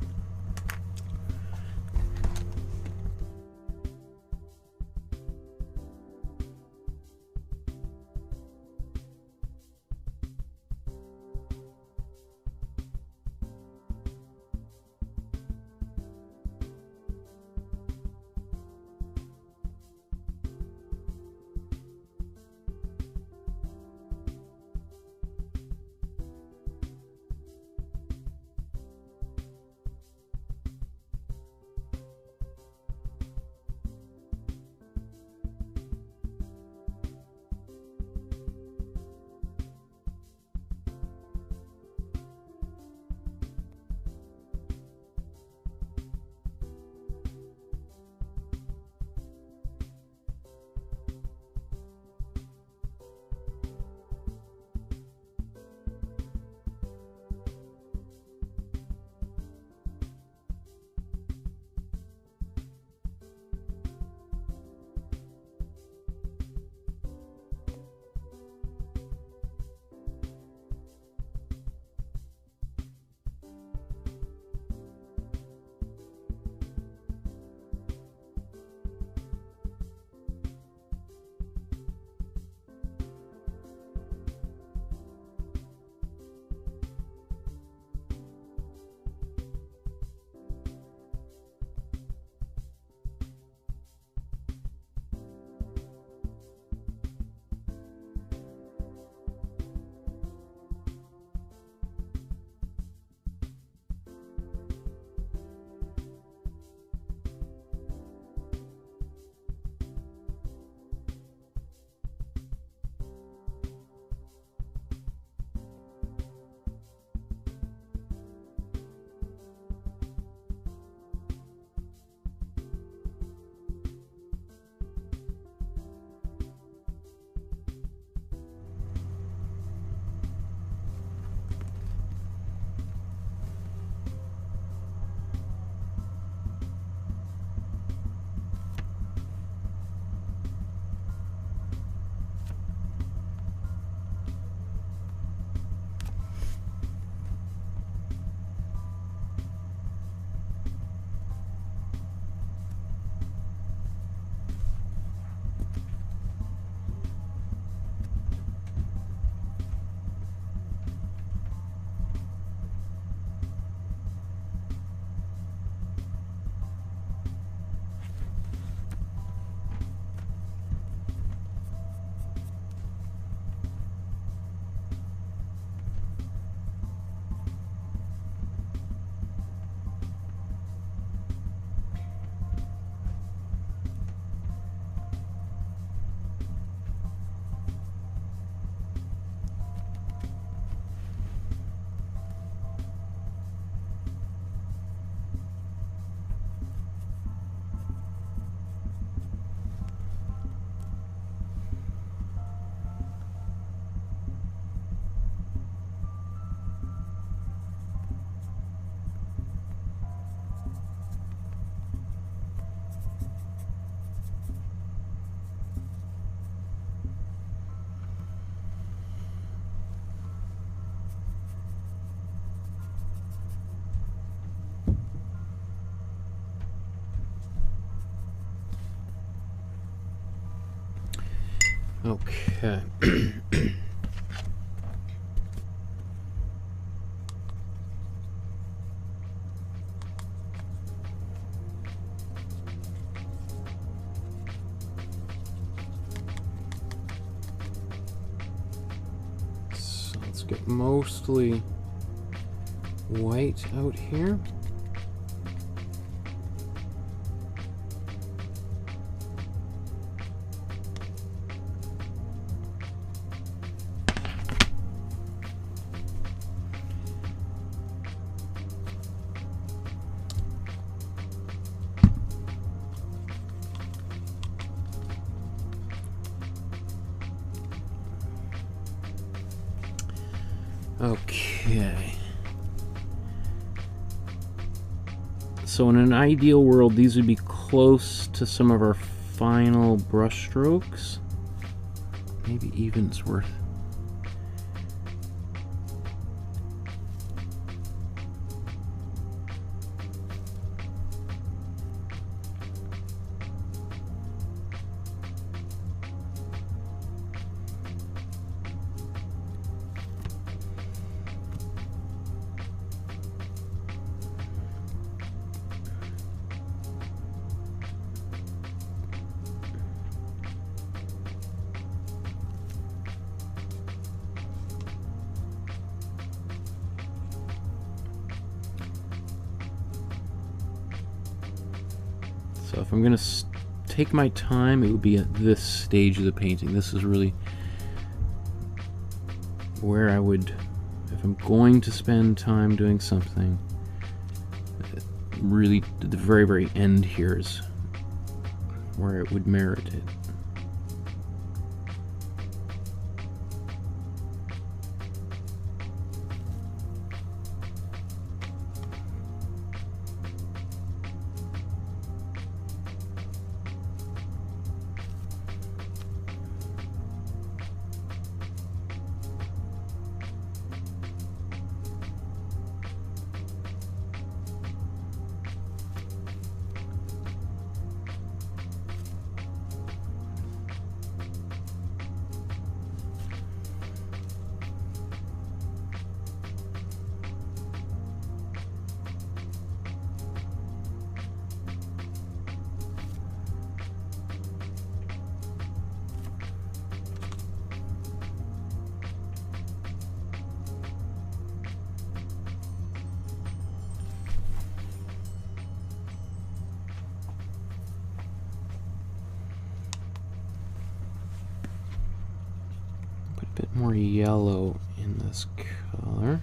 Okay. So let's get mostly white out here. Okay. So in an ideal world, these would be close to some of our final brush strokes. Maybe even's worth. So if I'm going to take my time, it would be at this stage of the painting. This is really where I would, if I'm going to spend time doing something, really the very, very end here is where it would merit it. Bit more yellow in this color.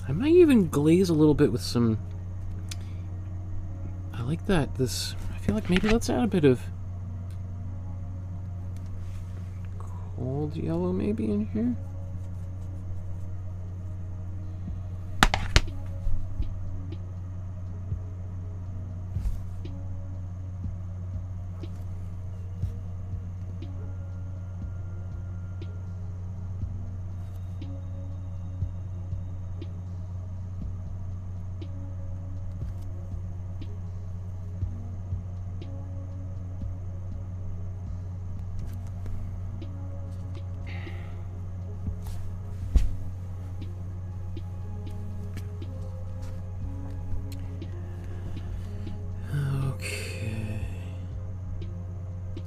I might even glaze a little bit with some, I like that, I feel like maybe let's add a bit of cold yellow maybe in here.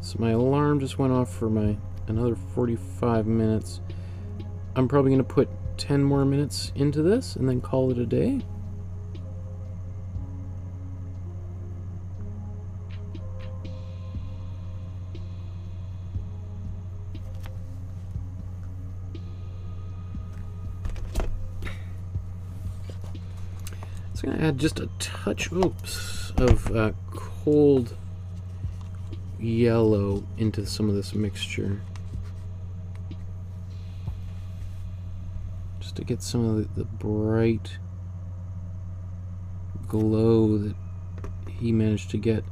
So my alarm just went off for another 45 minutes. I'm probably going to put 10 more minutes into this and then call it a day. So I'm going to add just a touch, of cold yellow into some of this mixture, just to get some of the bright glow that he managed to get.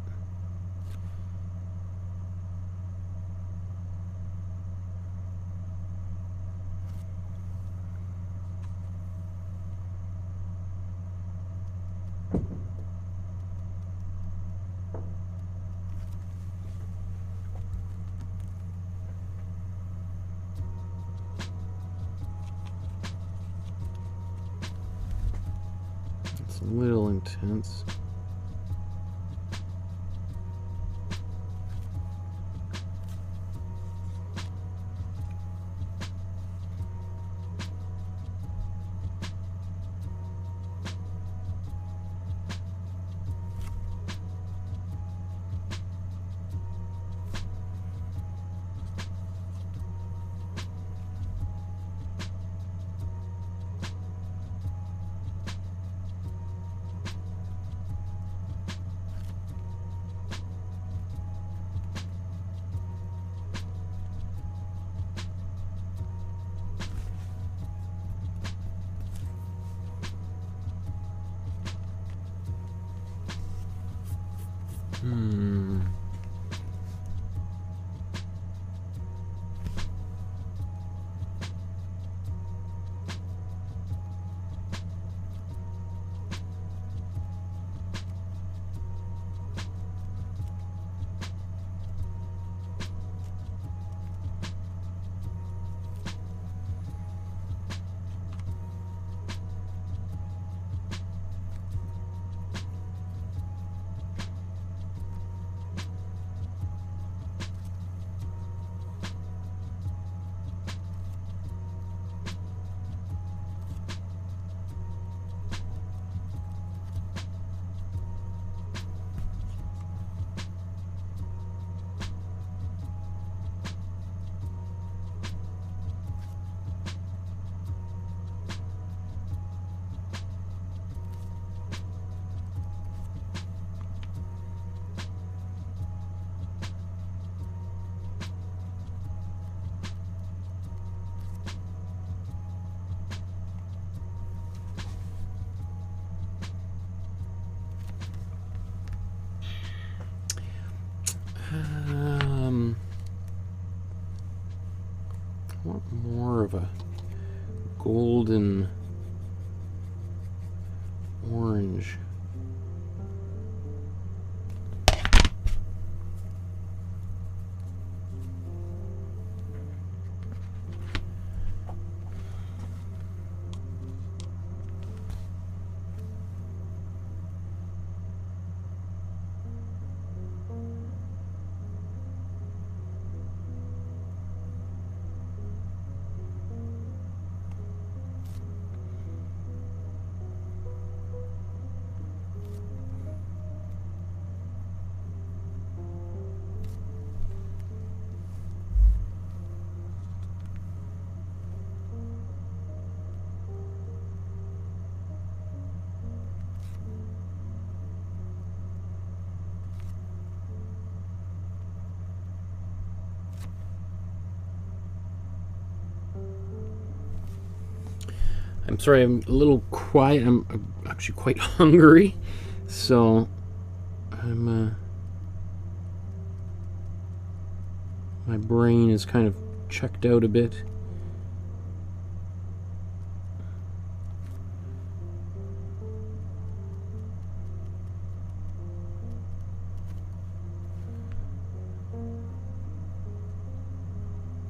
It's a little intense. I want more of a golden orange. I'm sorry, I'm a little quiet. I'm actually quite hungry, so I'm my brain is kind of checked out a bit.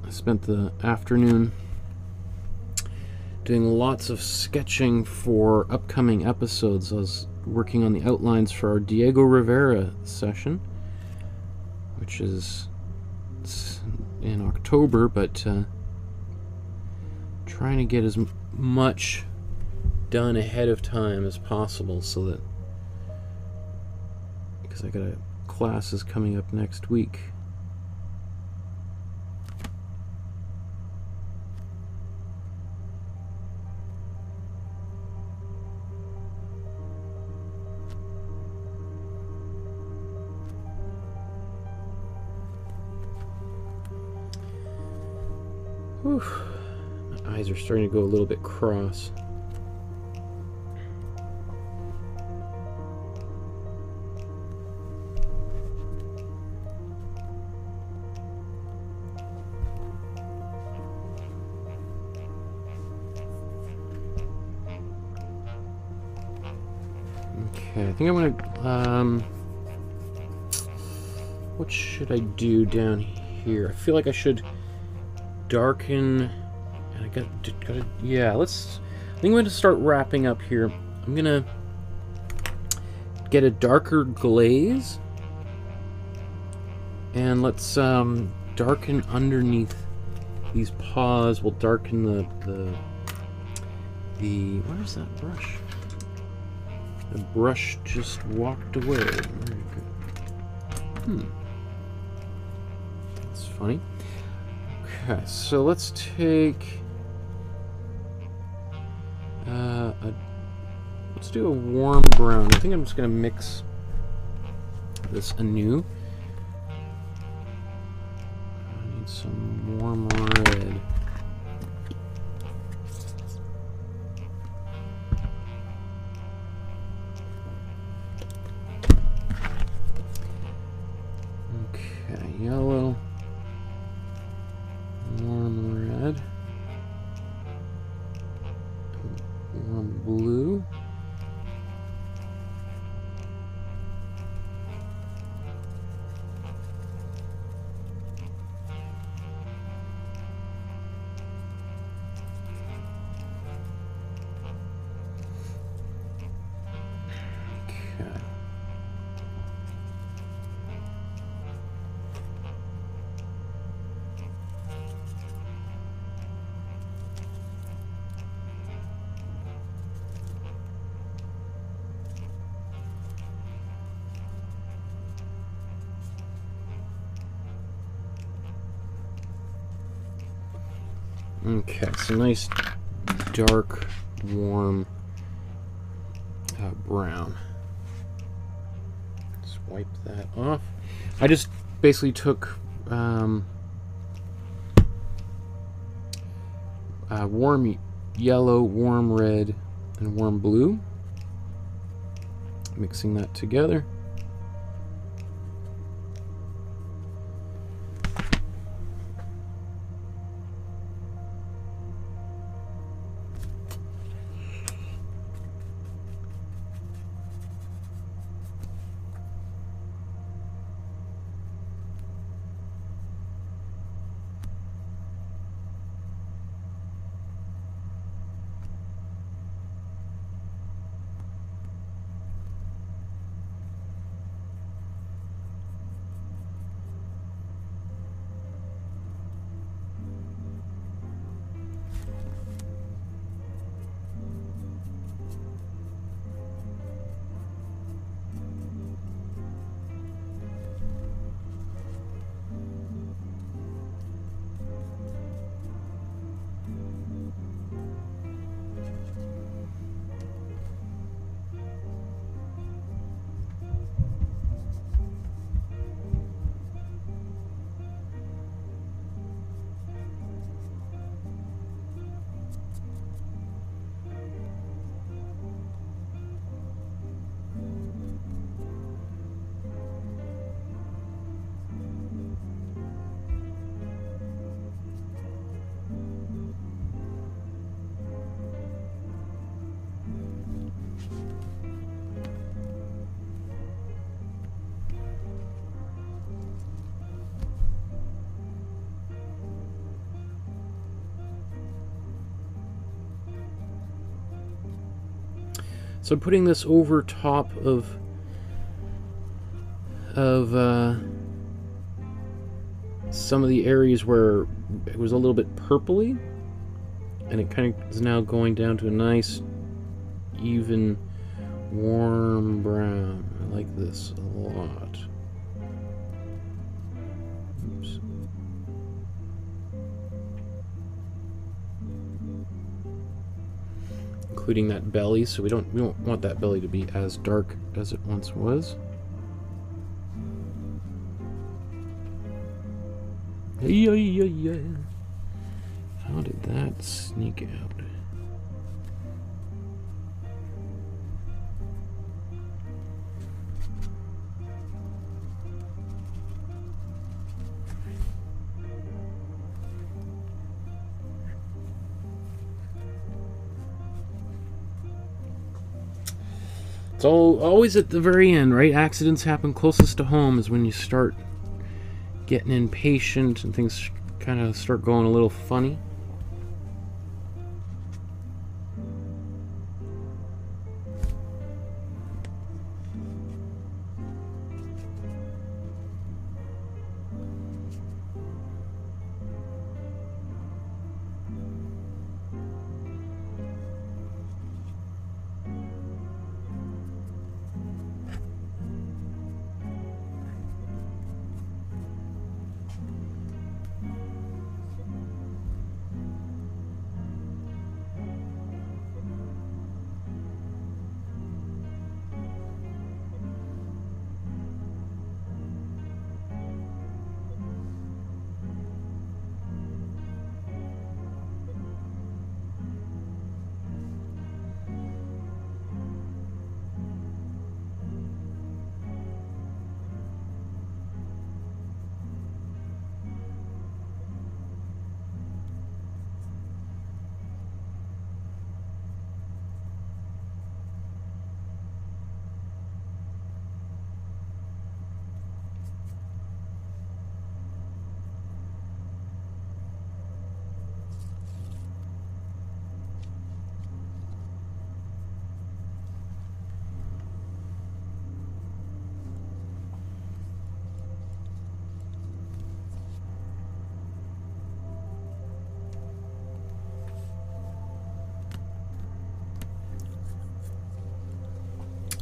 I spent the afternoon doing lots of sketching for upcoming episodes. I was working on the outlines for our Diego Rivera session, which is it's in October, but trying to get as much done ahead of time as possible, so that, because I got classes coming up next week. Whew. My eyes are starting to go a little bit cross. Okay, I think I'm gonna, what should I do down here? I feel like I should darken, and I gotta, yeah, I think I'm going to start wrapping up here. I'm gonna get a darker glaze, and let's darken underneath these paws. We'll darken the where's that brush? The brush just walked away. That's funny. Okay, so let's take let's do a warm brown. I think I'm just gonna mix this anew. I need some warm red. Okay, yellow. Warm red, warm blue, okay. Okay, so nice dark, warm brown. Let's wipe that off. I just basically took warm yellow, warm red, and warm blue, mixing that together. So I'm putting this over top of some of the areas where it was a little bit purpley, and it kind of is now going down to a nice, even, warm brown. I like this a lot. Oops. Including that belly, so we don't want that belly to be as dark as it once was. Yeah. How did that sneak out? It's always at the very end, right? Accidents happen closest to home is when you start getting impatient and things kind of start going a little funny.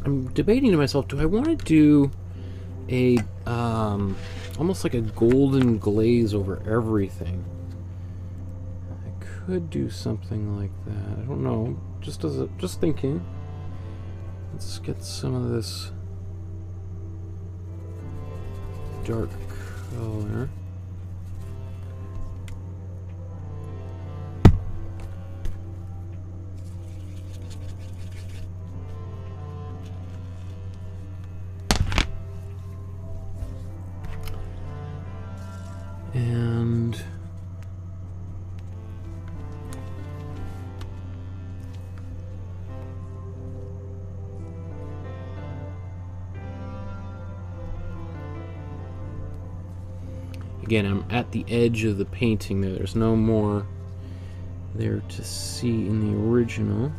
I'm debating to myself, do I want to do a almost like a golden glaze over everything? I could do something like that. I don't know. Just thinking. Let's get some of this dark color. And again, I'm at the edge of the painting there. There's no more there to see in the original.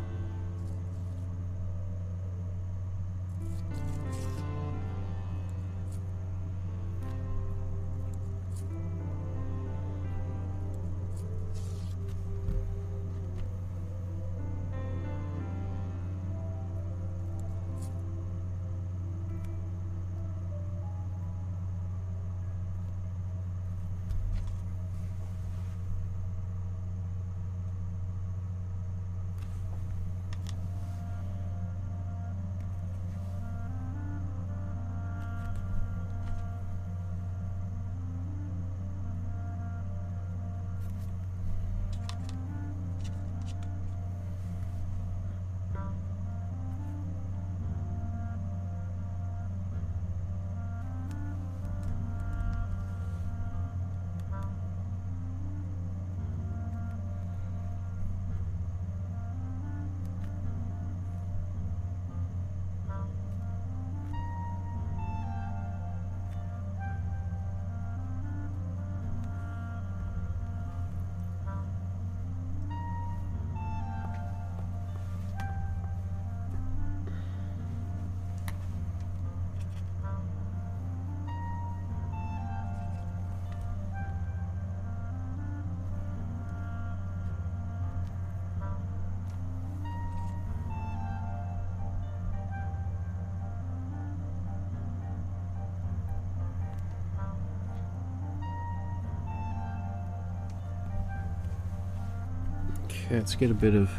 Okay, let's get a bit of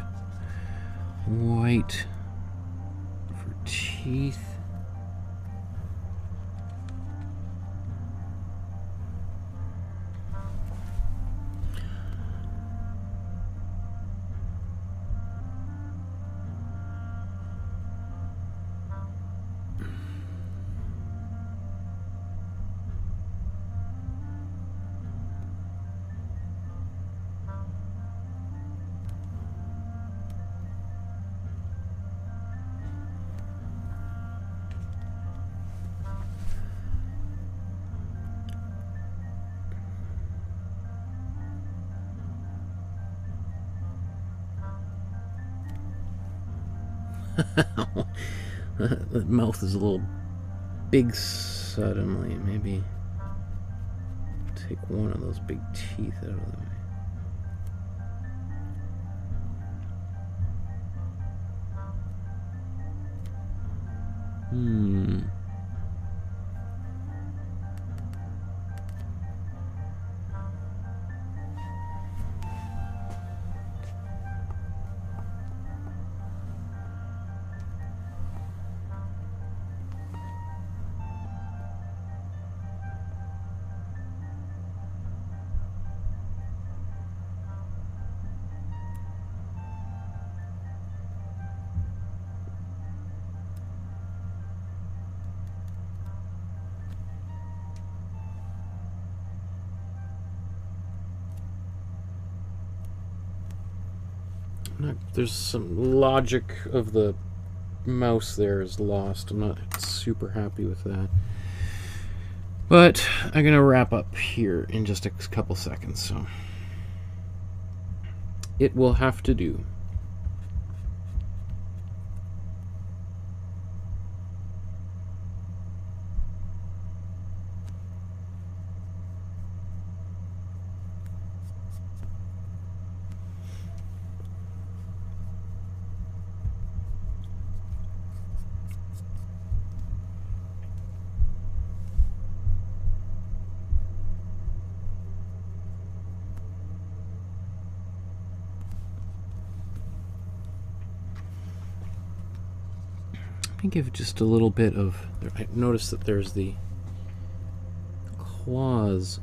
white for teeth. The mouth is a little big suddenly. Maybe take one of those big teeth out of the way. There's some logic of the mouse there is lost. I'm not super happy with that. But I'm going to wrap up here in just a couple seconds, so it will have to do. I think give just a little bit of. I noticed that there's the claws.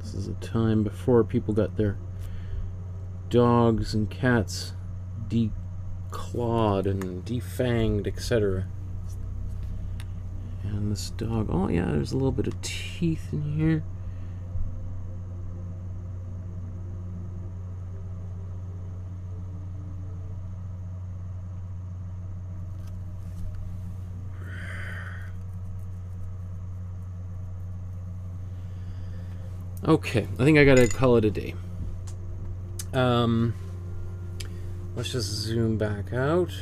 This is a time before people got their dogs and cats declawed and defanged, etc. And this dog, oh yeah, there's a little bit of teeth in here. Okay, I think I gotta call it a day. Let's just zoom back out.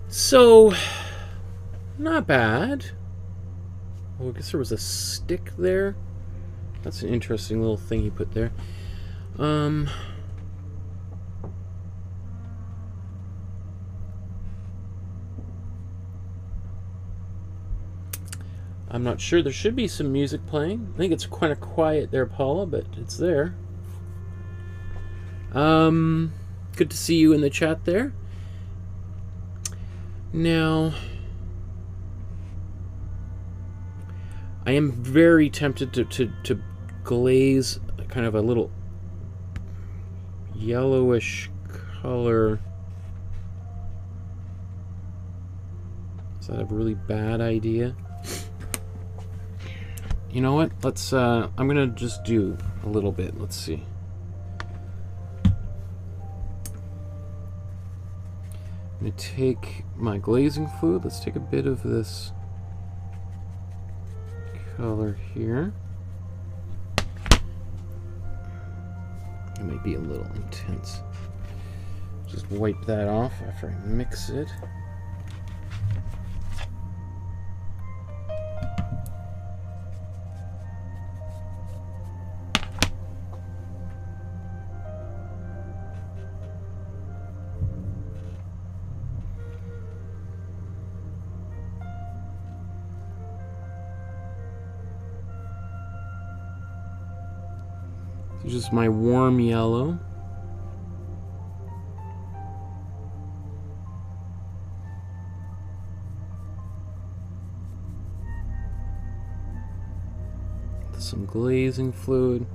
So, not bad. Oh, I guess there was a stick there. That's an interesting little thing he put there. I'm not sure. There should be some music playing. I think it's kind of quiet there, Paula, but it's there. Good to see you in the chat there. Now, I am very tempted to glaze kind of a little yellowish color. Is that a really bad idea? You know what? Let's, I'm gonna just do a little bit. Let's see. I'm going to take my glazing fluid. Let's take a bit of this color here. I'm might be a little intense. Just wipe that off after I mix it. This is just my warm yellow. Some glazing fluid.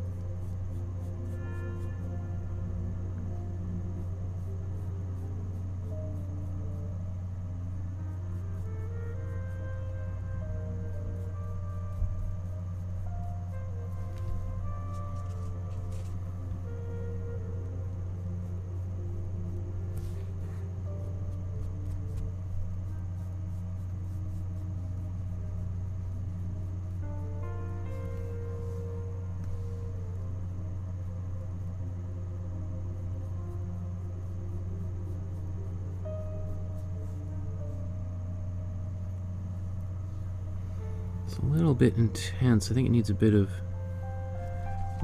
It's a little bit intense. I think it needs a bit of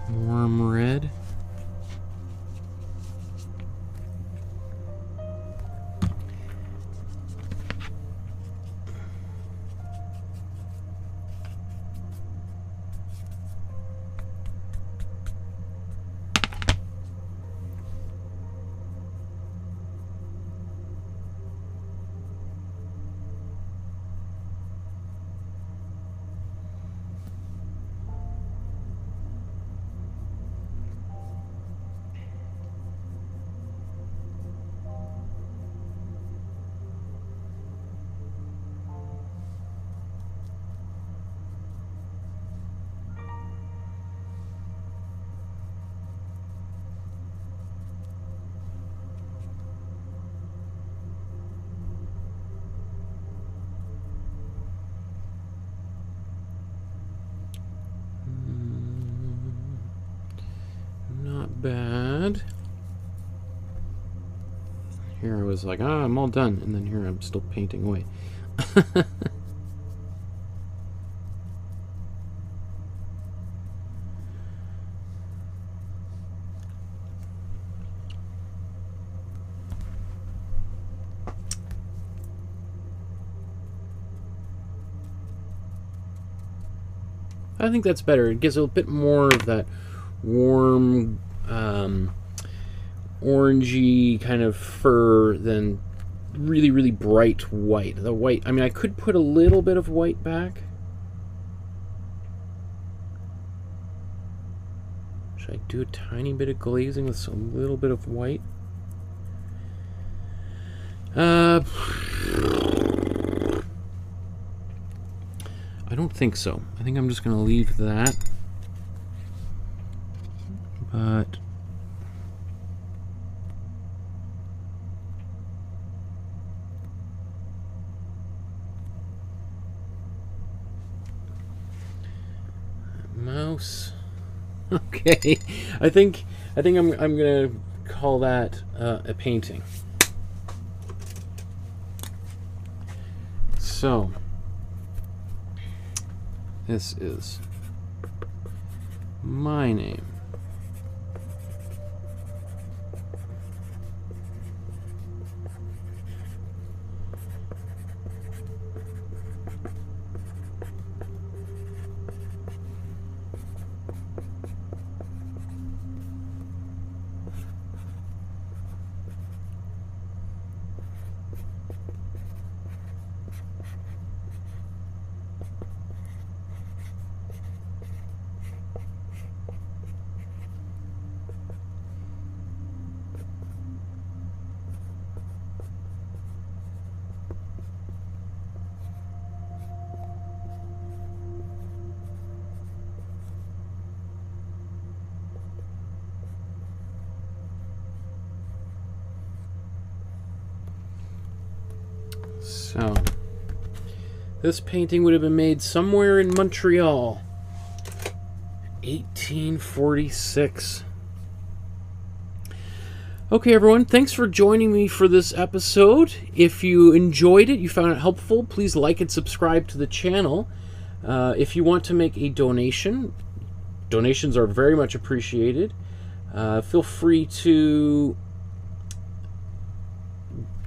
warm red. Bad. Here I was like, ah, I'm all done, and then here I'm still painting away. I think that's better. It gives a bit more of that warm orangey kind of fur than really, really bright white. The white, I mean, I could put a little bit of white back. Should I do a tiny bit of glazing with a little bit of white? I don't think so. I think I'm just going to leave that. But mouse. Okay, I think I'm gonna call that a painting. So this is my name. So, this painting would have been made somewhere in Montreal, 1846. Okay, everyone, thanks for joining me for this episode. If you enjoyed it, you found it helpful, please like and subscribe to the channel. If you want to make a donation, donations are very much appreciated. Feel free to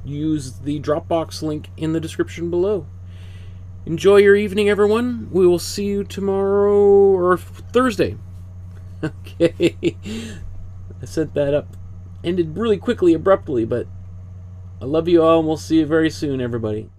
use the Dropbox link in the description below. Enjoy your evening, everyone. We will see you tomorrow or Thursday. Okay. I set that up. Ended really quickly, abruptly, but I love you all, and we'll see you very soon, everybody.